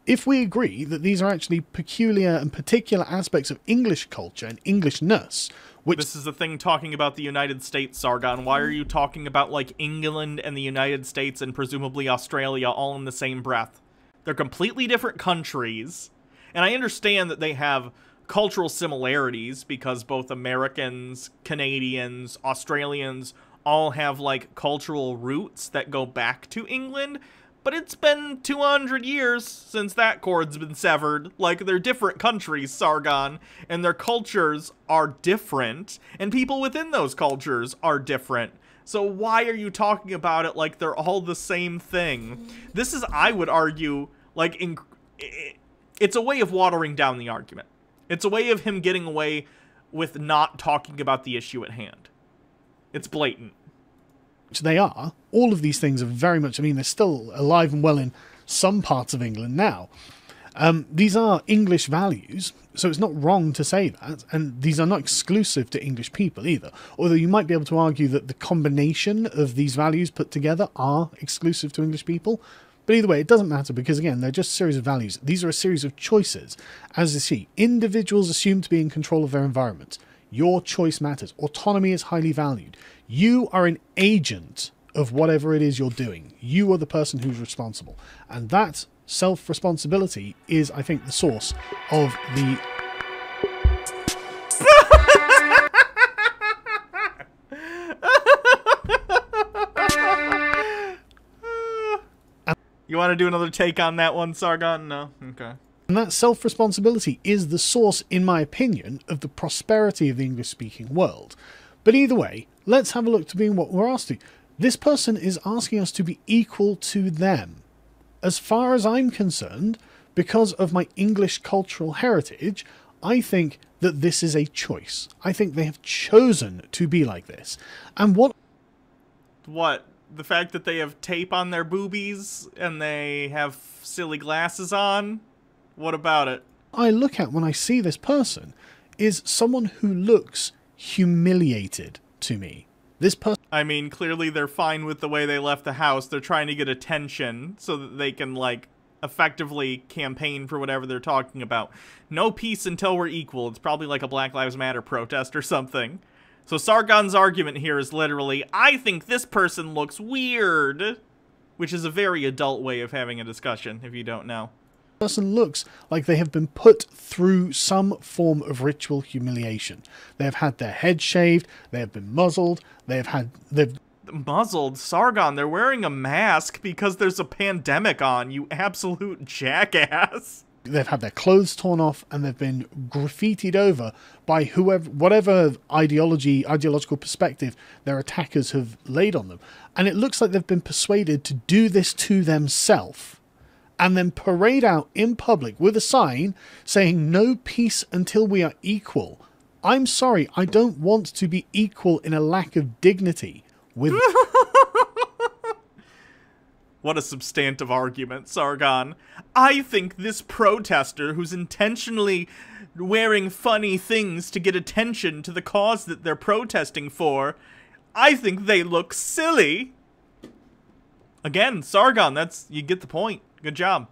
if we agree that these are actually peculiar and particular aspects of English culture and Englishness, which... This is the thing talking about the United States, Sargon. Why are you talking about, like, England and the United States and presumably Australia all in the same breath? They're completely different countries, and I understand that they have cultural similarities because both Americans, Canadians, Australians all have, like, cultural roots that go back to England, but it's been 200 years since that cord's been severed. Like, they're different countries, Sargon, and their cultures are different, and people within those cultures are different. So why are you talking about it like they're all the same thing? This is, I would argue, like, it's a way of watering down the argument. It's a way of him getting away with not talking about the issue at hand. It's blatant. They are. All of these things are very much, I mean, they're still alive and well in some parts of England now. These are English values, so it's not wrong to say that, and these are not exclusive to English people either, although you might be able to argue that the combination of these values put together are exclusive to English people. But either way, it doesn't matter because, again, they're just a series of values. These are a series of choices. As you see, individuals assume to be in control of their environment. Your choice matters. Autonomy is highly valued. You are an agent of whatever it is you're doing. You are the person who's responsible. And that self-responsibility is, I think, the source of the... You want to do another take on that one, Sargon? No? Okay. And that self-responsibility is the source, in my opinion, of the prosperity of the English-speaking world. But either way, let's have a look to being what we're asked to. This person is asking us to be equal to them. As far as I'm concerned, because of my English cultural heritage, I think that this is a choice. I think they have chosen to be like this. And what... What? The fact that they have tape on their boobies and they have silly glasses on? What about it? I look at when I see this person is someone who looks humiliated to me. This person... I mean, clearly they're fine with the way they left the house. They're trying to get attention so that they can, like, effectively campaign for whatever they're talking about. No peace until we're equal. It's probably like a Black Lives Matter protest or something. So Sargon's argument here is literally, I think this person looks weird, which is a very adult way of having a discussion, if you don't know. Person looks like they have been put through some form of ritual humiliation. They have had their head shaved, they have been muzzled, they've muzzled? Sargon, they're wearing a mask because there's a pandemic on, you absolute jackass. They've had their clothes torn off and they've been graffitied over by whatever ideological perspective their attackers have laid on them. And it looks like they've been persuaded to do this to themselves and then parade out in public with a sign saying no peace until we are equal. I'm sorry, I don't want to be equal in a lack of dignity with... What a substantive argument, Sargon. I think this protester who's intentionally wearing funny things to get attention to the cause that they're protesting for, I think they look silly. Again, Sargon, you get the point. Good job.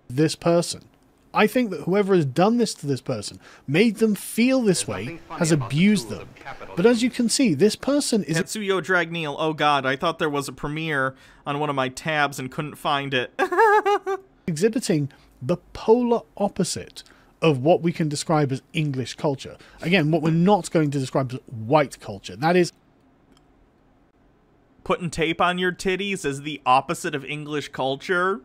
This person. I think that whoever has done this to this person, made them feel this way, has abused them. But as you can see, this person is... Tetsuyo Dragneel, oh god, I thought there was a premiere on one of my tabs and couldn't find it. exhibiting the polar opposite of what we can describe as English culture. Again, what we're not going to describe as white culture. That is... Putting tape on your titties is the opposite of English culture?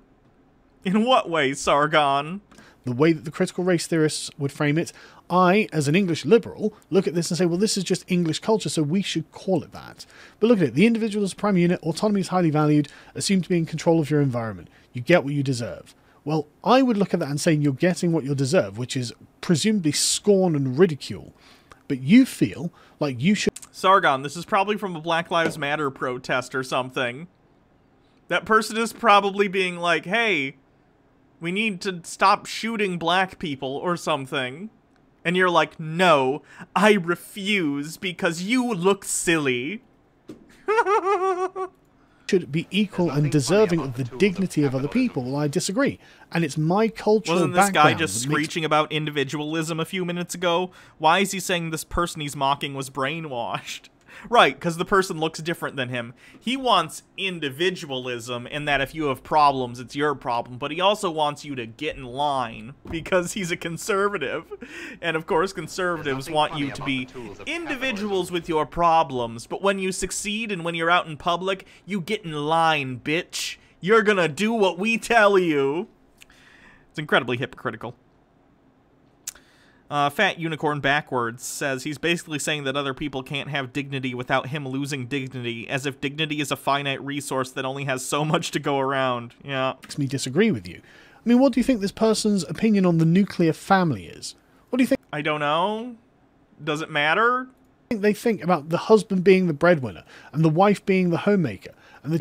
In what way, Sargon? The way that the critical race theorists would frame it, I, as an English liberal, look at this and say, well, this is just English culture, so we should call it that. But look at it. The individual is prime unit. Autonomy is highly valued. Assume to be in control of your environment. You get what you deserve. Well, I would look at that and say you're getting what you deserve, which is presumably scorn and ridicule. But you feel like you should... Sagon, this is probably from a Black Lives Matter protest or something. That person is probably being like, hey, we need to stop shooting black people or something. And you're like, no, I refuse because you look silly. Should be equal and deserving of the dignity of other people. Well, I disagree. And it's my cultural Wasn't this guy background just that makes... screeching about individualism a few minutes ago? Why is he saying this person he's mocking was brainwashed? Right, because the person looks different than him. He wants individualism in that if you have problems, it's your problem. But he also wants you to get in line because he's a conservative. And of course, conservatives want you to be individuals with your problems. But when you succeed and when you're out in public, you get in line, bitch. You're gonna do what we tell you. It's incredibly hypocritical. Fat Unicorn Backwards says he's basically saying that other people can't have dignity without him losing dignity, as if dignity is a finite resource that only has so much to go around. Yeah. Makes me disagree with you. I mean, what do you think this person's opinion on the nuclear family is? What do you think? I don't know. Does it matter? They think about the husband being the breadwinner and the wife being the homemaker. And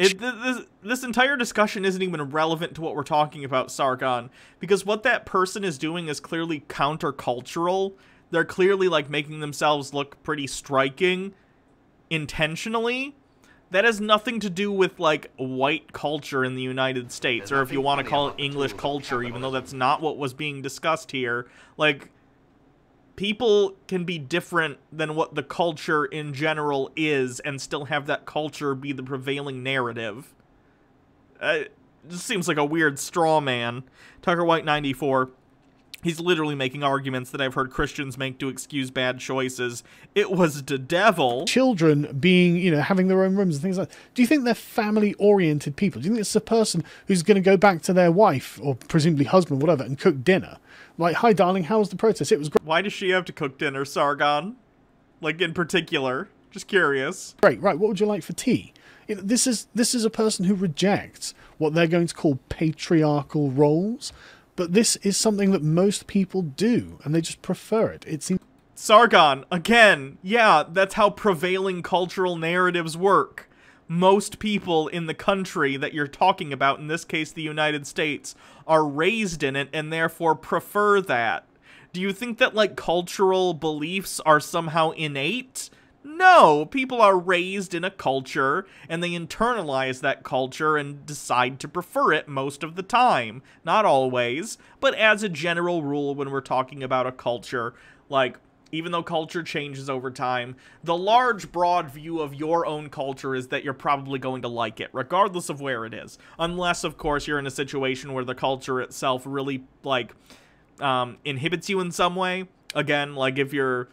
this entire discussion isn't even relevant to what we're talking about, Sagon, because what that person is doing is clearly countercultural. They're clearly, like, making themselves look pretty striking intentionally. That has nothing to do with, like, white culture in the United States, or if you want to call it English culture, even though that's not what was being discussed here. Like, people can be different than what the culture in general is and still have that culture be the prevailing narrative. It just seems like a weird straw man. Tucker White 94. He's literally making arguments that I've heard Christians make to excuse bad choices. It was the devil. Children being, you know, having their own rooms and things like that. Do you think they're family-oriented people? Do you think it's a person who's going to go back to their wife, or presumably husband, whatever, and cook dinner? Like, hi, darling, how was the protest? It was great. Why does she have to cook dinner, Sagon? Like, in particular? Just curious. Great, right, what would you like for tea? You know, this is a person who rejects what they're going to call patriarchal roles. But this is something that most people do, and they just prefer it. It seems... Sagon, again, yeah, that's how prevailing cultural narratives work. Most people in the country that you're talking about, in this case the United States, are raised in it and therefore prefer that. Do you think that, like, cultural beliefs are somehow innate? No, people are raised in a culture, and they internalize that culture and decide to prefer it most of the time. Not always, but as a general rule when we're talking about a culture, like, even though culture changes over time, the large, broad view of your own culture is that you're probably going to like it, regardless of where it is. Unless, of course, you're in a situation where the culture itself really, like, inhibits you in some way. Again, like, if you're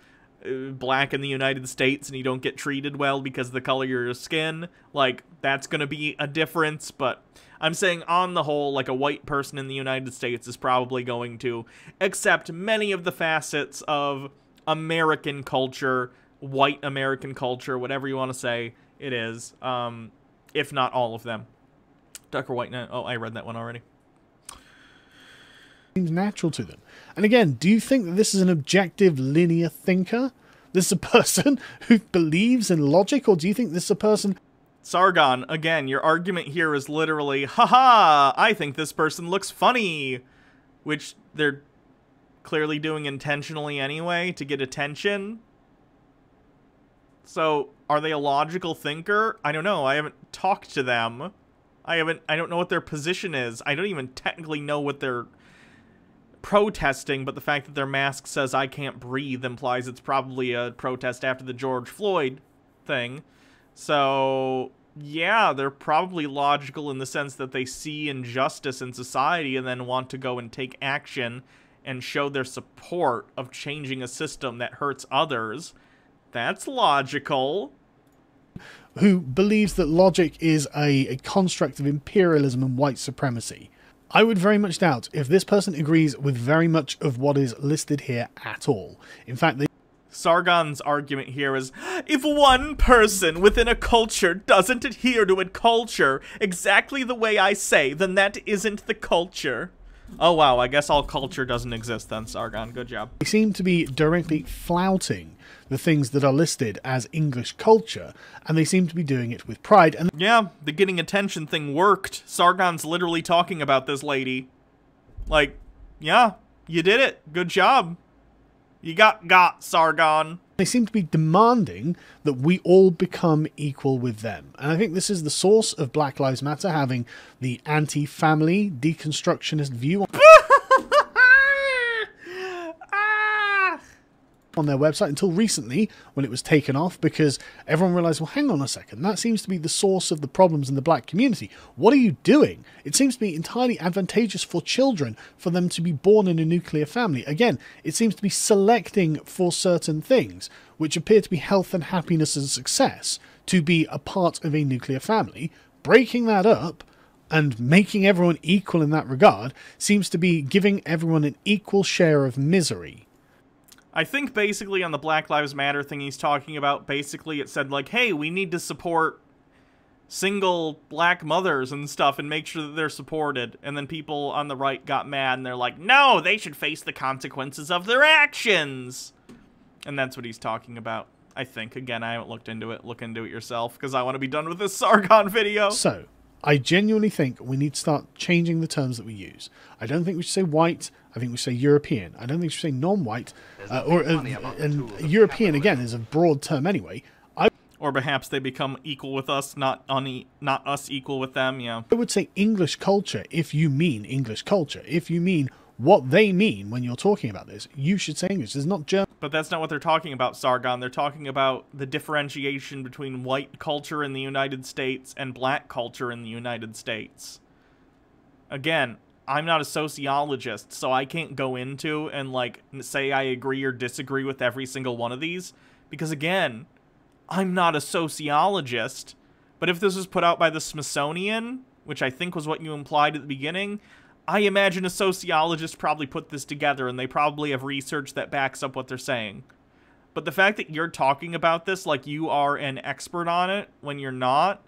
black in the United States and you don't get treated well because of the color of your skin, like, that's gonna be a difference. But I'm saying on the whole, like, a white person in the United States is probably going to accept many of the facets of American culture, white American culture, whatever you want to say it is, if not all of them. Tucker White, oh, I read that one already. Seems natural to them. And again, do you think that this is an objective, linear thinker? This is a person who believes in logic, or do you think this is a person... Sagon, again, your argument here is literally, haha, I think this person looks funny, which they're clearly doing intentionally anyway to get attention. So, are they a logical thinker? I don't know. I haven't talked to them. I don't know what their position is. I don't even technically know what they're protesting, but the fact that their mask says I can't breathe implies it's probably a protest after the George Floyd thing. So, yeah, they're probably logical in the sense that they see injustice in society and then want to go and take action and show their support of changing a system that hurts others. That's logical. Who believes that logic is a construct of imperialism and white supremacy. I would very much doubt if this person agrees with very much of what is listed here at all. In fact, Sargon's argument here is, if one person within a culture doesn't adhere to a culture exactly the way I say, then that isn't the culture. Oh wow, I guess all culture doesn't exist then, Sargon. Good job. They seem to be directly flouting the things that are listed as English culture, and they seem to be doing it with pride. And yeah, the getting attention thing worked. Sargon's literally talking about this lady. Like, yeah, you did it. Good job. You got, Sargon. They seem to be demanding that we all become equal with them. And I think this is the source of Black Lives Matter having the anti-family, deconstructionist view on their website until recently, when it was taken off, because everyone realized, well, hang on a second, that seems to be the source of the problems in the black community. What are you doing? It seems to be entirely advantageous for children for them to be born in a nuclear family. Again, it seems to be selecting for certain things, which appear to be health and happiness and success, to be a part of a nuclear family. Breaking that up and making everyone equal in that regard seems to be giving everyone an equal share of misery. I think basically on the Black Lives Matter thing he's talking about, basically it said like, hey, we need to support single black mothers and stuff and make sure that they're supported. And then people on the right got mad and they're like, no, they should face the consequences of their actions. And that's what he's talking about, I think. Again, I haven't looked into it. Look into it yourself, because I want to be done with this Sargon video. So, I genuinely think we need to start changing the terms that we use. I don't think we should say white. I think we should say European. I don't think we should say non-white. And European, again, is a broad term anyway. Or perhaps they become equal with us, not us equal with them, yeah. I would say English culture if you mean English culture. If you mean what they mean when you're talking about this, you should say English. There's not German. But that's not what they're talking about, Sargon. They're talking about the differentiation between white culture in the United States and black culture in the United States. Again, I'm not a sociologist, so I can't go into and, like, say I agree or disagree with every single one of these. Because, again, I'm not a sociologist. But if this was put out by the Smithsonian, which I think was what you implied at the beginning, I imagine a sociologist probably put this together, and they probably have research that backs up what they're saying. But the fact that you're talking about this like you are an expert on it when you're not,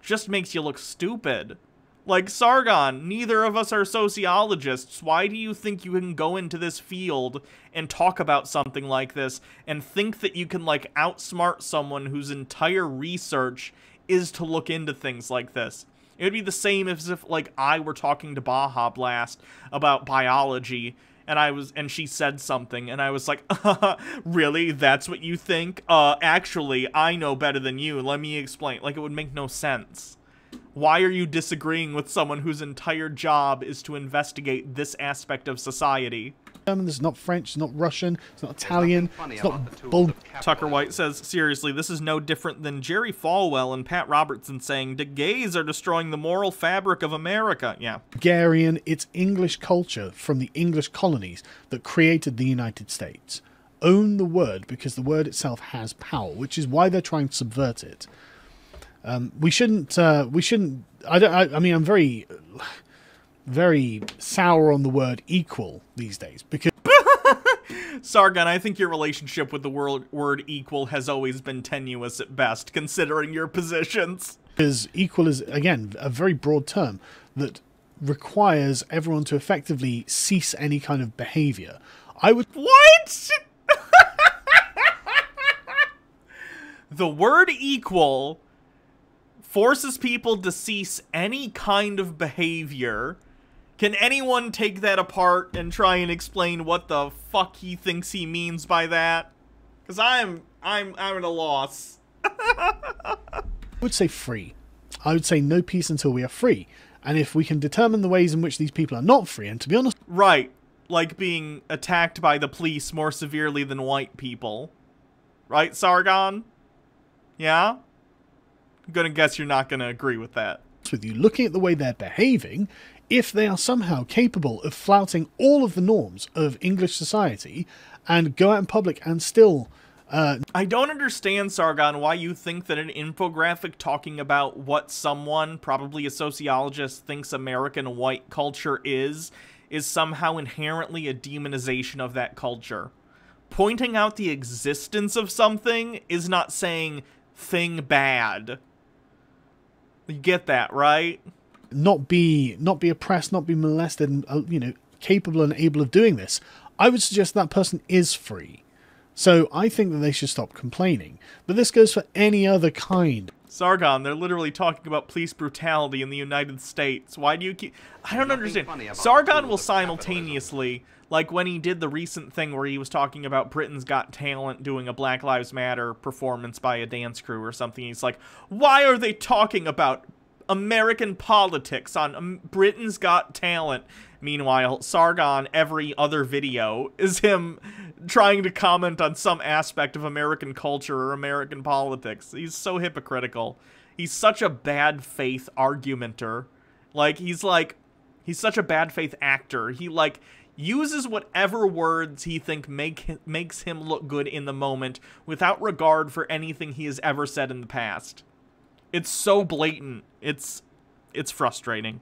just makes you look stupid. Like, Sargon, neither of us are sociologists. Why do you think you can go into this field and talk about something like this and think that you can, like, outsmart someone whose entire research is to look into things like this? It would be the same as if, like, I were talking to Baja Blast about biology, and she said something, and I was like, really? That's what you think? Actually, I know better than you. Let me explain. Like, it would make no sense. Why are you disagreeing with someone whose entire job is to investigate this aspect of society? This is not French, it's not Russian, it's not Italian, it's not Tucker White says, seriously, this is no different than Jerry Falwell and Pat Robertson saying, the gays are destroying the moral fabric of America. Yeah. Bulgarian, it's English culture from the English colonies that created the United States. Own the word, because the word itself has power, which is why they're trying to subvert it. We shouldn't, I mean, I'm very sour on the word equal these days, because Sargon, I think your relationship with the word equal has always been tenuous at best, considering your positions. Because equal is, again, a very broad term that requires everyone to effectively cease any kind of behavior. What? The word equal forces people to cease any kind of behavior. Can anyone take that apart and try and explain what the fuck he thinks he means by that? Because I'm at a loss. I would say free. I would say no peace until we are free. And if we can determine the ways in which these people are not free, and to be honest... Right. Like being attacked by the police more severely than white people. Right, Sargon? Yeah? I'm gonna guess you're not gonna agree with that. With you, looking at the way they're behaving, if they are somehow capable of flouting all of the norms of English society and go out in public and still I don't understand, Sagon, why you think that an infographic talking about what someone, probably a sociologist, thinks American white culture is somehow inherently a demonization of that culture. Pointing out the existence of something is not saying thing bad. You get that, right? Not be oppressed, not be molested, and, you know, capable and able of doing this. I would suggest that person is free. So I think that they should stop complaining. But this goes for any other kind. Sagon, they're literally talking about police brutality in the United States. Why do you keep... I don't understand. Sagon will simultaneously, like when he did the recent thing where he was talking about Britain's Got Talent doing a Black Lives Matter performance by a dance crew or something. He's like, why are they talking about American politics on Britain's Got Talent? Meanwhile, Sagon, every other video, is him trying to comment on some aspect of American culture or American politics. He's so hypocritical. He's such a bad faith argumenter. He's such a bad faith actor. He, uses whatever words he makes him look good in the moment without regard for anything he has ever said in the past. It's so blatant. It's frustrating.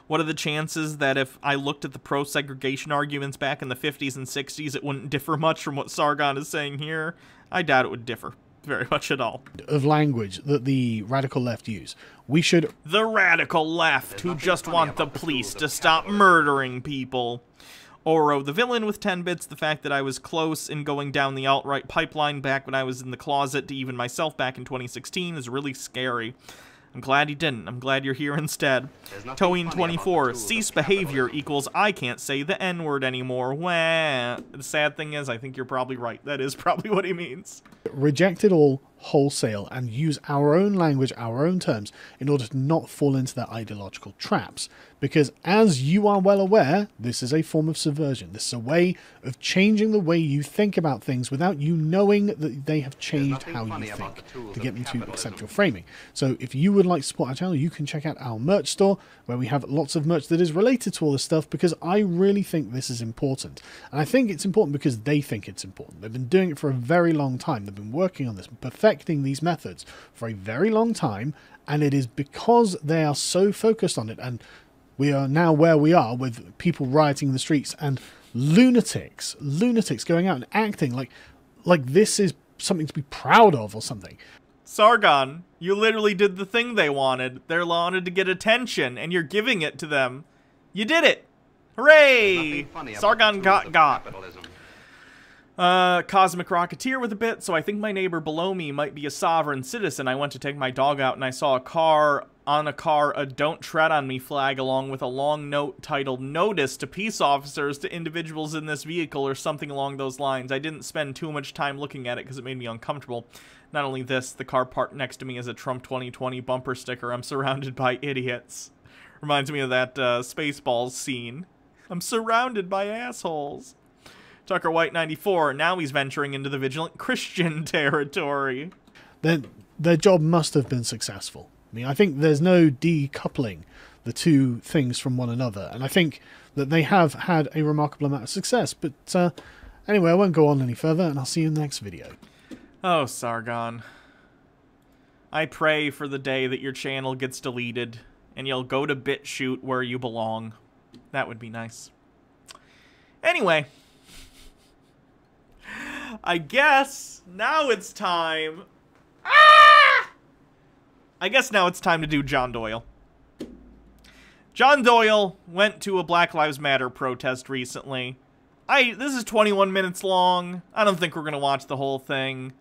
What are the chances that if I looked at the pro-segregation arguments back in the 50s and 60s, it wouldn't differ much from what Sagon is saying here? I doubt it would differ very much at all. Of language that the radical left use. We should... The radical left who just want the police to stop murdering people. Oro, the villain with 10 bits, the fact that I was close in going down the alt-right pipeline back when I was in the closet to even myself back in 2016 is really scary. I'm glad he didn't. I'm glad you're here instead. Toeing24, cease behavior equals I can't say the N-word anymore. Wah. The sad thing is, I think you're probably right. That is probably what he means. Reject it all wholesale and use our own language, our own terms, in order to not fall into their ideological traps. Because as you are well aware, this is a form of subversion. This is a way of changing the way you think about things without you knowing that they have changed how you think to get them to accept your framing. So if you would like to support our channel, you can check out our merch store where we have lots of merch that is related to all this stuff, because I really think this is important. And I think it's important because they think it's important. They've been doing it for a very long time. They've been working on this, perfecting these methods for a very long time, and it is because they are so focused on it, and we are now where we are with people rioting in the streets and lunatics going out and acting like this is something to be proud of or something. Sagon, you literally did the thing they wanted. They wanted to get attention, and you're giving it to them. You did it! Hooray! Sagon got. Cosmic Rocketeer with a bit, so I think my neighbor below me might be a sovereign citizen. I went to take my dog out and I saw a Don't Tread on Me flag along with a long note titled Notice to Peace Officers to Individuals in This Vehicle or something along those lines. I didn't spend too much time looking at it because it made me uncomfortable. Not only this, the car parked next to me is a Trump 2020 bumper sticker. I'm surrounded by idiots. Reminds me of that Spaceballs scene. I'm surrounded by assholes. Tucker White 94, now he's venturing into the vigilant Christian territory. Their job must have been successful. I mean, I think there's no decoupling the two things from one another, and I think that they have had a remarkable amount of success. But anyway, I won't go on any further, and I'll see you in the next video. Oh, Sagon. I pray for the day that your channel gets deleted, and you'll go to BitChute where you belong. That would be nice. Anyway, I guess now it's time. I guess now it's time to do John Doyle. John Doyle went to a Black Lives Matter protest recently. This is 21 minutes long. I don't think we're going to watch the whole thing.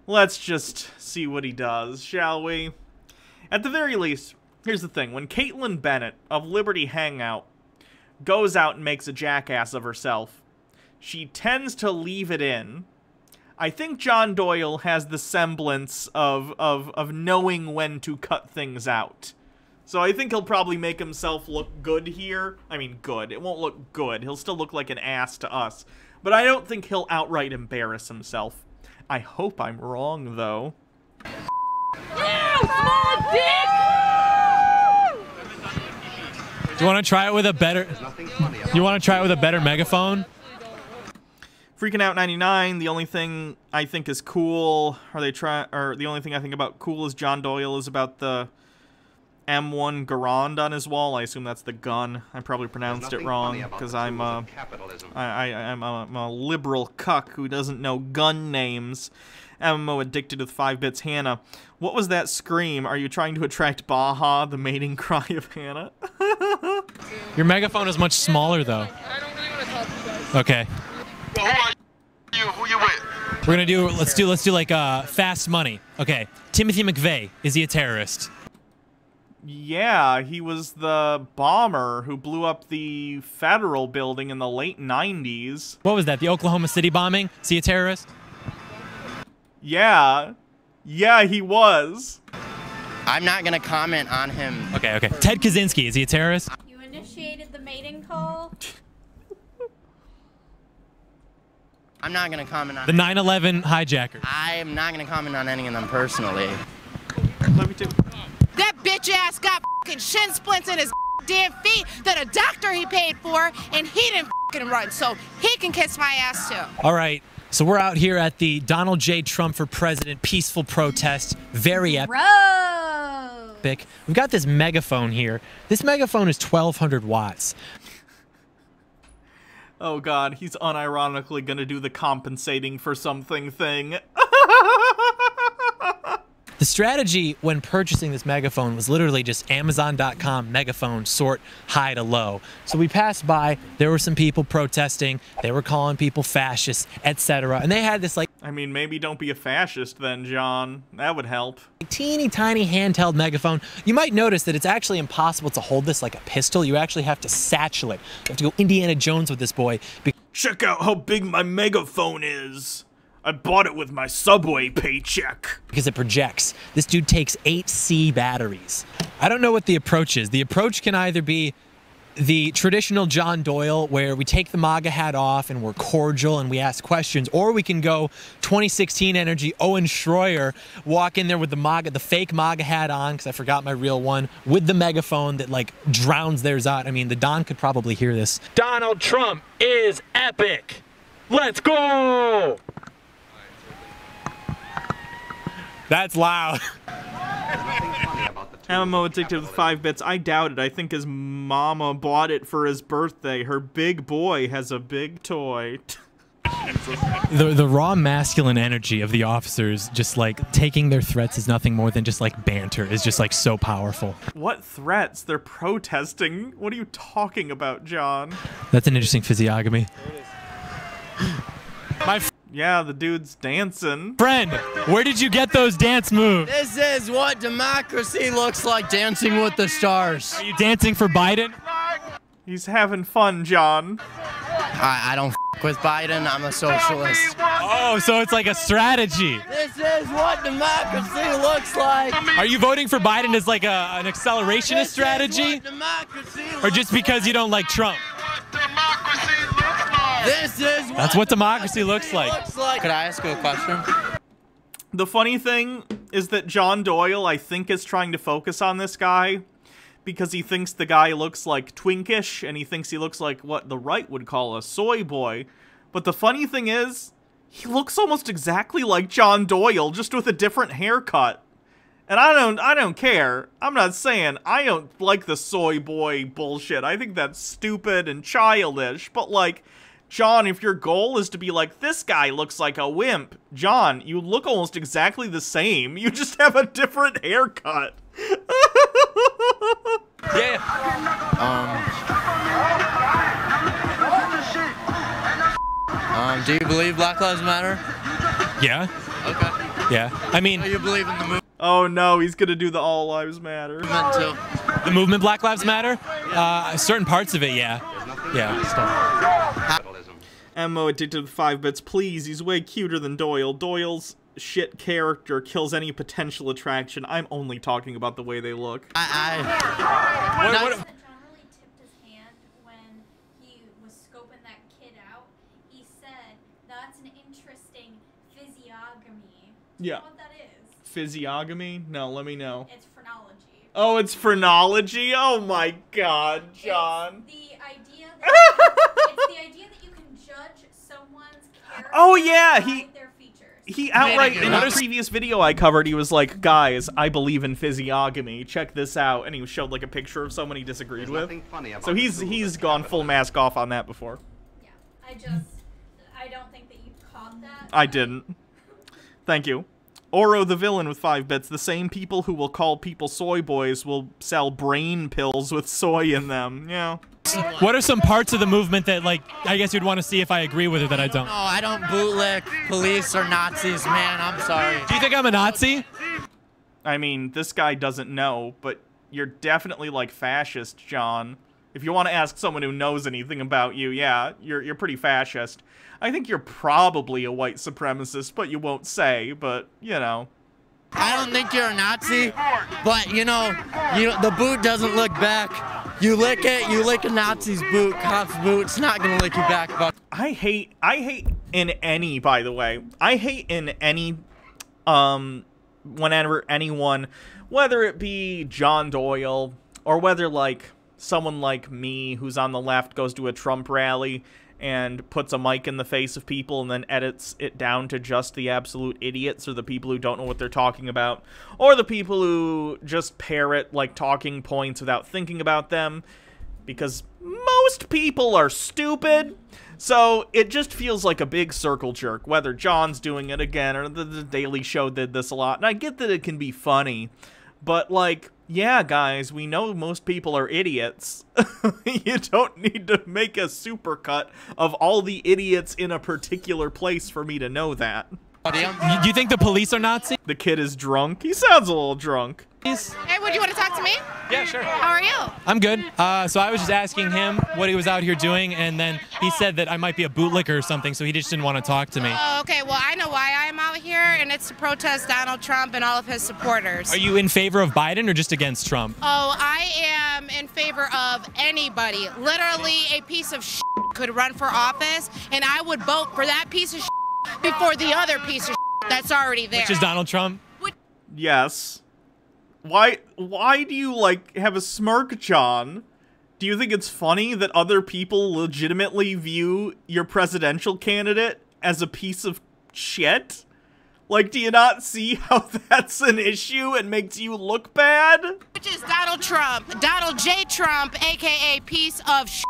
Let's just see what he does, shall we? At the very least, here's the thing. When Caitlin Bennett of Liberty Hangout goes out and makes a jackass of herself, she tends to leave it in. I think John Doyle has the semblance of knowing when to cut things out. So I think he'll probably make himself look good here. I mean, good. It won't look good. He'll still look like an ass to us. But I don't think he'll outright embarrass himself. I hope I'm wrong, though. Small dick! Do you want to try it with a better... You want to try it with a better megaphone? Freaking Out 99, the only thing I think is cool, the only thing I think about cool is John Doyle is about the M1 Garand on his wall. I assume that's the gun. I probably pronounced it wrong because I'm a liberal cuck who doesn't know gun names. MMO addicted with 5 bits. Hannah, what was that scream? Are you trying to attract Baja, the mating cry of Hannah? Your megaphone is much smaller, though. Okay. Who you with? We're gonna do. Let's do like fast money. Okay. Timothy McVeigh, is he a terrorist? Yeah, he was the bomber who blew up the federal building in the late 90s. What was that? The Oklahoma City bombing? Is he a terrorist? Yeah. Yeah, he was. I'm not gonna comment on him. Okay. Ted Kaczynski, is he a terrorist? You initiated the mating call. I'm not gonna comment on the 9/11 hijacker. I'm not gonna comment on any of them personally. Love you too. That bitch ass got fucking shin splints in his damn feet that a doctor he paid for, and he didn't fucking run, so he can kiss my ass too. All right. So we're out here at the Donald J. Trump for President peaceful protest. Very epic. We've got this megaphone here. This megaphone is 1,200 watts. Oh god, he's unironically gonna do the compensating for something thing. The strategy when purchasing this megaphone was literally just Amazon.com megaphone sort high to low. So we passed by, there were some people protesting, they were calling people fascists, etc. And they had this like... I mean, maybe don't be a fascist then, John. That would help. Teeny tiny handheld megaphone. You might notice that it's actually impossible to hold this like a pistol. You actually have to satchel it. You have to go Indiana Jones with this boy. Check out how big my megaphone is. I bought it with my Subway paycheck. Because it projects. This dude takes 8C batteries. I don't know what the approach is. The approach can either be the traditional John Doyle, where we take the MAGA hat off and we're cordial and we ask questions, or we can go 2016 energy, Owen Schroyer, walk in there with the fake MAGA hat on, because I forgot my real one, with the megaphone that like drowns theirs out. I mean, the Don could probably hear this. Donald Trump is epic. Let's go! That's loud. MMO addicted with 5 bits. I doubt it. I think his mama bought it for his birthday. Her big boy has a big toy. The raw masculine energy of the officers, just like taking their threats as nothing more than just like banter, is just like so powerful. What threats? They're protesting. What are you talking about, John? That's an interesting physiognomy. Yeah, the dude's dancing. Friend, where did you get those dance moves? This is what democracy looks like, Dancing with the Stars. Are you dancing for Biden? He's having fun, John. I don't f with Biden. I'm a socialist. Oh, so it's like a strategy. This is what democracy looks like. Are you voting for Biden as like an accelerationist strategy? Or just because you don't like Trump? That's what democracy looks like. Could I ask you a question? The funny thing is that John Doyle, I think, is trying to focus on this guy because he thinks the guy looks like twinkish, and he thinks he looks like what the right would call a soy boy. But the funny thing is, he looks almost exactly like John Doyle, just with a different haircut. And I don't care. I'm not saying I don't like the soy boy bullshit. I think that's stupid and childish, but like, John, if your goal is to be like, this guy looks like a wimp, John, you look almost exactly the same. You just have a different haircut. Yeah. Do you believe Black Lives Matter? Yeah. Okay. Yeah. I mean, So you believe in the movement? Oh no, he's gonna do the All Lives Matter. Too. The movement Black Lives Matter? Certain parts of it, yeah. Yeah. MMO addicted with 5 bits. Please, he's way cuter than Doyle. Doyle's shit character kills any potential attraction. I'm only talking about the way they look. What? John really tipped his hand when he was scoping that kid out. He said, that's an interesting physiognomy. Do you know what that is? Physiognomy? No, let me know. It's phrenology. Oh, it's phrenology? Oh my god, John. It's the idea that you can judge someone's Oh yeah, he outright in a previous video I covered, he was like, guys, I believe in physiogamy. Check this out, and he showed like a picture of someone he disagreed with. So he's gone full mask off on that before. Yeah, I don't think that you caught that. I didn't. Thank you. Oro the villain with 5 bits. The same people who will call people soy boys will sell brain pills with soy in them. Yeah. What are some parts of the movement that, like, I guess you'd want to see if I agree with it that I don't? No, I don't bootlick police or Nazis, man. I'm sorry. Do you think I'm a Nazi? I mean, this guy doesn't know, but you're definitely like fascist, John. If you want to ask someone who knows anything about you, yeah, you're pretty fascist. I think you're probably a white supremacist, but you won't say, but, you know. I don't think you're a Nazi, but, you know, the boot doesn't look back. You lick it, you lick a Nazi's boot, cop's boot, it's not gonna lick you back, but I hate in any, by the way, I hate in any, whenever anyone, whether it be John Doyle, or whether, like, someone like me who's on the left goes to a Trump rally and puts a mic in the face of people and then edits it down to just the absolute idiots or the people who don't know what they're talking about, or the people who just parrot, like, talking points without thinking about them, because most people are stupid. So it just feels like a big circle jerk, whether John's doing it again or the Daily Show did this a lot. And I get that it can be funny, but, like, yeah, guys, we know most people are idiots. You don't need to make a supercut of all the idiots in a particular place for me to know that. Do you think the police are Nazi? The kid is drunk. He sounds a little drunk. Hey, would you want to talk to me? Yeah, sure. How are you? I'm good. So I was just asking him what he was out here doing, and then he said that I might be a bootlicker or something, so he just didn't want to talk to me. Oh, okay, well, I know why I'm out here, and it's to protest Donald Trump and all of his supporters. Are you in favor of Biden or just against Trump? Oh, I am in favor of anybody. Literally, a piece of shit could run for office, and I would vote for that piece of shit before the other piece of shit that's already there. Which is Donald Trump? Yes. Why do you, like, have a smirk, John? Do you think it's funny that other people legitimately view your presidential candidate as a piece of shit? Like, do you not see how that's an issue and makes you look bad? Which is Donald Trump. Donald J. Trump, a.k.a. piece of shit.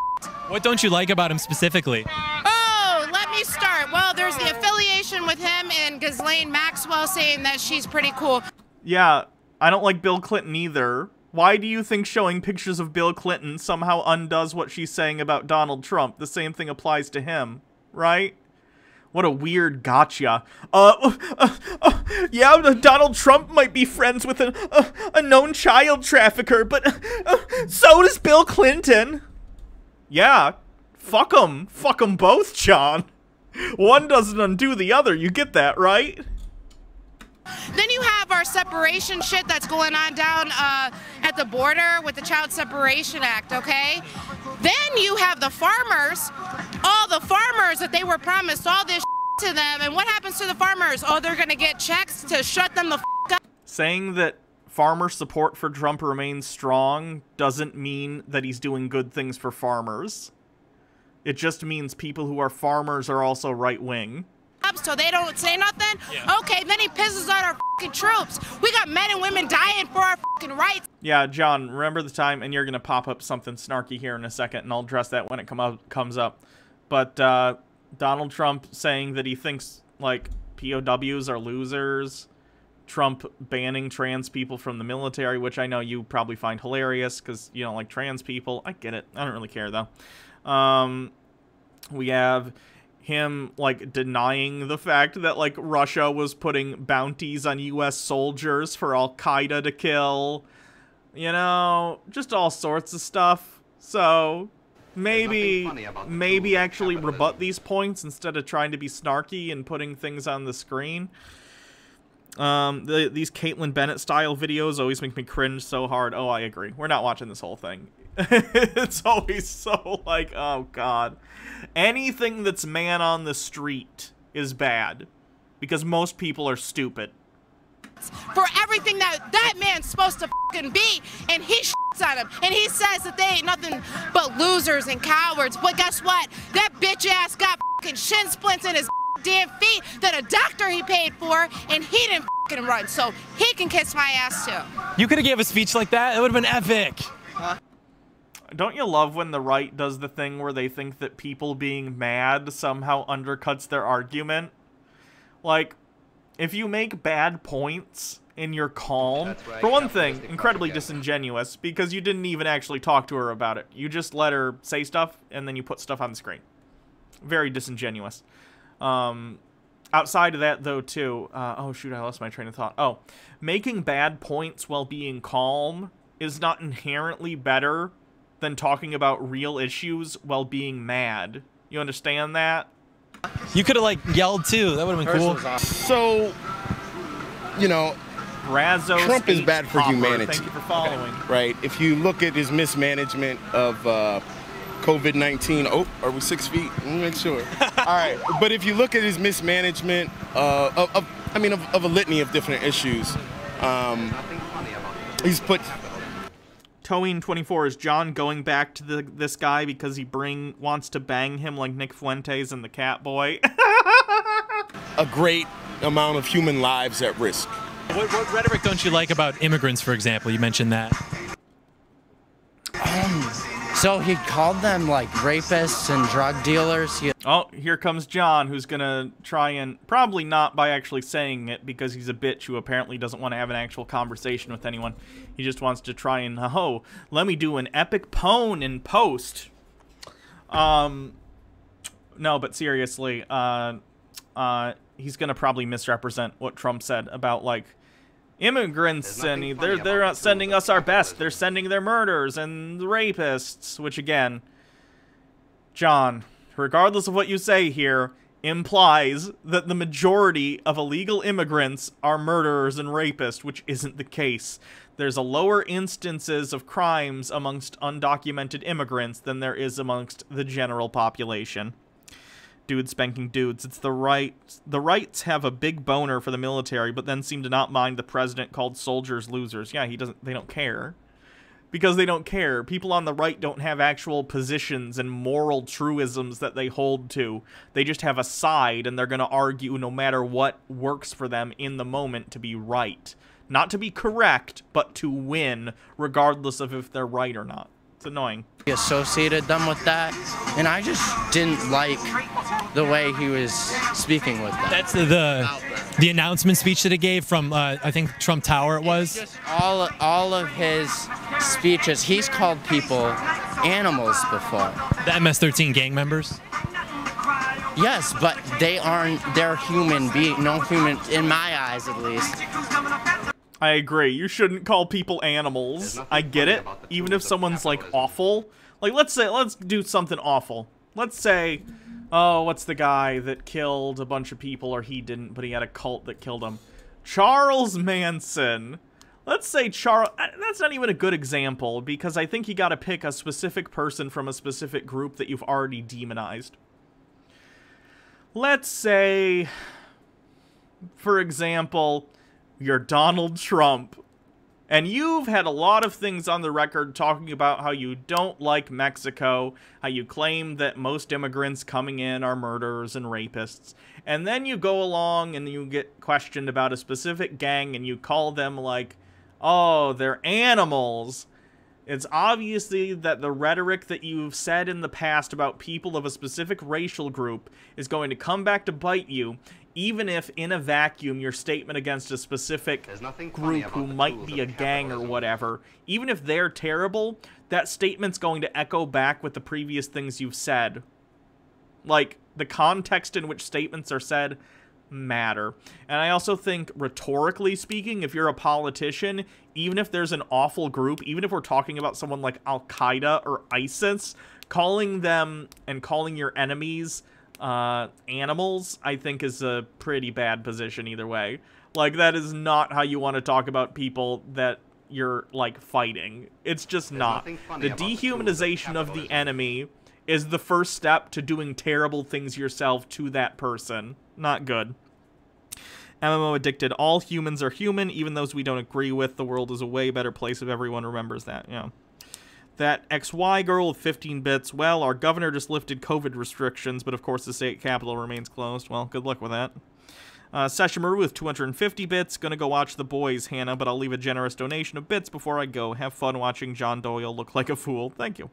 What don't you like about him specifically? Oh, let me start. Well, there's the affiliation with him and Ghislaine Maxwell saying that she's pretty cool. Yeah, I don't like Bill Clinton either. Why do you think showing pictures of Bill Clinton somehow undoes what she's saying about Donald Trump? The same thing applies to him, right? What a weird gotcha. Yeah, Donald Trump might be friends with a known child trafficker, but so does Bill Clinton. Yeah, fuck 'em. Fuck 'em both, John. One doesn't undo the other, you get that, right? Then you have our separation shit that's going on down at the border with the Child Separation Act, okay? Then you have the farmers, all the farmers that they were promised all this to them, and what happens to the farmers? Oh, they're gonna get checks to shut them the up. Saying that farmer support for Trump remains strong doesn't mean that he's doing good things for farmers. It just means people who are farmers are also right-wing. So they don't say nothing? Yeah. Okay, then he pisses on our fucking troops. We got men and women dying for our fucking rights. Yeah, John, remember the time, and you're going to pop up something snarky here in a second, and I'll address that when it comes up. But Donald Trump saying that he thinks, like, POWs are losers. Trump banning trans people from the military, which I know you probably find hilarious because you don't like trans people. I get it. I don't really care, though. We have him, like, denying the fact that, like, Russia was putting bounties on U.S. soldiers for Al-Qaeda to kill. You know, just all sorts of stuff. So, maybe actually rebut these points instead of trying to be snarky and putting things on the screen. These Caitlyn Bennett-style videos always make me cringe so hard. Oh, I agree. We're not watching this whole thing. It's always so, like, oh, God. Anything that's man on the street is bad. Because most people are stupid. For everything that man's supposed to fucking be, and he shits on him, and he says that they ain't nothing but losers and cowards. But guess what? That bitch ass got fucking shin splints in his damn feet that a doctor he paid for, and he didn't fucking run, so he can kiss my ass too. You could have gave a speech like that. It would have been epic. Don't you love when the right does the thing where they think that people being mad somehow undercuts their argument? Like, if you make bad points and you're calm, That's right, for one thing, capitalistic incredibly propaganda. disingenuous, because you didn't even actually talk to her about it. You just let her say stuff, and then you put stuff on the screen. Very disingenuous. Outside of that, though, too, oh shoot, I lost my train of thought. Oh, making bad points while being calm is not inherently better than talking about real issues while being mad. You understand that? You could have, like, yelled, too. That would have been cool. So, you know, Brazos Trump is H. bad for Popper, humanity. Thank you for following. Right? If you look at his mismanagement of COVID-19, oh, are we 6 feet? Let me make sure. All right, but if you look at his mismanagement of a litany of different issues, he's put. Towing24, is John going back to this guy because he wants to bang him like Nick Fuentes and the Catboy? A great amount of human lives at risk. What rhetoric don't you like about immigrants, for example? You mentioned that. So he called them like rapists and drug dealers. Oh, here comes John, who's gonna try and, probably not by actually saying it, because he's a bitch who apparently doesn't want to have an actual conversation with anyone. He just wants to try and, oh, let me do an epic pwn in post. No, but seriously, he's gonna probably misrepresent what Trump said about, like, immigrants, and they're not sending us our best. They're sending their murderers and rapists, which, again, John, regardless of what you say here, implies that the majority of illegal immigrants are murderers and rapists, which isn't the case. There's a lower instances of crimes amongst undocumented immigrants than there is amongst the general population. Dudes spanking dudes. It's the right. The rights have a big boner for the military, but then seem to not mind the president called soldiers losers. Yeah, they don't care. Because they don't care. People on the right don't have actual positions and moral truisms that they hold to. They just have a side, and they're going to argue no matter what works for them in the moment to be right. Not to be correct, but to win, regardless of if they're right or not. It's annoying. He associated them with that, and I just didn't like the way he was speaking with them. That's the announcement speech that he gave from, I think, Trump Tower it was. Just all of his speeches, he's called people animals before. The MS-13 gang members? Yes, but they're human beings, no human, in my eyes at least. I agree. You shouldn't call people animals. I get it. Even if someone's, like, awful. Like, let's do something awful. Let's say, oh, what's the guy that killed a bunch of people, or he didn't, but he had a cult that killed him? Charles Manson. Let's say that's not even a good example, because I think you gotta pick a specific person from a specific group that you've already demonized. Let's say, for example, you're Donald Trump, and you've had a lot of things on the record talking about how you don't like Mexico, how you claim that most immigrants coming in are murderers and rapists, and then you go along and you get questioned about a specific gang and you call them like, oh, they're animals. It's obviously that the rhetoric that you've said in the past about people of a specific racial group is going to come back to bite you, even if in a vacuum your statement against a specific group who might be a gang or whatever, even if they're terrible, that statement's going to echo back with the previous things you've said. Like, the context in which statements are said matter. And I also think, rhetorically speaking, if you're a politician, even if there's an awful group, even if we're talking about someone like Al-Qaeda or ISIS, calling them and calling your enemies animals, I think is a pretty bad position either way. Like, that is not how you want to talk about people that you're, like, fighting. It's just not. The dehumanization of the enemy is the first step to doing terrible things yourself to that person. Not good. MMO addicted. All humans are human, even those we don't agree with. The world is a way better place if everyone remembers that. Yeah. That XY girl with 15 bits, well, our governor just lifted COVID restrictions, but of course the state capitol remains closed. Well, good luck with that. Seshimaru with 250 bits, gonna go watch The Boys, Hannah, but I'll leave a generous donation of bits before I go. Have fun watching John Doyle look like a fool. Thank you.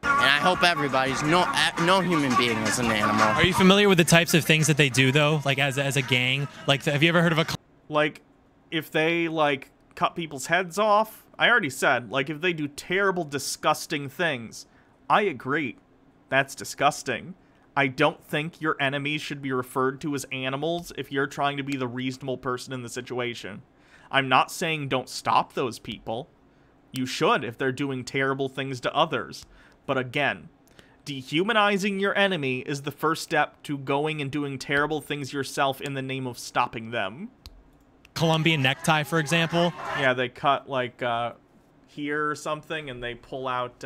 And I hope everybody's no human being is an animal. Are you familiar with the types of things that they do, though? Like, as a gang? Like, have you ever heard of a... Like, if they, like, cut people's heads off, I already said, like, if they do terrible, disgusting things, I agree. That's disgusting. I don't think your enemies should be referred to as animals if you're trying to be the reasonable person in the situation. I'm not saying don't stop those people. You should if they're doing terrible things to others. But again, dehumanizing your enemy is the first step to going and doing terrible things yourself in the name of stopping them. Colombian necktie, for example? Yeah, they cut, like, here or something, and they pull out,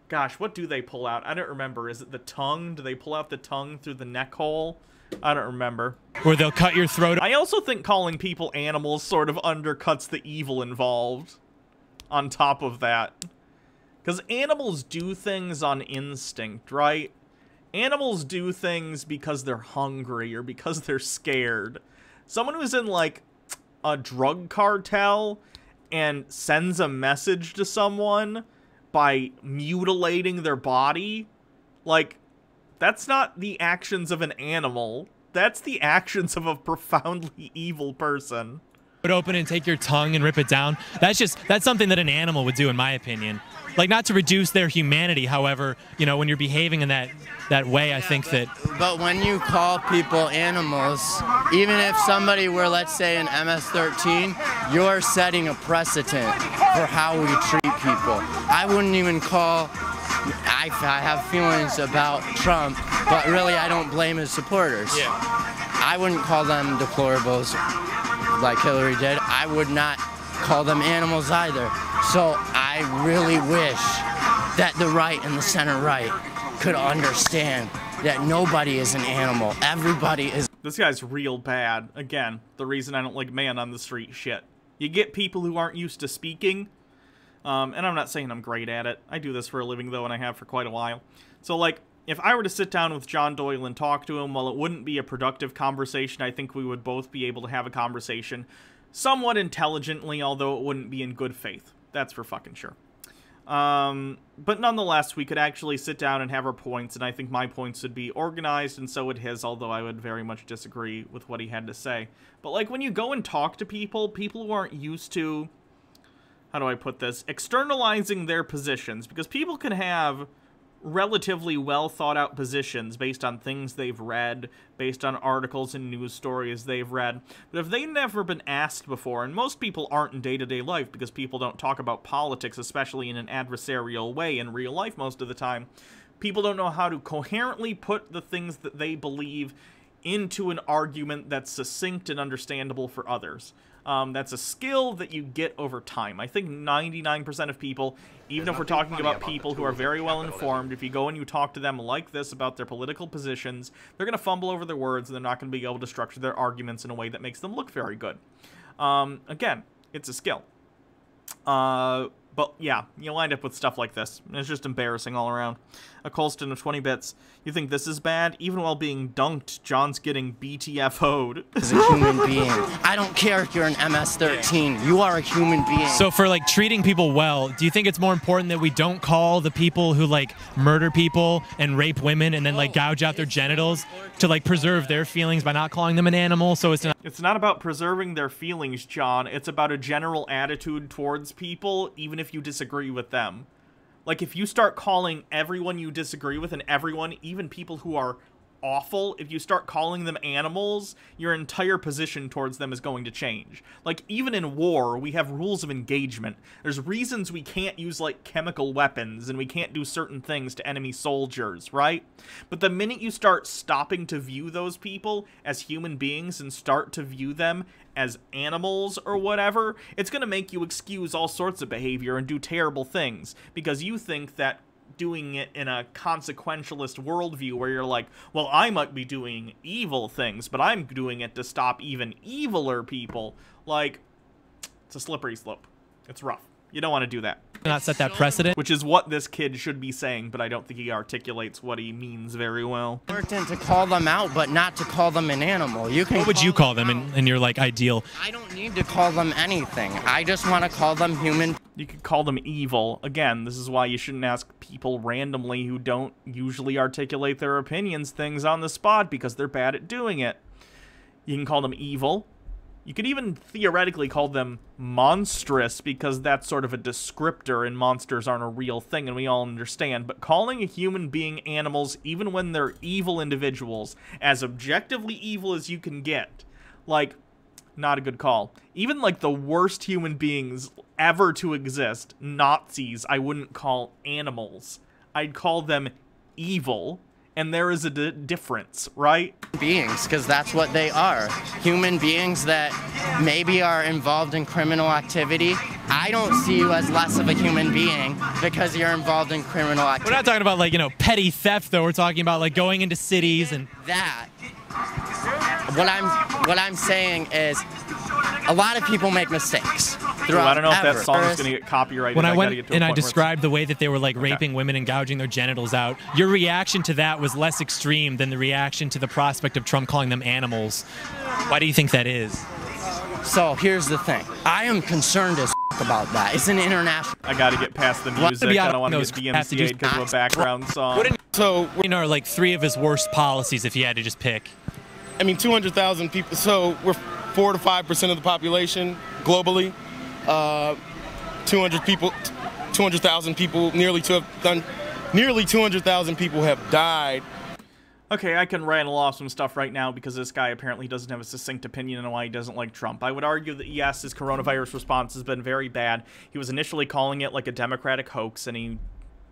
gosh, what do they pull out? I don't remember. Is it the tongue? Do they pull out the tongue through the neck hole? I don't remember. Or they'll cut your throat. I also think calling people animals sort of undercuts the evil involved on top of that. Because animals do things on instinct, right? Animals do things because they're hungry or because they're scared. Someone who's in, like, a drug cartel and sends a message to someone by mutilating their body, like, that's not the actions of an animal. That's the actions of a profoundly evil person. Open and take your tongue and rip it down. That's something that an animal would do, in my opinion. Like, not to reduce their humanity, however, you know, when you're behaving in that way, I think that... But when you call people animals, even if somebody were, let's say, an MS-13, you're setting a precedent for how we treat people. I wouldn't even call... I have feelings about Trump, but really I don't blame his supporters. Yeah. I wouldn't call them deplorables like Hillary did. I would not call them animals either. So I really wish that the right and the center right could understand that nobody is an animal. Everybody is... This guy's real bad. Again, the reason I don't like man on the street shit. You get people who aren't used to speaking, and I'm not saying I'm great at it. I do this for a living, though, and I have for quite a while. So, like, if I were to sit down with John Doyle and talk to him, while it wouldn't be a productive conversation, I think we would both be able to have a conversation somewhat intelligently, although it wouldn't be in good faith. That's for fucking sure. But nonetheless, we could actually sit down and have our points, and I think my points would be organized, and so would his, although I would very much disagree with what he had to say. But, like, when you go and talk to people who aren't used to, how do I put this, externalizing their positions, because people can have relatively well thought out positions based on things they've read, based on articles and news stories they've read. But if they've never been asked before, and most people aren't in day-to-day life because people don't talk about politics, especially in an adversarial way in real life most of the time, people don't know how to coherently put the things that they believe into an argument that's succinct and understandable for others. That's a skill that you get over time. I think 99% of people, even if we're talking about people who are very well informed, if you go and you talk to them like this about their political positions, they're going to fumble over their words and they're not going to be able to structure their arguments in a way that makes them look very good. Again, it's a skill. But yeah, you'll wind up with stuff like this. It's just embarrassing all around. A Colston of 20 bits. You think this is bad? Even while being dunked, John's getting BTFO'd. As a human being. I don't care if you're an MS-13. You are a human being. So for, like, treating people well, do you think it's more important that we don't call the people who, like, murder people and rape women and then, like, gouge out their genitals to, like, preserve their feelings by not calling them an animal? So it's not about preserving their feelings, John. It's about a general attitude towards people, even if you disagree with them. Like, if you start calling everyone you disagree with, and everyone, even people who are awful, if you start calling them animals, your entire position towards them is going to change. Like, even in war, we have rules of engagement. There's reasons we can't use, like, chemical weapons, and we can't do certain things to enemy soldiers, right? But the minute you start stopping to view those people as human beings and start to view them as animals or whatever, it's going to make you excuse all sorts of behavior and do terrible things, because you think that doing it in a consequentialist worldview where you're like, well, I might be doing evil things, but I'm doing it to stop even eviler people. Like, it's a slippery slope. It's rough. You don't want to do that. Not set that precedent. Which is what this kid should be saying, but I don't think he articulates what he means very well. Important to call them out, but not to call them an animal. You can. What would you call them in your like ideal? I don't need to call them anything. I just want to call them human. You could call them evil. Again, this is why you shouldn't ask people randomly who don't usually articulate their opinions things on the spot because they're bad at doing it. You can call them evil. You could even theoretically call them monstrous because that's sort of a descriptor and monsters aren't a real thing and we all understand. But calling a human being animals, even when they're evil individuals, as objectively evil as you can get, like, not a good call. Even like the worst human beings ever to exist, Nazis, I wouldn't call animals. I'd call them evil. And there is a difference, right? Beings, because that's what they are. Human beings that maybe are involved in criminal activity. I don't see you as less of a human being because you're involved in criminal activity. We're not talking about like, petty theft though. We're talking about like going into cities and that. What I'm saying is a lot of people make mistakes. I don't know if that song is going to get copyrighted. When I went and I described the way that they were like raping women and gouging their genitals out, your reaction to that was less extreme than the reaction to the prospect of Trump calling them animals. Why do you think that is? So here's the thing. I am concerned as about that. It's an international. I got to get past the music. I don't want to get DMCA'd because of a background song. So, are like 3 of his worst policies if you had to just pick? I mean, 200,000 people. So we're 4 to 5% of the population globally. 200,000 people, nearly 200,000 people have died. Okay, I can rattle off some stuff right now because this guy apparently doesn't have a succinct opinion on why he doesn't like Trump. I would argue that, yes, his coronavirus response has been very bad. He was initially calling it like a Democratic hoax, and he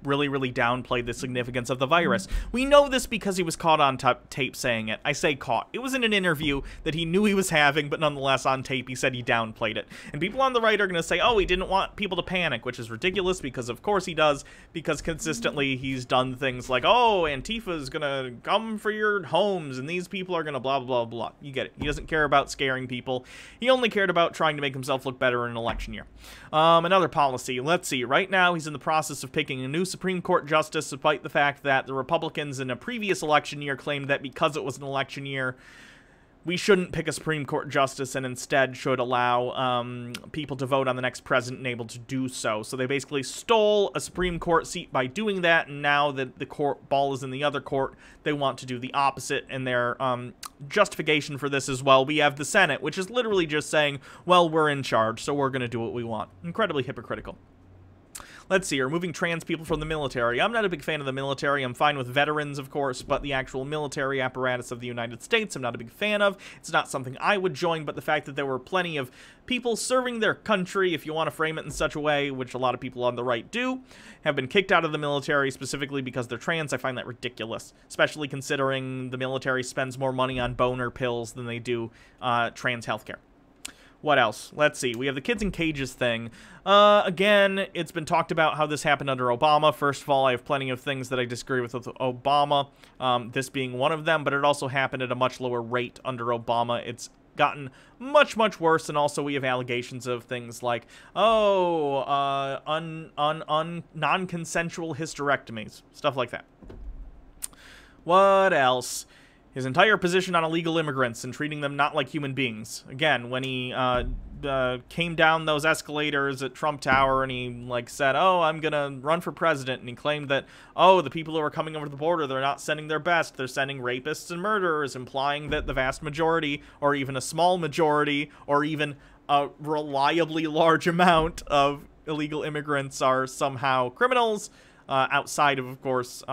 really downplayed the significance of the virus. We know this because he was caught on tape saying it. I say caught. It was in an interview that he knew he was having, but nonetheless on tape he said he downplayed it. And people on the right are going to say, oh, he didn't want people to panic, which is ridiculous because of course he does, because consistently he's done things like, oh, Antifa is going to come for your homes and these people are going to blah, blah, blah, blah. You get it. He doesn't care about scaring people. He only cared about trying to make himself look better in an election year. Another policy. Let's see. Right now he's in the process of picking a new Supreme Court justice, despite the fact that the Republicans in a previous election year claimed that because it was an election year, we shouldn't pick a Supreme Court justice and instead should allow people to vote on the next president and able to do so. So they basically stole a Supreme Court seat by doing that, and now that the court ball is in the other court, they want to do the opposite, and their justification for this as well. We have the Senate, which is literally just saying, well, we're in charge, so we're going to do what we want. Incredibly hypocritical. Let's see, removing trans people from the military. I'm not a big fan of the military. I'm fine with veterans, of course, but the actual military apparatus of the United States, I'm not a big fan of. It's not something I would join, but the fact that there were plenty of people serving their country, if you want to frame it in such a way, which a lot of people on the right do, have been kicked out of the military specifically because they're trans, I find that ridiculous, especially considering the military spends more money on boner pills than they do trans healthcare. What else? Let's see. We have the kids in cages thing. Again, it's been talked about how this happened under Obama. First of all, I have plenty of things that I disagree with Obama, this being one of them, but it also happened at a much lower rate under Obama. It's gotten much worse, and also we have allegations of things like, oh, non-consensual hysterectomies, stuff like that. What else? His entire position on illegal immigrants and treating them not like human beings. Again, when he came down those escalators at Trump Tower and he said, oh, I'm going to run for president, and he claimed that, oh, the people who are coming over the border, they're not sending their best, they're sending rapists and murderers, implying that the vast majority, or even a small majority, or even a reliably large amount of illegal immigrants are somehow criminals, outside of course,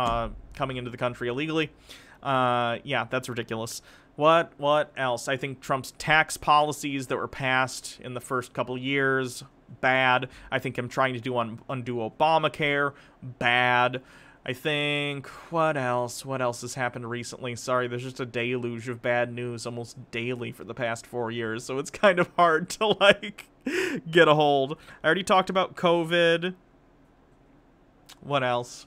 coming into the country illegally. Yeah, that's ridiculous. What else? I think Trump's tax policies that were passed in the first couple years, bad. I think him trying to undo Obamacare, bad. I think, what else? What else has happened recently? Sorry, there's just a deluge of bad news almost daily for the past 4 years, so it's kind of hard to, get a hold. I already talked about COVID. What else?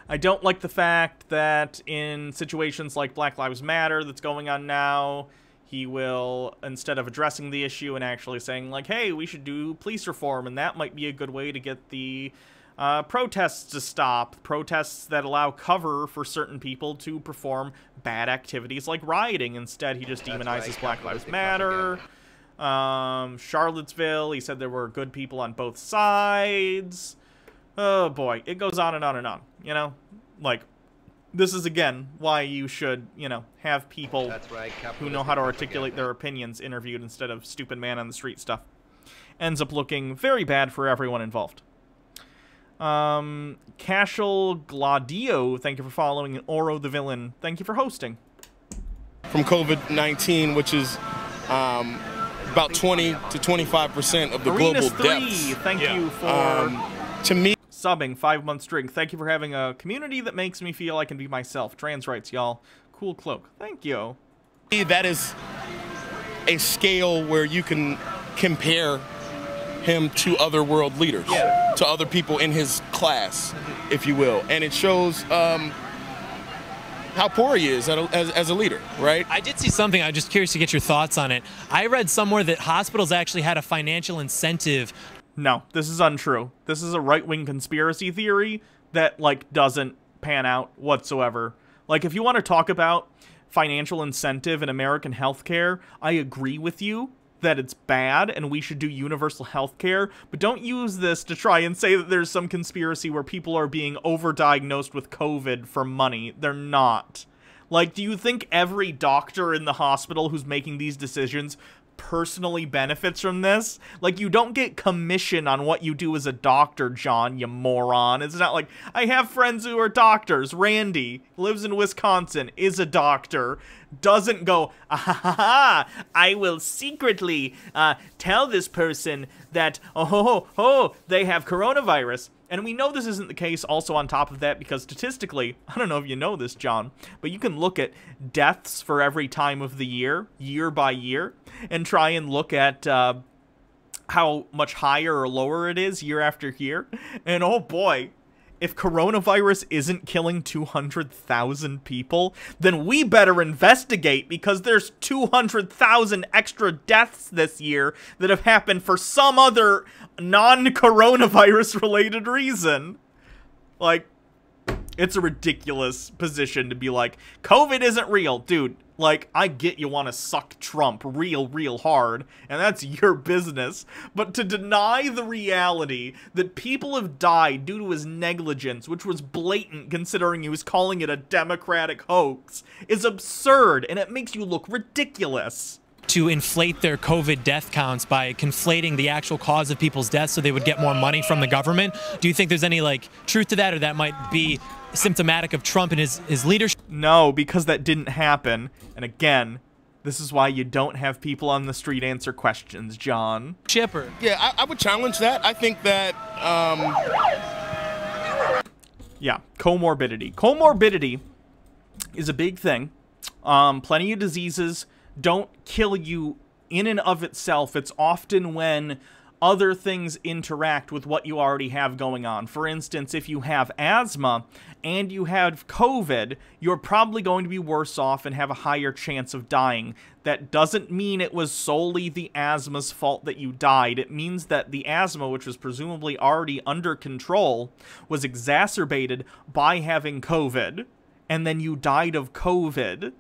I don't like the fact that in situations like Black Lives Matter that's going on now, He will, instead of addressing the issue and actually saying, like, hey, we should do police reform, and that might be a good way to get the protests to stop. Protests that allow cover for certain people to perform bad activities like rioting. Instead, he just demonizes Black Lives Matter. Charlottesville, he said there were good people on both sides. Oh, boy. It goes on and on and on, you know? Like, this is, again, why you should, you know, have people who know how to articulate their opinions interviewed instead of stupid man-on-the-street stuff. Ends up looking very bad for everyone involved. Cashel Gladio, thank you for following. And Oro the Villain, thank you for hosting. From COVID-19, which is about 20 to 25% of the global deaths. Thank you for... to me... Subbing, 5 months drink. Thank you for having a community that makes me feel I can be myself. Trans rights, y'all. Cool cloak. Thank you. That is a scale where you can compare him to other world leaders, to other people in his class, if you will. And it shows how poor he is as a leader, right? I did see something. I'm just curious to get your thoughts on it. I read somewhere that hospitals actually had a financial incentive. No, this is untrue. This is a right-wing conspiracy theory that, like, doesn't pan out whatsoever. Like, if you want to talk about financial incentive in American healthcare, I agree with you that it's bad and we should do universal healthcare, but don't use this to try and say that there's some conspiracy where people are being overdiagnosed with COVID for money. They're not. Like, do you think every doctor in the hospital who's making these decisions personally benefits from this? Like, you don't get commission on what you do as a doctor, John, you moron. It's not like, I have friends who are doctors. Randy lives in Wisconsin, is a doctor, doesn't go, I will secretly tell this person that, they have coronavirus. And we know this isn't the case also on top of that because statistically, I don't know if you know this, John, but you can look at deaths for every time of the year by year, and try and look at how much higher or lower it is year after year. And oh boy, if coronavirus isn't killing 200,000 people, then we better investigate because there's 200,000 extra deaths this year that have happened for some other non-coronavirus related reason. Like, it's a ridiculous position to be like, COVID isn't real. Dude, like, I get you want to suck Trump real hard, and that's your business. But to deny the reality that people have died due to his negligence, which was blatant considering he was calling it a Democratic hoax, is absurd, and it makes you look ridiculous. To inflate their COVID death counts by conflating the actual cause of people's deaths so they would get more money from the government. Do you think there's any, like, truth to that, or that might be symptomatic of Trump and his leadership? No, because that didn't happen. And again, this is why you don't have people on the street answer questions, John. Chipper. Yeah, I would challenge that. I think that, yeah, comorbidity. Comorbidity is a big thing. Plenty of diseases don't kill you in and of itself. It's often when other things interact with what you already have going on. For instance, if you have asthma and you have COVID, you're probably going to be worse off and have a higher chance of dying. That doesn't mean it was solely the asthma's fault that you died. It means that the asthma, which was presumably already under control, was exacerbated by having COVID, and then you died of COVID.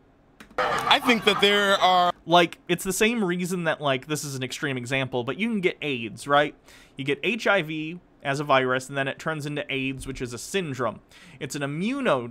I think that there are... Like, it's the same reason that, like, this is an extreme example, but you can get AIDS, right? You get HIV as a virus, and then it turns into AIDS, which is a syndrome. It's an immuno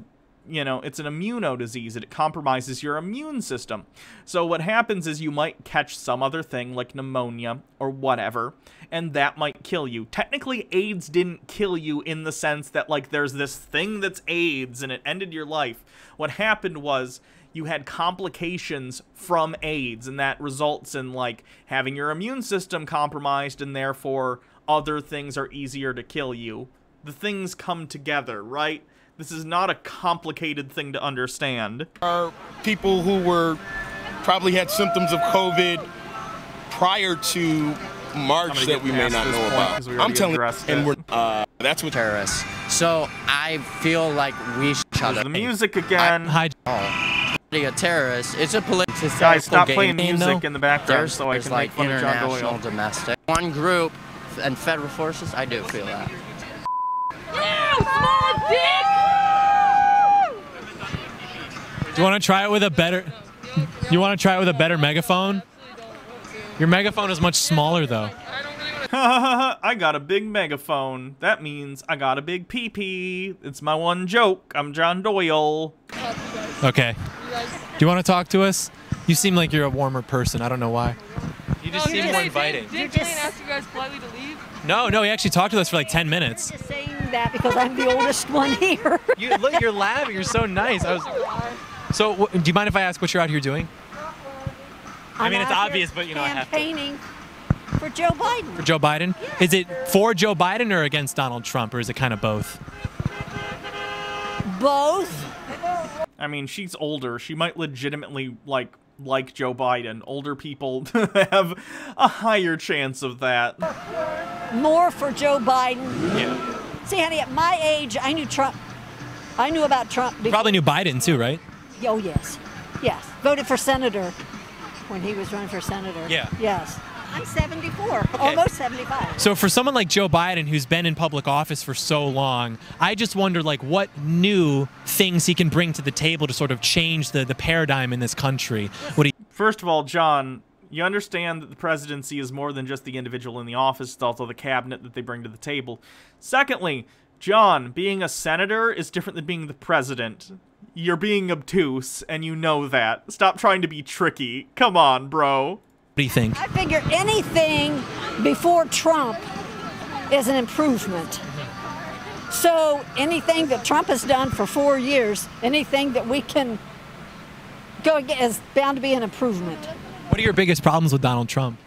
disease, and it compromises your immune system. So what happens is you might catch some other thing, like pneumonia or whatever, and that might kill you. Technically, AIDS didn't kill you in the sense that, like, there's this thing that's AIDS, and it ended your life. What happened was you had complications from AIDS, and that results in, like, having your immune system compromised, and therefore other things are easier to kill you. The things come together, right? This is not a complicated thing to understand. Are people who were probably had symptoms of COVID prior to March that we may not know about. I'm telling you, and we're that's what terrorists. So I feel like we should shut up. The music again. a terrorist. It's a political Guys, stop game. playing music in the background There's so I can like make fun of John international, Doyle. domestic. One group and federal forces. I do feel that. Do you want to try it with a better? You want to try it with a better megaphone? Your megaphone is much smaller though. I got a big megaphone. That means I got a big pee-pee. It's my one joke. I'm John Doyle. Okay. Do you want to talk to us? You seem like you're a warmer person. I don't know why. You just seem more inviting. Did Jane ask you guys politely to leave? No, he actually talked to us for like 10 minutes. I'm just saying that because I'm the oldest one here. Look, you're laughing. You're so nice. So, do you mind if I ask what you're out here doing? I mean, it's obvious, but you know, I have to. Campaigning for Joe Biden. For Joe Biden? Yeah. Is it for Joe Biden or against Donald Trump, or is it kind of both? Both. I mean, she's older. She might legitimately like Joe Biden. Older people have a higher chance of that. More for Joe Biden. Yeah. See, honey, at my age, I knew Trump. I knew about Trump before. Probably knew Biden too, right? Oh, yes. Yes. Voted for senator when he was running for senator. Yeah. Yes. I'm 74, almost 75. So for someone like Joe Biden, who's been in public office for so long, I just wonder, like, what new things he can bring to the table to sort of change the paradigm in this country. First of all, John, you understand that the presidency is more than just the individual in the office. It's also the cabinet that they bring to the table. Secondly, John, being a senator is different than being the president. You're being obtuse, and you know that. Stop trying to be tricky. Come on, bro. What do you think? I figure anything before Trump is an improvement. So anything that Trump has done for 4 years, anything that we can go against is bound to be an improvement. What are your biggest problems with Donald Trump?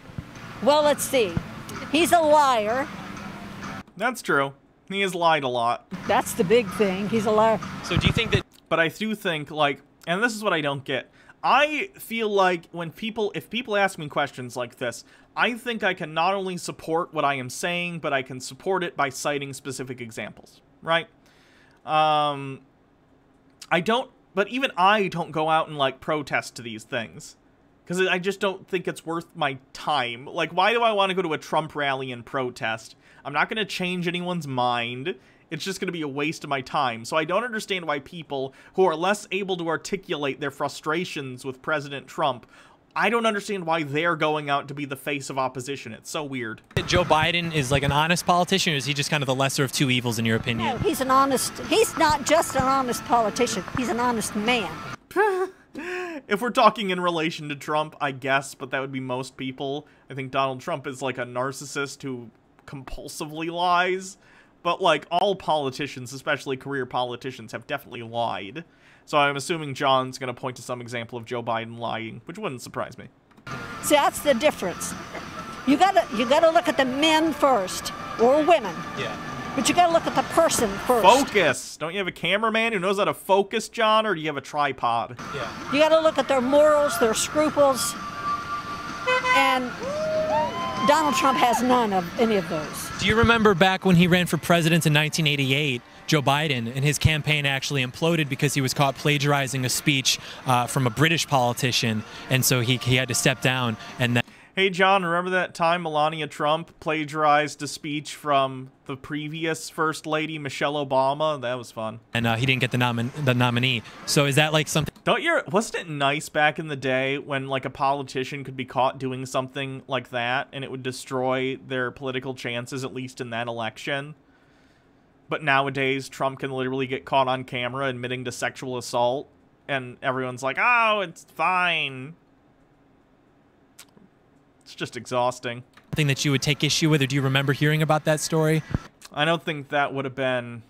Well, let's see. He's a liar. That's true. He has lied a lot. That's the big thing. He's a liar. So do you think that... But I do think, like, and this is what I don't get. I feel like if people ask me questions like this, I think I can not only support what I am saying, but I can support it by citing specific examples, right? But even I don't go out and, like, protest to these things. Because I just don't think it's worth my time. Like, why do I want to go to a Trump rally and protest? I'm not going to change anyone's mind. It's just going to be a waste of my time. So I don't understand why people who are less able to articulate their frustrations with President Trump, I don't understand why they're going out to be the face of opposition. It's so weird. Joe Biden is like an honest politician, or is he just kind of the lesser of two evils in your opinion? No, he's not just an honest politician. He's an honest man. If we're talking in relation to Trump, I guess, but that would be most people. I think Donald Trump is like a narcissist who compulsively lies. But, like, all politicians, especially career politicians, have definitely lied. So I'm assuming John's going to point to some example of Joe Biden lying, which wouldn't surprise me. See, that's the difference. You gotta look at the men first, or women. Yeah. But you gotta look at the person first. Focus! Don't you have a cameraman who knows how to focus, John, or do you have a tripod? Yeah. You gotta look at their morals, their scruples, and Donald Trump has none of any of those. Do you remember back when he ran for president in 1988, Joe Biden, and his campaign actually imploded because he was caught plagiarizing a speech from a British politician, and so he had to step down. And Hey, John, remember that time Melania Trump plagiarized a speech from the previous First Lady, Michelle Obama? That was fun. And he didn't get the nominee. So is that like something... Wasn't it nice back in the day when, like, a politician could be caught doing something like that and it would destroy their political chances, at least in that election? But nowadays, Trump can literally get caught on camera admitting to sexual assault, and everyone's like, oh, it's fine. It's just exhausting. Something that you would take issue with, or do you remember hearing about that story? I don't think that would have been...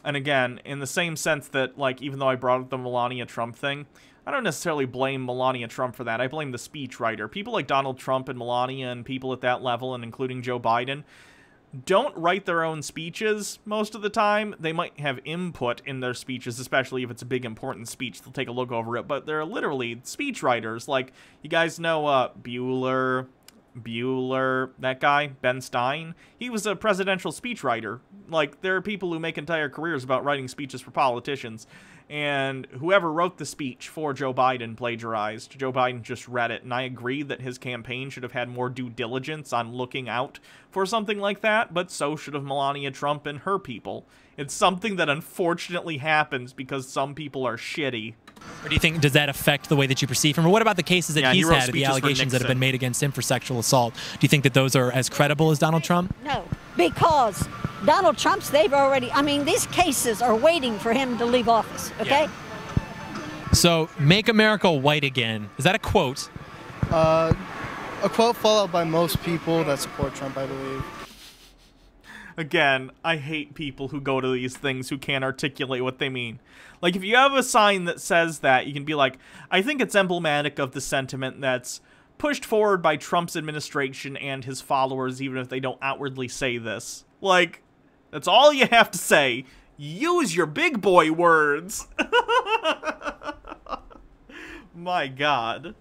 And again, in the same sense that, like, even though I brought up the Melania Trump thing, I don't necessarily blame Melania Trump for that. I blame the speechwriter. People like Donald Trump and Melania and people at that level, and including Joe Biden, don't write their own speeches most of the time. They might have input in their speeches, especially if it's a big, important speech. They'll take a look over it, but they're literally speechwriters. Like, you guys know Bueller, Bueller, that guy, Ben Stein, he was a presidential speechwriter. Like, there are people who make entire careers about writing speeches for politicians. And whoever wrote the speech for Joe Biden plagiarized. Joe Biden just read it, and I agree that his campaign should have had more due diligence on looking out for something like that, but so should have Melania Trump and her people. It's something that unfortunately happens because some people are shitty. Or do you think, does that affect the way that you perceive him? Or what about the cases that he's had, the allegations that have been made against him for sexual assault? Do you think that those are as credible as Donald Trump? No, because Donald Trump's, they've already, I mean, these cases are waiting for him to leave office, okay? Yeah. So, make America white again. Is that a quote? A quote followed by most people that support Trump, I believe. Again, I hate people who go to these things who can't articulate what they mean. Like, if you have a sign that says that, you can be like, I think it's emblematic of the sentiment that's pushed forward by Trump's administration and his followers, even if they don't outwardly say this. Like, that's all you have to say. Use your big boy words. My God.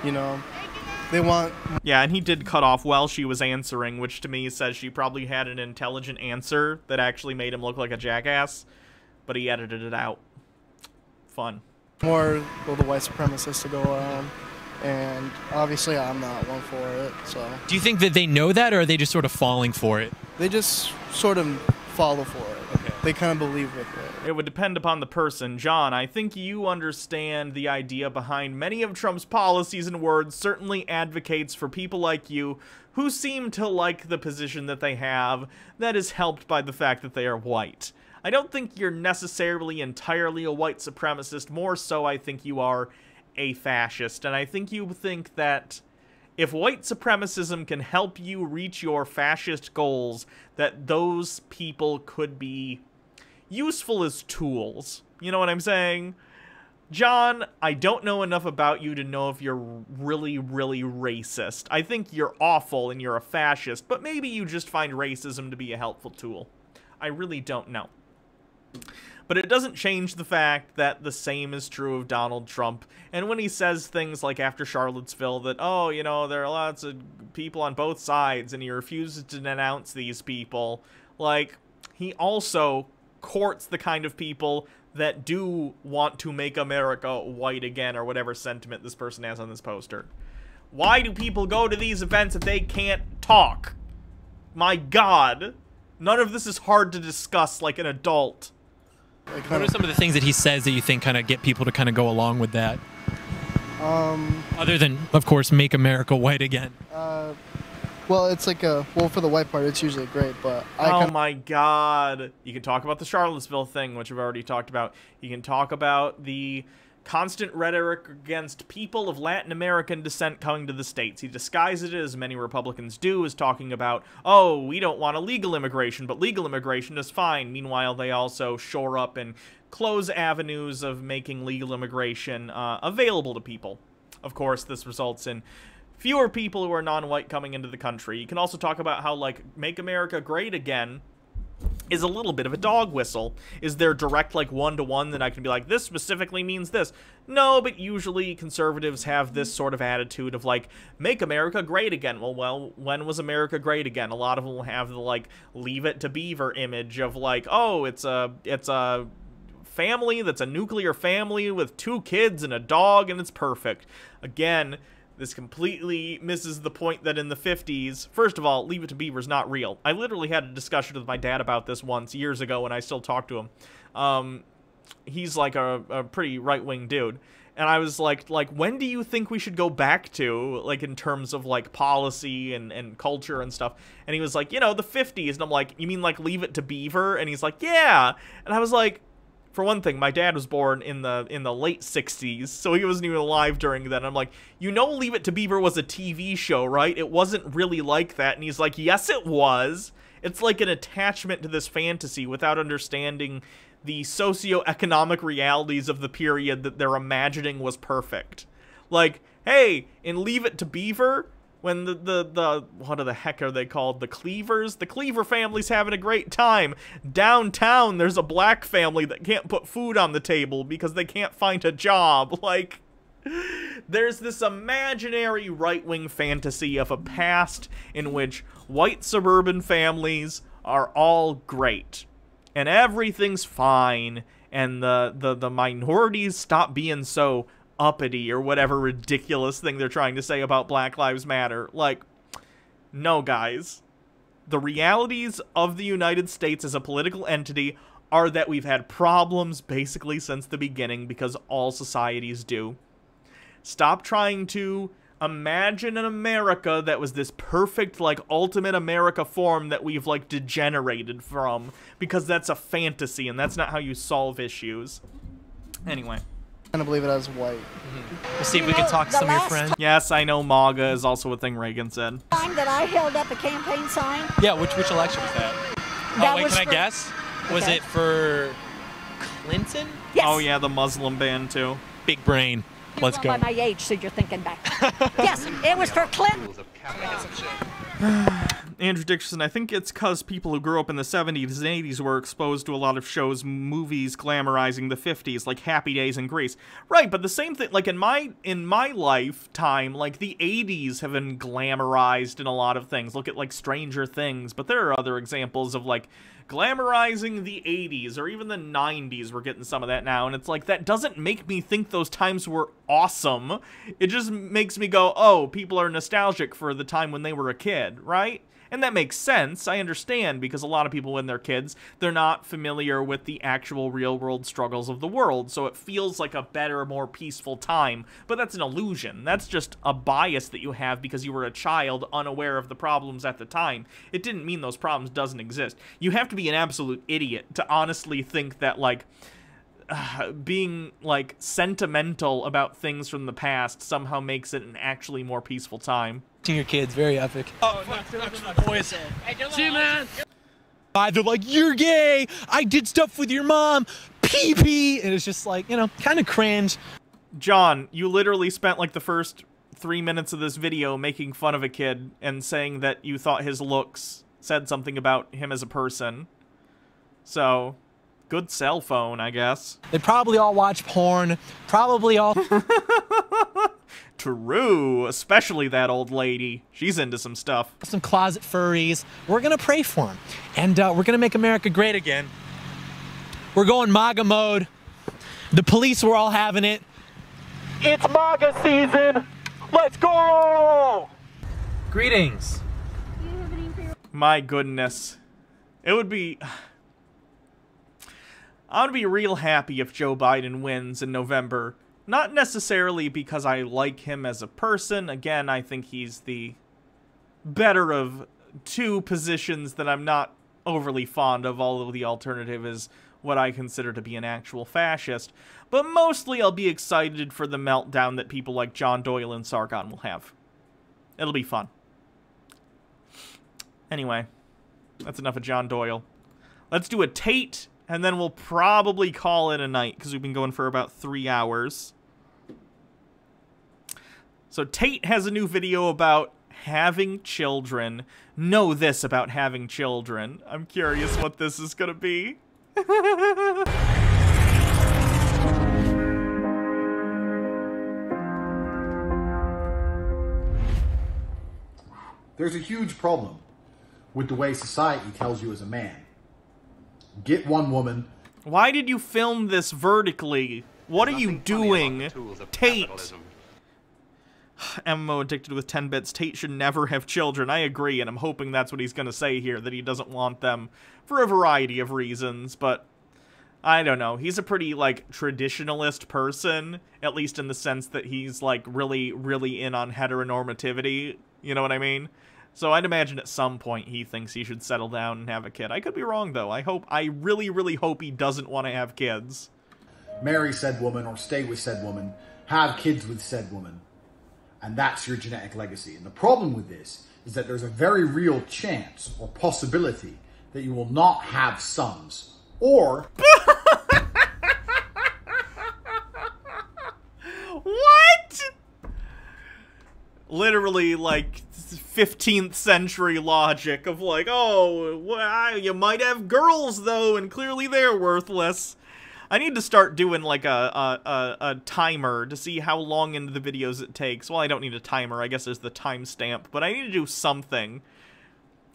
You know, they want... Yeah, and he did cut off while she was answering, which to me says she probably had an intelligent answer that actually made him look like a jackass, but he edited it out. Fun. More for the white supremacists to go around, and obviously I'm not one for it, so... Do you think that they know that, or are they just sort of falling for it? They just sort of follow for it. Okay. They kind of believe with it. It would depend upon the person. John, I think you understand the idea behind many of Trump's policies and words, certainly advocates for people like you who seem to like the position that they have that is helped by the fact that they are white. I don't think you're necessarily entirely a white supremacist. More so, I think you are a fascist. And I think you think that if white supremacism can help you reach your fascist goals, that those people could be useful as tools. You know what I'm saying? John, I don't know enough about you to know if you're really, really racist. I think you're awful and you're a fascist, but maybe you just find racism to be a helpful tool. I really don't know. But it doesn't change the fact that the same is true of Donald Trump. And when he says things like after Charlottesville that, oh, you know, there are lots of people on both sides, and he refuses to denounce these people, like, he also courts the kind of people that do want to make America white again, or whatever sentiment this person has on this poster. Why do people go to these events if they can't talk? My God. None of this is hard to discuss like an adult. What are some of the things that he says that you think kind of get people to kind of go along with that? Other than, of course, make America white again. Well, it's like well, for the white part, it's usually great, but oh my God. You can talk about the Charlottesville thing, which I've already talked about. You can talk about the constant rhetoric against people of Latin American descent coming to the States. He disguises it, as many Republicans do, as talking about, oh, we don't want illegal immigration, but legal immigration is fine. Meanwhile, they also shore up and close avenues of making legal immigration available to people. Of course, this results in fewer people who are non-white coming into the country. You can also talk about how, like, Make America Great Again is a little bit of a dog whistle. Is there direct, like, one-to-one that I can be like, this specifically means this? No, but usually conservatives have this sort of attitude of, like, make America great again. Well, when was America great again? A lot of them will have the, like, Leave It to Beaver image of, like, oh, it's a family that's a nuclear family with 2 kids and a dog, and it's perfect. Again, this completely misses the point that in the 50s, first of all, Leave It to Beaver's not real. I literally had a discussion with my dad about this once years ago, and I still talk to him. He's like a pretty right-wing dude. And I was like, when do you think we should go back to, like, in terms of, like, policy and culture and stuff? And he was like, you know, the 50s. And I'm like, you mean, like, Leave It to Beaver? And he's like, yeah. And I was like, for one thing, my dad was born in the late 60s, so he wasn't even alive during that. And I'm like, you know Leave It to Beaver was a TV show, right? It wasn't really like that. And he's like, yes, it was. It's like an attachment to this fantasy without understanding the socioeconomic realities of the period that they're imagining was perfect. Like, hey, in Leave It to Beaver, when the what the heck are they called? The Cleavers? The Cleaver family's having a great time. Downtown, there's a black family that can't put food on the table because they can't find a job. Like, There's this imaginary right-wing fantasy of a past in which white suburban families are all great, and everything's fine, and the minorities stop being so uppity or whatever ridiculous thing they're trying to say about Black Lives Matter. Like, no, guys. The realities of the United States as a political entity are that we've had problems basically since the beginning, because all societies do. Stop trying to imagine an America that was this perfect, like, ultimate America form that we've, like, degenerated from, because that's a fantasy, and that's not how you solve issues. Anyway. I'm gonna believe it as white. We'll see if we can talk to some of your friends. Yes, I know MAGA is also a thing Reagan said. Time that I held up a campaign sign. Yeah, which election was that? That wait, was can I guess? Was Okay. it for Clinton? Yes. Oh yeah, the Muslim ban too. Big brain. Let's go. By my age, so you're thinking back. Yes, it was for Clinton. Andrew Dickerson, I think it's because people who grew up in the 70s and 80s were exposed to a lot of shows, movies glamorizing the 50s, like Happy Days and Grease. Right, but the same thing, like in my lifetime, like the 80s have been glamorized in a lot of things. Look at like Stranger Things, but there are other examples of like glamorizing the 80s or even the 90s. We're getting some of that now, and it's like that doesn't make me think those times were awesome. It just makes me go, oh, people are nostalgic for the time when they were a kid, right? And that makes sense. I understand, because a lot of people, when they're kids, they're not familiar with the actual real-world struggles of the world, so it feels like a better, more peaceful time. But that's an illusion. That's just a bias that you have because you were a child unaware of the problems at the time. It didn't mean those problems doesn't exist. You have to be an absolute idiot to honestly think that, like, being, like, sentimental about things from the past somehow makes it an actually more peaceful time. To your kids, very epic. Oh, no, boys. See you, man. They're like, you're gay. I did stuff with your mom. Pee-pee. And it's just like, you know, kind of cringe. John, you literally spent like the first 3 minutes of this video making fun of a kid and saying that you thought his looks said something about him as a person. So, good cell phone, I guess. They probably all watch porn. Probably all... True, especially that old lady. She's into some stuff. Some closet furries. We're going to pray for them. And we're going to make America great again. We're going MAGA mode. The police were all having it. It's MAGA season. Let's go. Greetings. My goodness. It would be... I would be real happy if Joe Biden wins in November. Not necessarily because I like him as a person. Again, I think he's the better of two positions that I'm not overly fond of, although the alternative is what I consider to be an actual fascist. But mostly I'll be excited for the meltdown that people like John Doyle and Sagon will have. It'll be fun. Anyway, that's enough of John Doyle. Let's do a Tate, and then we'll probably call it a night, because we've been going for about 3 hours. So Tate has a new video about having children. Know this about having children. I'm curious what this is going to be. There's a huge problem with the way society tells you as a man. Get one woman. Why did you film this vertically? What are you doing? Tate. MMO addicted with 10 bits. Tate should never have children. I agree, and I'm hoping that's what he's going to say here, that he doesn't want them for a variety of reasons, but I don't know. He's a pretty, like, traditionalist person, at least in the sense that he's, like, really, really in on heteronormativity, you know what I mean? So I'd imagine at some point he thinks he should settle down and have a kid. I could be wrong, though. I really, really hope he doesn't want to have kids. Marry said woman or stay with said woman. Have kids with said woman. And that's your genetic legacy. And the problem with this is that there's a very real chance or possibility that you will not have sons. Or... What? Literally, like, 15th century logic of like, oh, well, you might have girls, though, and clearly they're worthless. I need to start doing like a timer to see how long into the videos it takes. Well, I don't need a timer. I guess there's the timestamp, but I need to do something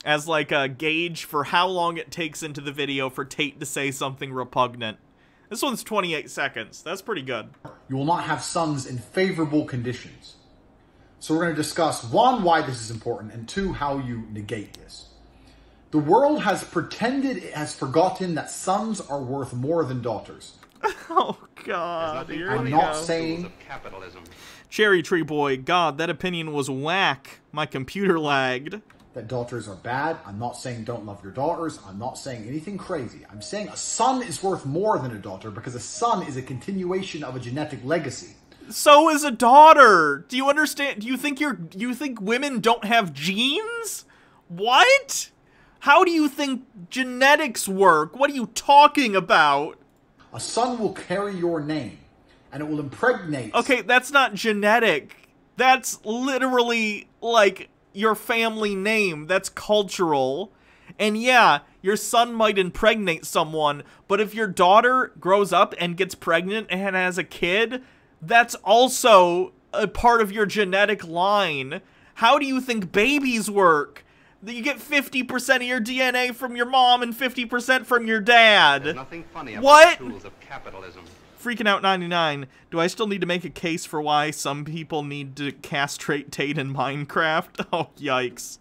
as like a gauge for how long it takes into the video for Tate to say something repugnant. This one's 28 seconds. That's pretty good. You will not have sons in favorable conditions. So we're going to discuss, one, why this is important, and two, how you negate this. The world has pretended it has forgotten that sons are worth more than daughters. Oh, God. Here I'm we not go. saying... Cherry Tree Boy, God, that opinion was whack. My computer lagged. That daughters are bad. I'm not saying don't love your daughters. I'm not saying anything crazy. I'm saying a son is worth more than a daughter because a son is a continuation of a genetic legacy. So is a daughter. Do you understand? Do you think women don't have genes? What? How do you think genetics work? What are you talking about? A son will carry your name, and it will impregnate... Okay, that's not genetic. That's literally, like, your family name. That's cultural. And yeah, your son might impregnate someone, but if your daughter grows up and gets pregnant and has a kid, that's also a part of your genetic line. How do you think babies work? You get 50% of your DNA from your mom and 50% from your dad. There's nothing funny about What? the tools of capitalism. Freaking out 99. Do I still need to make a case for why some people need to castrate Tate in Minecraft? Oh, yikes.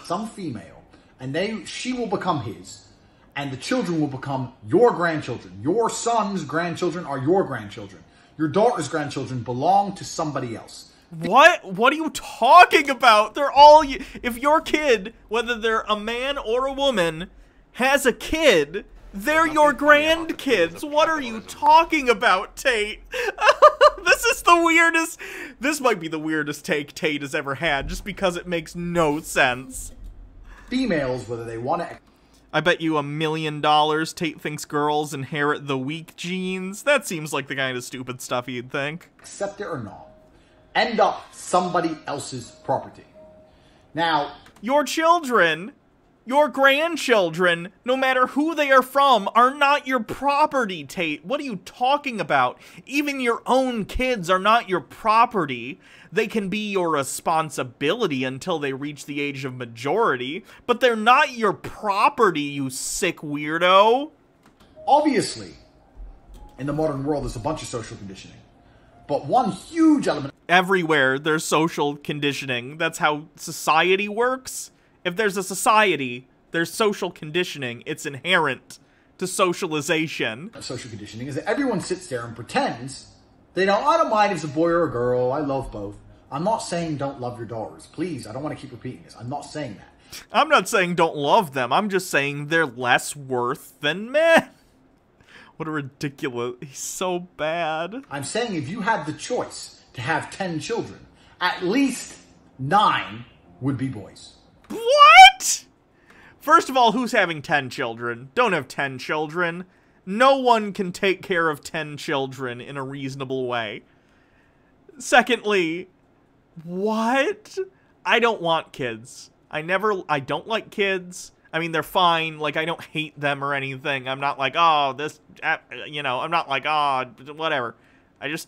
Some female, and she will become his, and the children will become your grandchildren. Your son's grandchildren are your grandchildren. Your daughter's grandchildren belong to somebody else. What? What are you talking about? They're all... If your kid, whether they're a man or a woman, has a kid, they're your grandkids. What are you talking about, Tate? This is the weirdest... This might be the weirdest take Tate has ever had, just because it makes no sense. Females, whether they want to... I bet you $1 million Tate thinks girls inherit the weak genes. That seems like the kind of stupid stuff you'd think. Accept it or not, end up somebody else's property. Now, your children, your grandchildren, no matter who they are from, are not your property, Tate. What are you talking about? Even your own kids are not your property. They can be your responsibility until they reach the age of majority, but they're not your property, you sick weirdo. Obviously, in the modern world, there's a bunch of social conditioning. But one huge element... Everywhere there's social conditioning. That's how society works. If there's a society, there's social conditioning. It's inherent to socialization. Social conditioning is that everyone sits there and pretends they don't, I don't mind if it's a boy or a girl. I love both. I'm not saying don't love your daughters. Please, I don't want to keep repeating this. I'm not saying that. I'm not saying don't love them. I'm just saying they're less worth than men. What a ridiculous... He's so bad. I'm saying if you had the choice to have 10 children, at least 9 would be boys. What? First of all, who's having 10 children? Don't have 10 children. No one can take care of 10 children in a reasonable way. Secondly, what? I don't want kids. I don't like kids. I mean, they're fine. Like, I don't hate them or anything. I'm not like, oh, this, you know, I'm not like, oh, whatever.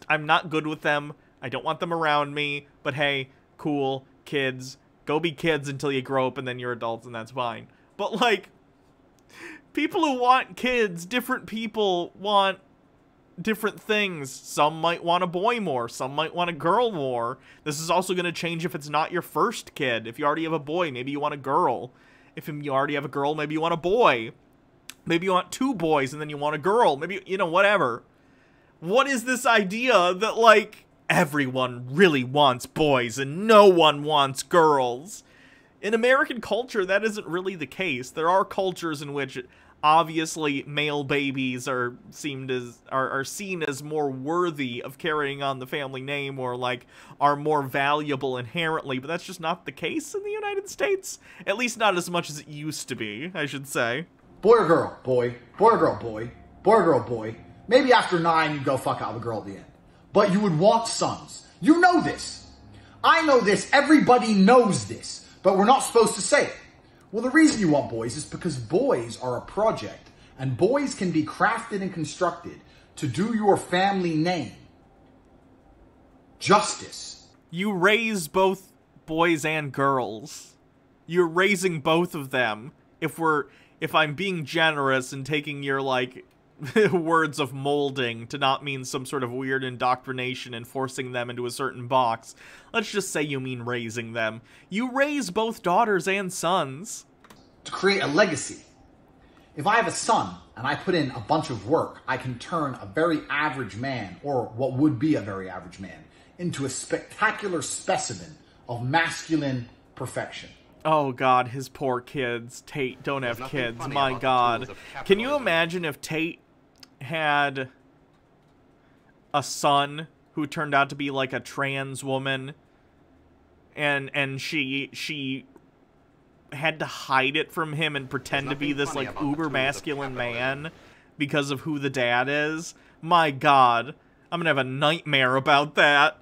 I'm not good with them. I don't want them around me. But hey, cool, kids. Go be kids until you grow up and then you're adults and that's fine. But, like, people who want kids, different people want different things. Some might want a boy more. Some might want a girl more. This is also going to change if it's not your first kid. If you already have a boy, maybe you want a girl. If you already have a girl, maybe you want a boy. Maybe you want 2 boys and then you want a girl. Maybe, you know, whatever. What is this idea that, like, everyone really wants boys and no one wants girls? In American culture, that isn't really the case. There are cultures in which, obviously, male babies are seen as more worthy of carrying on the family name or, like, are more valuable inherently, but that's just not the case in the United States. At least not as much as it used to be, I should say. Boy or girl, boy. Boy or girl, boy. Boy or girl, boy. Maybe after 9, you'd go fuck out of a girl at the end. But you would want sons. You know this. I know this. Everybody knows this. But we're not supposed to say it. Well, the reason you want boys is because boys are a project And boys can be crafted and constructed to do your family name justice. You raise both boys and girls. You're raising both of them. If I'm being generous and taking your, like, words of molding to not mean some sort of weird indoctrination and forcing them into a certain box, let's just say you mean raising them. You raise both daughters and sons. To create a legacy. If I have a son and I put in a bunch of work, I can turn a very average man, or what would be a very average man, into a spectacular specimen of masculine perfection. Oh god, his poor kids. Tate don't have kids, my god. Can you imagine if Tate had a son who turned out to be like a trans woman and she had to hide it from him and pretend to be this like uber masculine man because of who the dad is? My god, I'm gonna have a nightmare about that.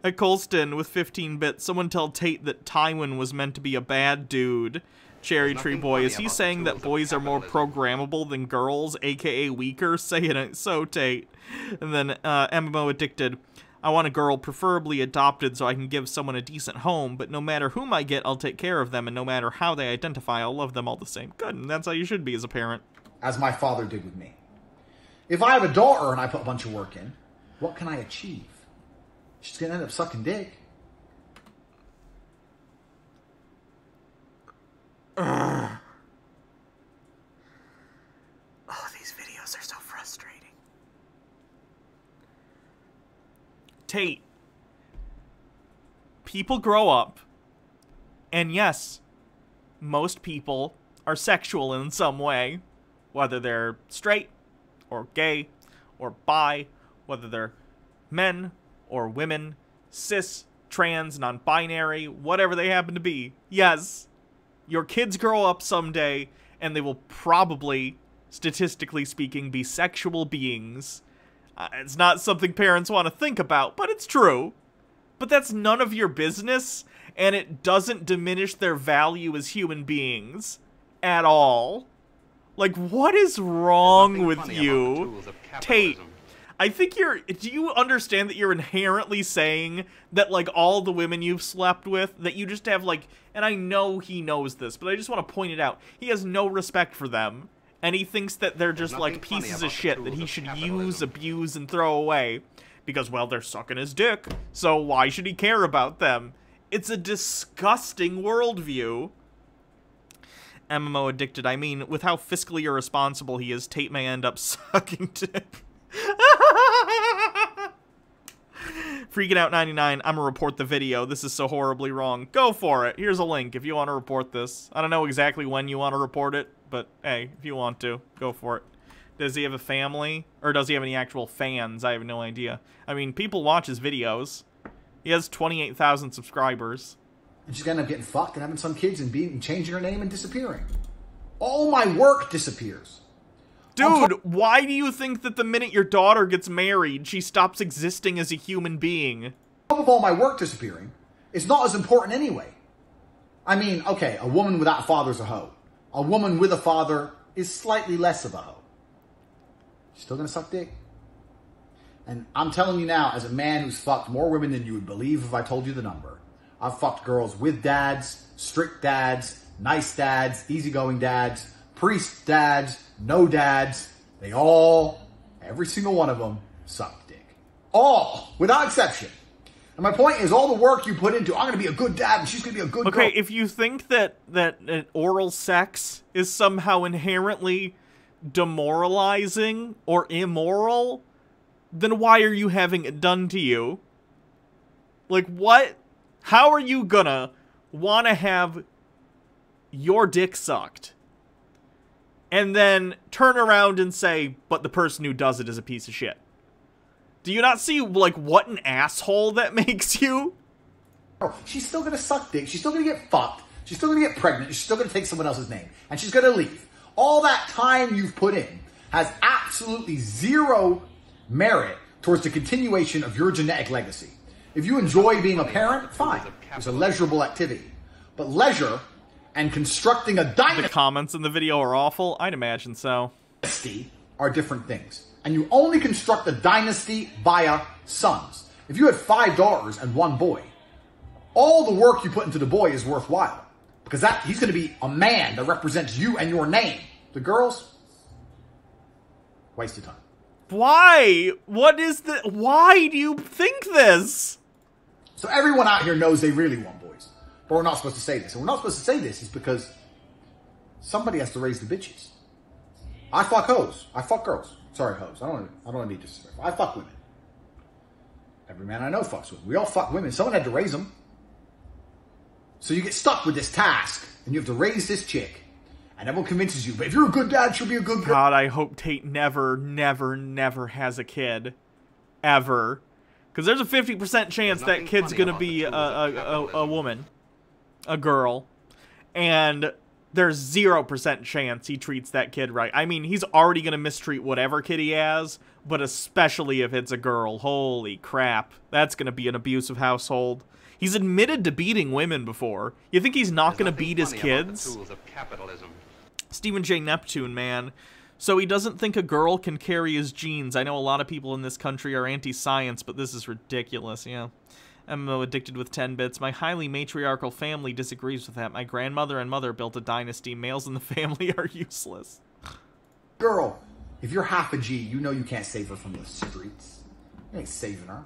At Colston with 15 bits, someone tell Tate that Tywin was meant to be a bad dude. Cherry Tree Boy, is he saying that boys are more programmable than girls, aka weaker? Saying it so, Tate. And then MMO Addicted, I want a girl, preferably adopted, so I can give someone a decent home, but no matter whom I get, I'll take care of them, and no matter how they identify, I'll love them all the same. Good, and that's how you should be as a parent. As my father did with me. If I have a daughter and I put a bunch of work in, what can I achieve? She's gonna end up sucking dick. Oh, these videos are so frustrating. Tate, people grow up, and yes, most people are sexual in some way, whether they're straight, or gay, or bi, whether they're men, or women, cis, trans, non-binary, whatever they happen to be. Yes, your kids grow up someday, and they will probably, statistically speaking, be sexual beings. It's not something parents want to think about, but it's true. But that's none of your business, and it doesn't diminish their value as human beings at all. Like, what is wrong with you? Tate, I think do you understand that you're inherently saying that, like, all the women you've slept with, that you just have, like, and I know he knows this, but I just want to point it out, he has no respect for them, and he thinks that they're just, like, pieces of shit that he should use, abuse, and throw away, because, well, they're sucking his dick, so why should he care about them? It's a disgusting worldview. MMO Addicted, I mean, with how fiscally irresponsible he is, Tate may end up sucking dick. Freaking Out 99, I'm gonna report the video. This is so horribly wrong. Go for it. Here's a link if you want to report this. I don't know exactly when you want to report it, but hey, if you want to, go for it. Does he have a family? Or does he have any actual fans? I have no idea. I mean, people watch his videos. He has 28,000 subscribers. And she's gonna end up getting fucked and having some kids and changing her name and disappearing. All my work disappears. Dude, why do you think that the minute your daughter gets married, she stops existing as a human being? Top of all my work disappearing, it's not as important anyway. I mean, okay, a woman without a father's a hoe. A woman with a father is slightly less of a hoe. She's still gonna suck dick. And I'm telling you now, as a man who's fucked more women than you would believe if I told you the number, I've fucked girls with dads, strict dads, nice dads, easygoing dads, priest dads, no dads. They all, every single one of them, suck dick. All, without exception. And my point is, all the work you put into, I'm going to be a good dad and she's going to be a good girl. Okay, if you think that oral sex is somehow inherently demoralizing or immoral, then why are you having it done to you? Like, what? How are you gonna want to have your dick sucked and then turn around and say, but the person who does it is a piece of shit? Do you not see, like, what an asshole that makes you? She's still gonna suck dick. She's still gonna get fucked. She's still gonna get pregnant. She's still gonna take someone else's name. And she's gonna leave. All that time you've put in has absolutely zero merit towards the continuation of your genetic legacy. If you enjoy being a parent, fine. It's a leisurable activity. But leisure and constructing a dynasty. The comments in the video are awful? I'd imagine so. Are different things. And you only construct a dynasty via sons. If you had 5 daughters and 1 boy, all the work you put into the boy is worthwhile. Because he's going to be a man that represents you and your name. The girls, waste of time. Why? What is the... Why do you think this? So everyone out here knows they really want boys. But we're not supposed to say this. And we're not supposed to say this is because somebody has to raise the bitches. I fuck hoes. I fuck girls. Sorry, hoes. I don't need to. I fuck women. Every man I know fucks women. We all fuck women. Someone had to raise them. So you get stuck with this task, and you have to raise this chick. And everyone convinces you, but if you're a good dad, she'll be a good girl. God, I hope Tate never, never, never has a kid. Ever. Because there's a 50% chance that kid's gonna be a woman. A girl. And there's 0% chance he treats that kid right. I mean, he's already gonna mistreat whatever kid he has, but especially if it's a girl. Holy crap. That's gonna be an abusive household. He's admitted to beating women before. You think he's not gonna beat his kids? Stephen J. Neptune, man. So he doesn't think a girl can carry his genes. I know a lot of people in this country are anti-science, but this is ridiculous, yeah. MMO addicted with 10 bits. My highly matriarchal family disagrees with that. My grandmother and mother built a dynasty. Males in the family are useless. Girl, if you're half a G, you know you can't save her from the streets. You ain't saving her.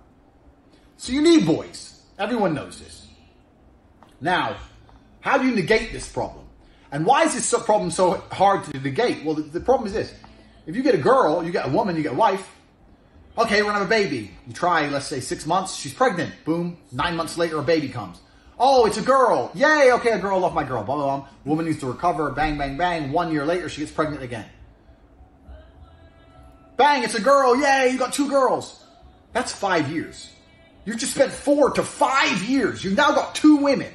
So you need boys. Everyone knows this. Now, how do you negate this problem? And why is this problem so hard to negate? Well, the problem is this. If you get a girl, you get a woman, you get a wife. Okay, we're gonna have a baby. You try, let's say 6 months, she's pregnant. Boom, 9 months later, a baby comes. Oh, it's a girl. Yay, okay, a girl, love my girl. Blah, blah, blah. Woman needs to recover. Bang, bang, bang. 1 year later, she gets pregnant again. Bang, it's a girl. Yay, you got 2 girls. That's 5 years. You've just spent 4 to 5 years. You've now got 2 women.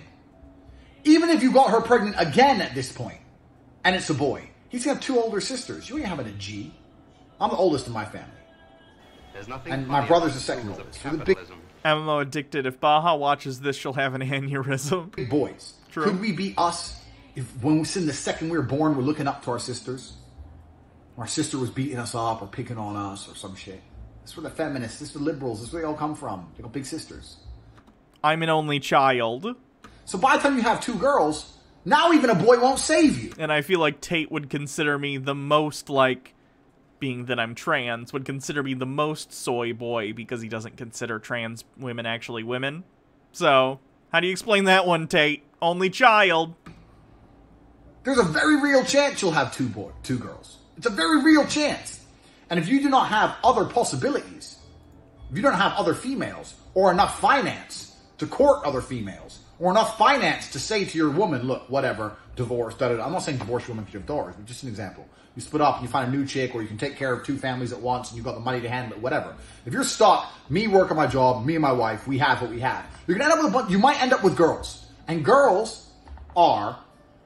Even if you got her pregnant again at this point, and it's a boy, he's gonna have 2 older sisters. You ain't having a G. I'm the oldest in my family. And my brother's the second oldest. So the big MMO addicted. If Baja watches this, she'll have an aneurysm. Big boys. True. Could we be us if when the second we were born, we're looking up to our sisters? Our sister was beating us up or picking on us or some shit. This is where the feminists, this is where the liberals, this is where they all come from. They got big sisters. I'm an only child. So by the time you have 2 girls, now even a boy won't save you. And I feel like Tate would consider me the most, like, being that I'm trans, would consider me the most soy boy because he doesn't consider trans women actually women. So, how do you explain that one, Tate? Only child. There's a very real chance you'll have 2 girls. It's a very real chance. And if you do not have other possibilities, if you don't have other females, or enough finance to court other females, or enough finance to say to your woman, look, whatever, divorce, da-da-da. I'm not saying divorce your woman if you have daughters, but just an example. You split up and you find a new chick, or you can take care of 2 families at once and you've got the money to handle it, whatever. If you're stuck, me working my job, me and my wife, we have what we have. You're gonna end up with a bunch, you might end up with girls. And girls are,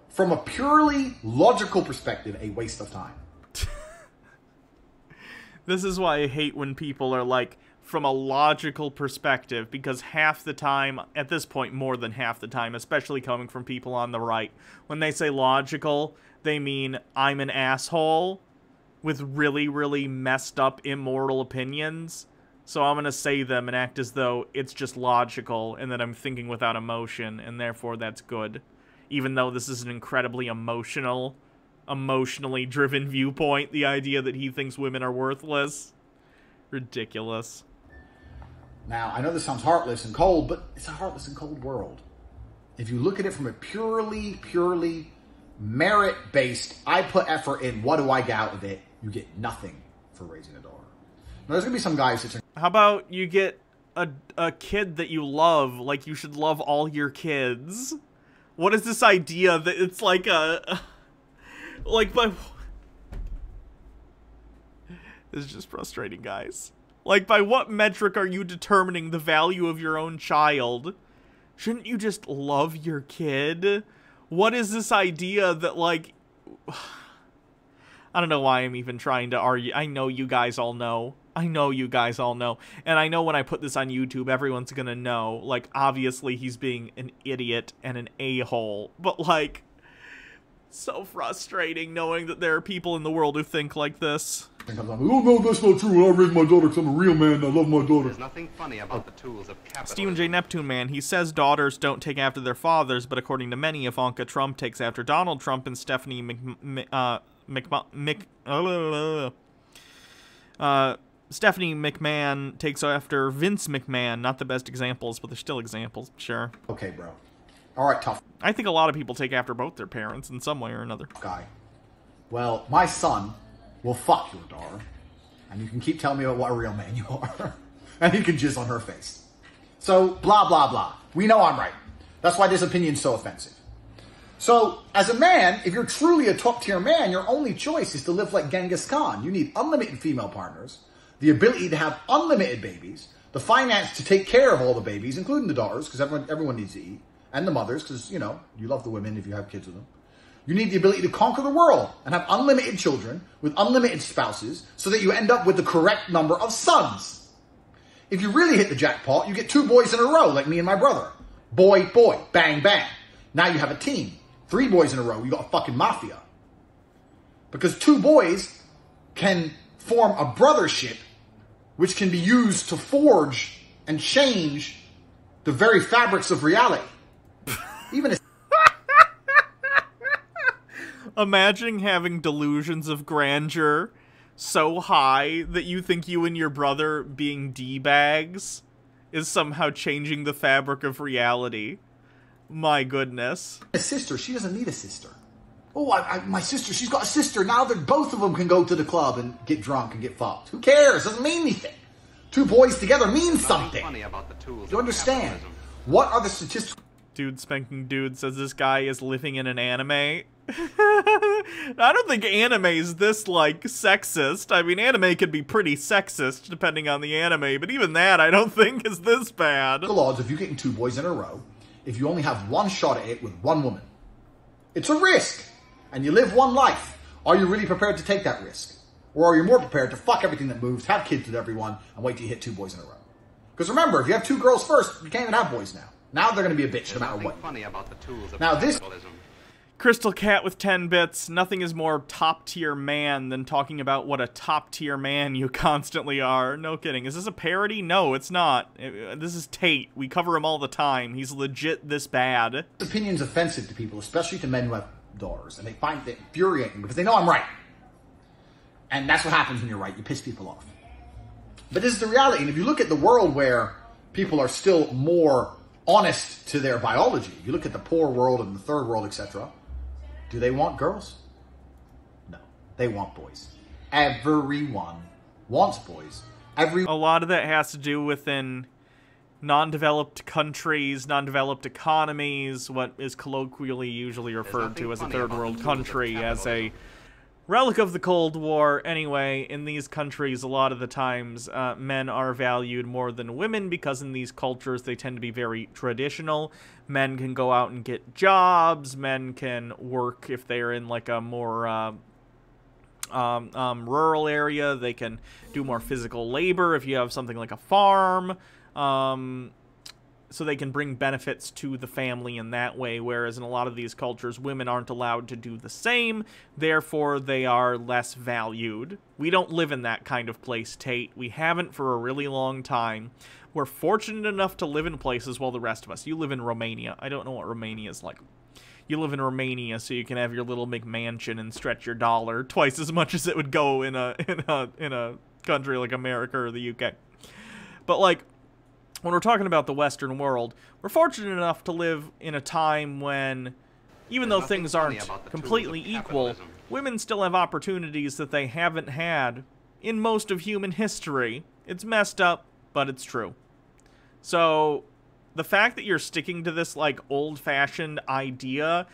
from a purely logical perspective, a waste of time. This is why I hate when people are like, from a logical perspective, because half the time, at this point more than half the time, especially coming from people on the right, when they say logical, they mean I'm an asshole with really, really messed up immoral opinions. So I'm gonna say them and act as though it's just logical and that I'm thinking without emotion, and therefore that's good. Even though this is an incredibly emotionally driven viewpoint, the idea that he thinks women are worthless. Ridiculous. Now, I know this sounds heartless and cold, but it's a heartless and cold world. If you look at it from a purely merit-based, I put effort in, what do I get out of it? You get nothing for raising a daughter. Now, there's going to be some guys that... How about you get a kid that you love, like you should love all your kids? What is this idea that it's like a... Like, by... This is just frustrating, guys. Like, by what metric are you determining the value of your own child? Shouldn't you just love your kid? What is this idea that, like... I don't know why I'm even trying to argue. I know you guys all know. I know you guys all know. And I know when I put this on YouTube, everyone's gonna know. Like, obviously he's being an idiot and an a-hole. But, like... So frustrating knowing that there are people in the world who think like this. Oh no, that's not true. I raised my daughter because I'm a real man and I love my daughter. There's nothing funny about the tools of capitalism. Stephen J. Neptune Man, he says daughters don't take after their fathers, but according to many, Ivanka Trump takes after Donald Trump and Stephanie Stephanie McMahon takes after Vince McMahon. Not the best examples, but they're still examples, sure. Okay, bro. All right, tough I think a lot of people take after both their parents in some way or another. guy. Well, my son will fuck your daughter, and you can keep telling me about what a real man you are, and he can jizz on her face. So, blah, blah, blah. We know I'm right. That's why this opinion's so offensive. So, as a man, if you're truly a top-tier man, your only choice is to live like Genghis Khan. You need unlimited female partners, the ability to have unlimited babies, the finance to take care of all the babies, including the daughters, because everyone needs to eat, and the mothers, because, you know, you love the women if you have kids with them. You need the ability to conquer the world and have unlimited children with unlimited spouses so that you end up with the correct number of sons. If you really hit the jackpot, you get 2 boys in a row, like me and my brother. Boy, boy, bang, bang. Now you have a team. 3 boys in a row, you got a fucking mafia. Because 2 boys can form a brothership which can be used to forge and change the very fabrics of reality. Even Imagine having delusions of grandeur so high that you think you and your brother being D-bags is somehow changing the fabric of reality. My goodness. a sister, she doesn't need a sister. Oh, my sister, she's got a sister. Now that both of them can go to the club and get drunk and get fucked. Who cares? Doesn't mean anything. 2 boys together means something. Funny about the tools You of understand? capitalism. What are the statistics? Dude Spanking Dude says this guy is living in an anime. I don't think anime is this, like, sexist. I mean, anime could be pretty sexist, depending on the anime, but even that I don't think is this bad. The odds of you getting 2 boys in a row, if you only have 1 shot at it with 1 woman. It's a risk, and you live 1 life. Are you really prepared to take that risk? Or are you more prepared to fuck everything that moves, have kids with everyone, and wait till you hit 2 boys in a row? Because remember, if you have 2 girls first, you can't even have boys now. Now they're going to be a bitch no matter what. Funny about the tools of Now this capitalism. Crystal Cat with 10 bits. Nothing is more top-tier man than talking about what a top-tier man you constantly are. No kidding. Is this a parody? No, it's not. This is Tate. We cover him all the time. He's legit this bad. This opinion's offensive to people, especially to men who have daughters, and they find it infuriating because they know I'm right. And that's what happens when you're right. You piss people off. But this is the reality. And if you look at the world where people are still more honest to their biology, you look at the poor world and the third world, etc., do they want girls? No. They want boys. Everyone wants boys. A lot of that has to do within non-developed countries, non-developed economies, what is colloquially usually referred to as a third world country, as a relic of the Cold War. Anyway, in these countries, a lot of the times, men are valued more than women because in these cultures, they tend to be very traditional. Men can go out and get jobs. Men can work if they're in, like, a more rural area. They can do more physical labor if you have something like a farm. So they can bring benefits to the family in that way, whereas in a lot of these cultures, women aren't allowed to do the same, therefore they are less valued. We don't live in that kind of place, Tate. We haven't for a really long time. We're fortunate enough to live in places while the rest of us. You live in Romania. I don't know what Romania is like. You live in Romania so you can have your little McMansion and stretch your dollar twice as much as it would go in a country like America or the UK. But, like, when we're talking about the Western world, we're fortunate enough to live in a time when, even though things aren't completely equal, women still have opportunities that they haven't had in most of human history. It's messed up, but it's true. So, the fact that you're sticking to this, like, old-fashioned idea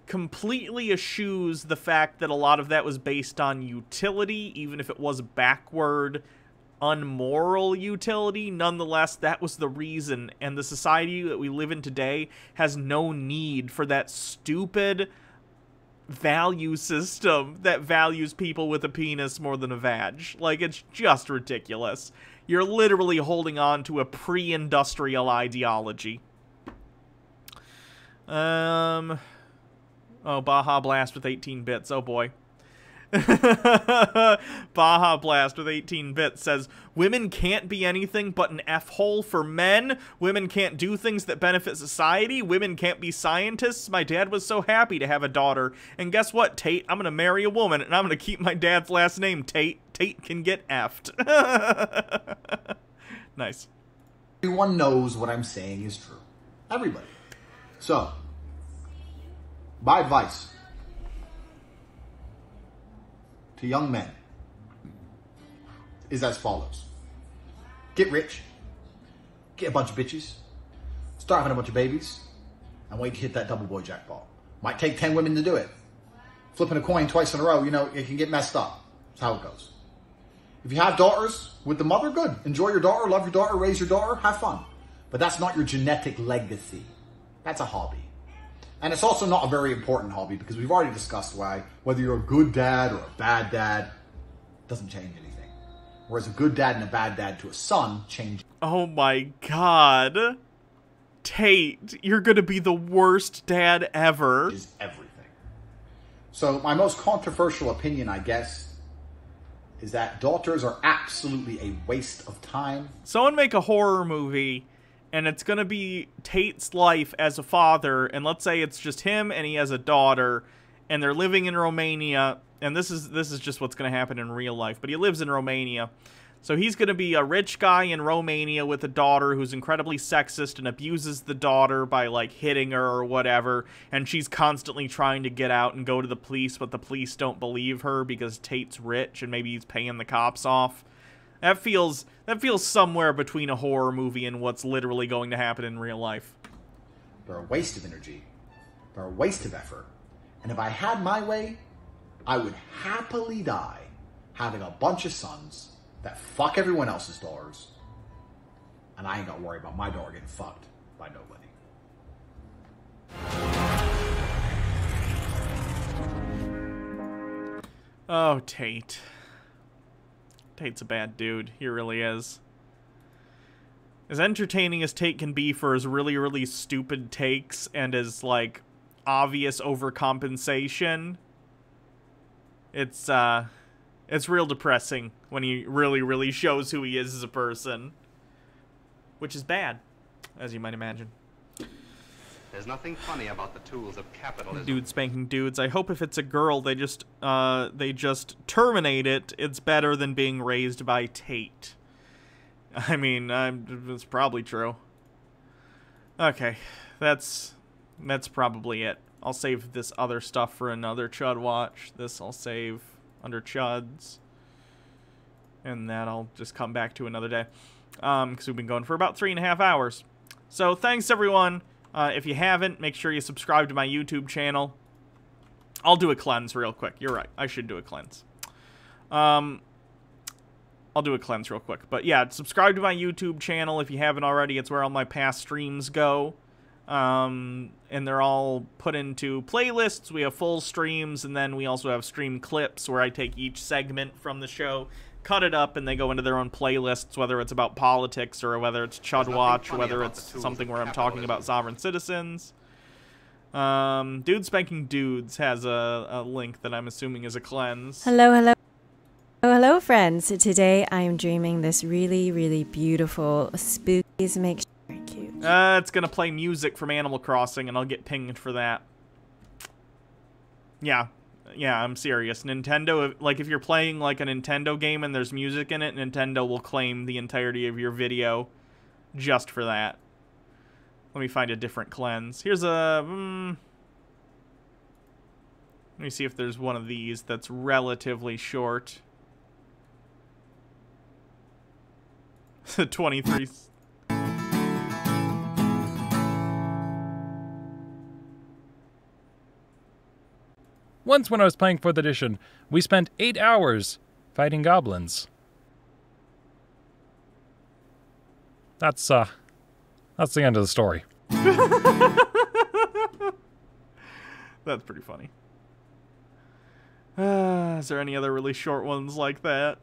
completely eschews the fact that a lot of that was based on utility, even if it was backward, unmoral utility. Nonetheless, that was the reason, and the society that we live in today has no need for that stupid value system that values people with a penis more than a vag. Like, it's just ridiculous. You're literally holding on to a pre-industrial ideology. Oh, Baja Blast with 18 bits. Oh, boy. Baja Blast with 18 bits says, women can't be anything but an F-hole for men. Women can't do things that benefit society. Women can't be scientists. My dad was so happy to have a daughter. And guess what, Tate? I'm going to marry a woman, and I'm going to keep my dad's last name, Tate. Tate can get effed. Nice. Everyone knows what I'm saying is true. Everybody. So, my advice to young men is as follows. Get rich, get a bunch of bitches, start having a bunch of babies, and wait to hit that double boy jackpot. Might take 10 women to do it. Flipping a coin twice in a row, you know, it can get messed up. That's how it goes. If you have daughters with the mother, good. Enjoy your daughter, love your daughter, raise your daughter, have fun. But that's not your genetic legacy. That's a hobby. And it's also not a very important hobby because we've already discussed why whether you're a good dad or a bad dad doesn't change anything. Whereas a good dad and a bad dad to a son change. Oh my god. Tate, you're gonna be the worst dad ever. Is everything. So my most controversial opinion, I guess, is that daughters are absolutely a waste of time. Someone make a horror movie, and it's gonna be Tate's life as a father, and let's say it's just him and he has a daughter, and they're living in Romania, and this is just what's gonna happen in real life, but he lives in Romania. So he's gonna be a rich guy in Romania with a daughter who's incredibly sexist and abuses the daughter by, like, hitting her or whatever, and she's constantly trying to get out and go to the police, but the police don't believe her because Tate's rich and maybe he's paying the cops off. That feels somewhere between a horror movie and what's literally going to happen in real life. They're a waste of energy. They're a waste of effort. And if I had my way, I would happily die having a bunch of sons that fuck everyone else's daughters, and I ain't got to worry about my daughter getting fucked by nobody. Oh, Tate. Tate's a bad dude. He really is. As entertaining as Tate can be for his really, really stupid takes and his, like, obvious overcompensation, it's real depressing when he really, really shows who he is as a person. Which is bad, as you might imagine. There's nothing funny about the tools of capitalism. Dude spanking dudes. I hope if it's a girl, they just terminate it. It's better than being raised by Tate. I mean, it's probably true. Okay, that's probably it. I'll save this other stuff for another Chud watch. This I'll save under Chuds. And that I'll just come back to another day. Because we've been going for about 3.5 hours. So, thanks everyone. If you haven't, make sure you subscribe to my YouTube channel. I'll do a cleanse real quick. You're right. I should do a cleanse. I'll do a cleanse real quick. But yeah, subscribe to my YouTube channel if you haven't already. It's where all my past streams go. And they're all put into playlists. We have full streams, and then we also have stream clips where I take each segment from the show, cut it up, and they go into their own playlists, whether it's about politics or whether it's Chud Watch or whether it's something where I'm talking about sovereign citizens. Dude Spanking Dudes has a link that I'm assuming is a cleanse. Hello, hello. Hello, friends. Today I am dreaming this really, really beautiful, spooky, make sure cute. It's gonna play music from Animal Crossing, and I'll get pinged for that. Yeah, I'm serious. Nintendo, like, if you're playing, like, a Nintendo game and there's music in it, Nintendo will claim the entirety of your video just for that. Let me find a different cleanse. Here's a... let me see if there's one of these that's relatively short. 23... Once when I was playing 4th edition, we spent 8 hours fighting goblins. That's the end of the story. That's pretty funny. Is there any other really short ones like that?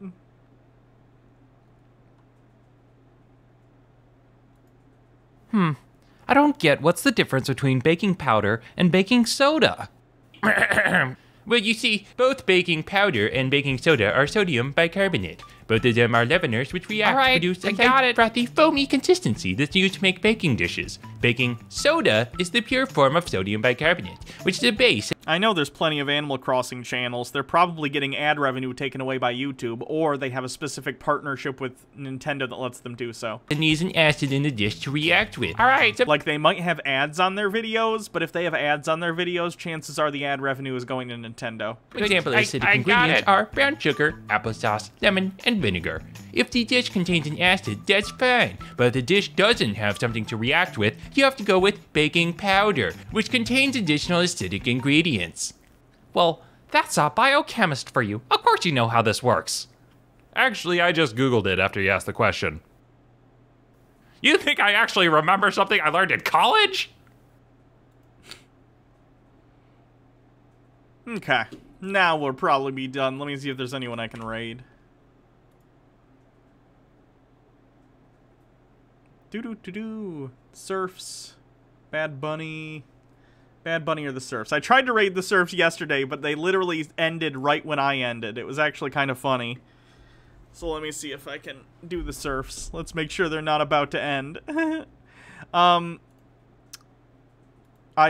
I don't get what's the difference between baking powder and baking soda. Well, you see, both baking powder and baking soda are sodium bicarbonate. Both of them are leaveners which react to produce a frothy, foamy consistency that's used to make baking dishes. Baking soda is the pure form of sodium bicarbonate, which is a base. I know there's plenty of Animal Crossing channels. They're probably getting ad revenue taken away by YouTube, or they have a specific partnership with Nintendo that lets them do so. It needs an acid in the dish to react with. Alright, so like they might have ads on their videos, but if they have ads on their videos, chances are the ad revenue is going to Nintendo. For example, acidic ingredients are brown sugar, applesauce, lemon, and vinegar. If the dish contains an acid, that's fine, but if the dish doesn't have something to react with, you have to go with baking powder, which contains additional acidic ingredients. Well, that's a biochemist for you. Of course you know how this works. Actually, I just Googled it after you asked the question. You think I actually remember something I learned in college? Okay, now we'll probably be done. Let me see if there's anyone I can raid. Do-do-do-do. Surfs. Bad Bunny. Bad Bunny or the Surfs. I tried to raid the Surfs yesterday, but they literally ended right when I ended. It was actually kind of funny. So let me see if I can do the Surfs. Let's make sure they're not about to end. I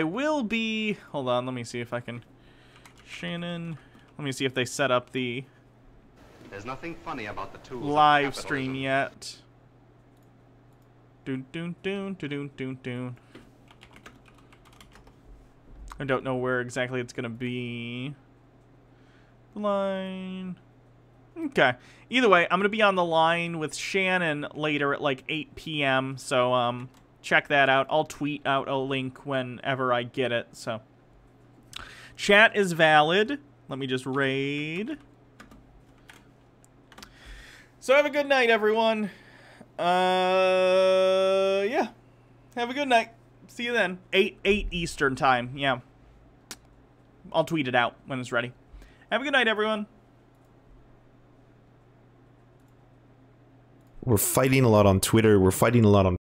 will be... Hold on, let me see if I can... Shannon... Let me see if they set up the... There's nothing funny about the tools live stream yet. Doon doon doon doon doon doon. I don't know where exactly it's gonna be. Line. Okay. Either way, I'm gonna be on the line with Shannon later at like 8 p.m. So check that out. I'll tweet out a link whenever I get it. So chat is valid. Let me just raid. So have a good night, everyone. Yeah. Have a good night. See you then. 8 Eastern time. Yeah. I'll tweet it out when it's ready. Have a good night, everyone. We're fighting a lot on Twitter. We're fighting a lot on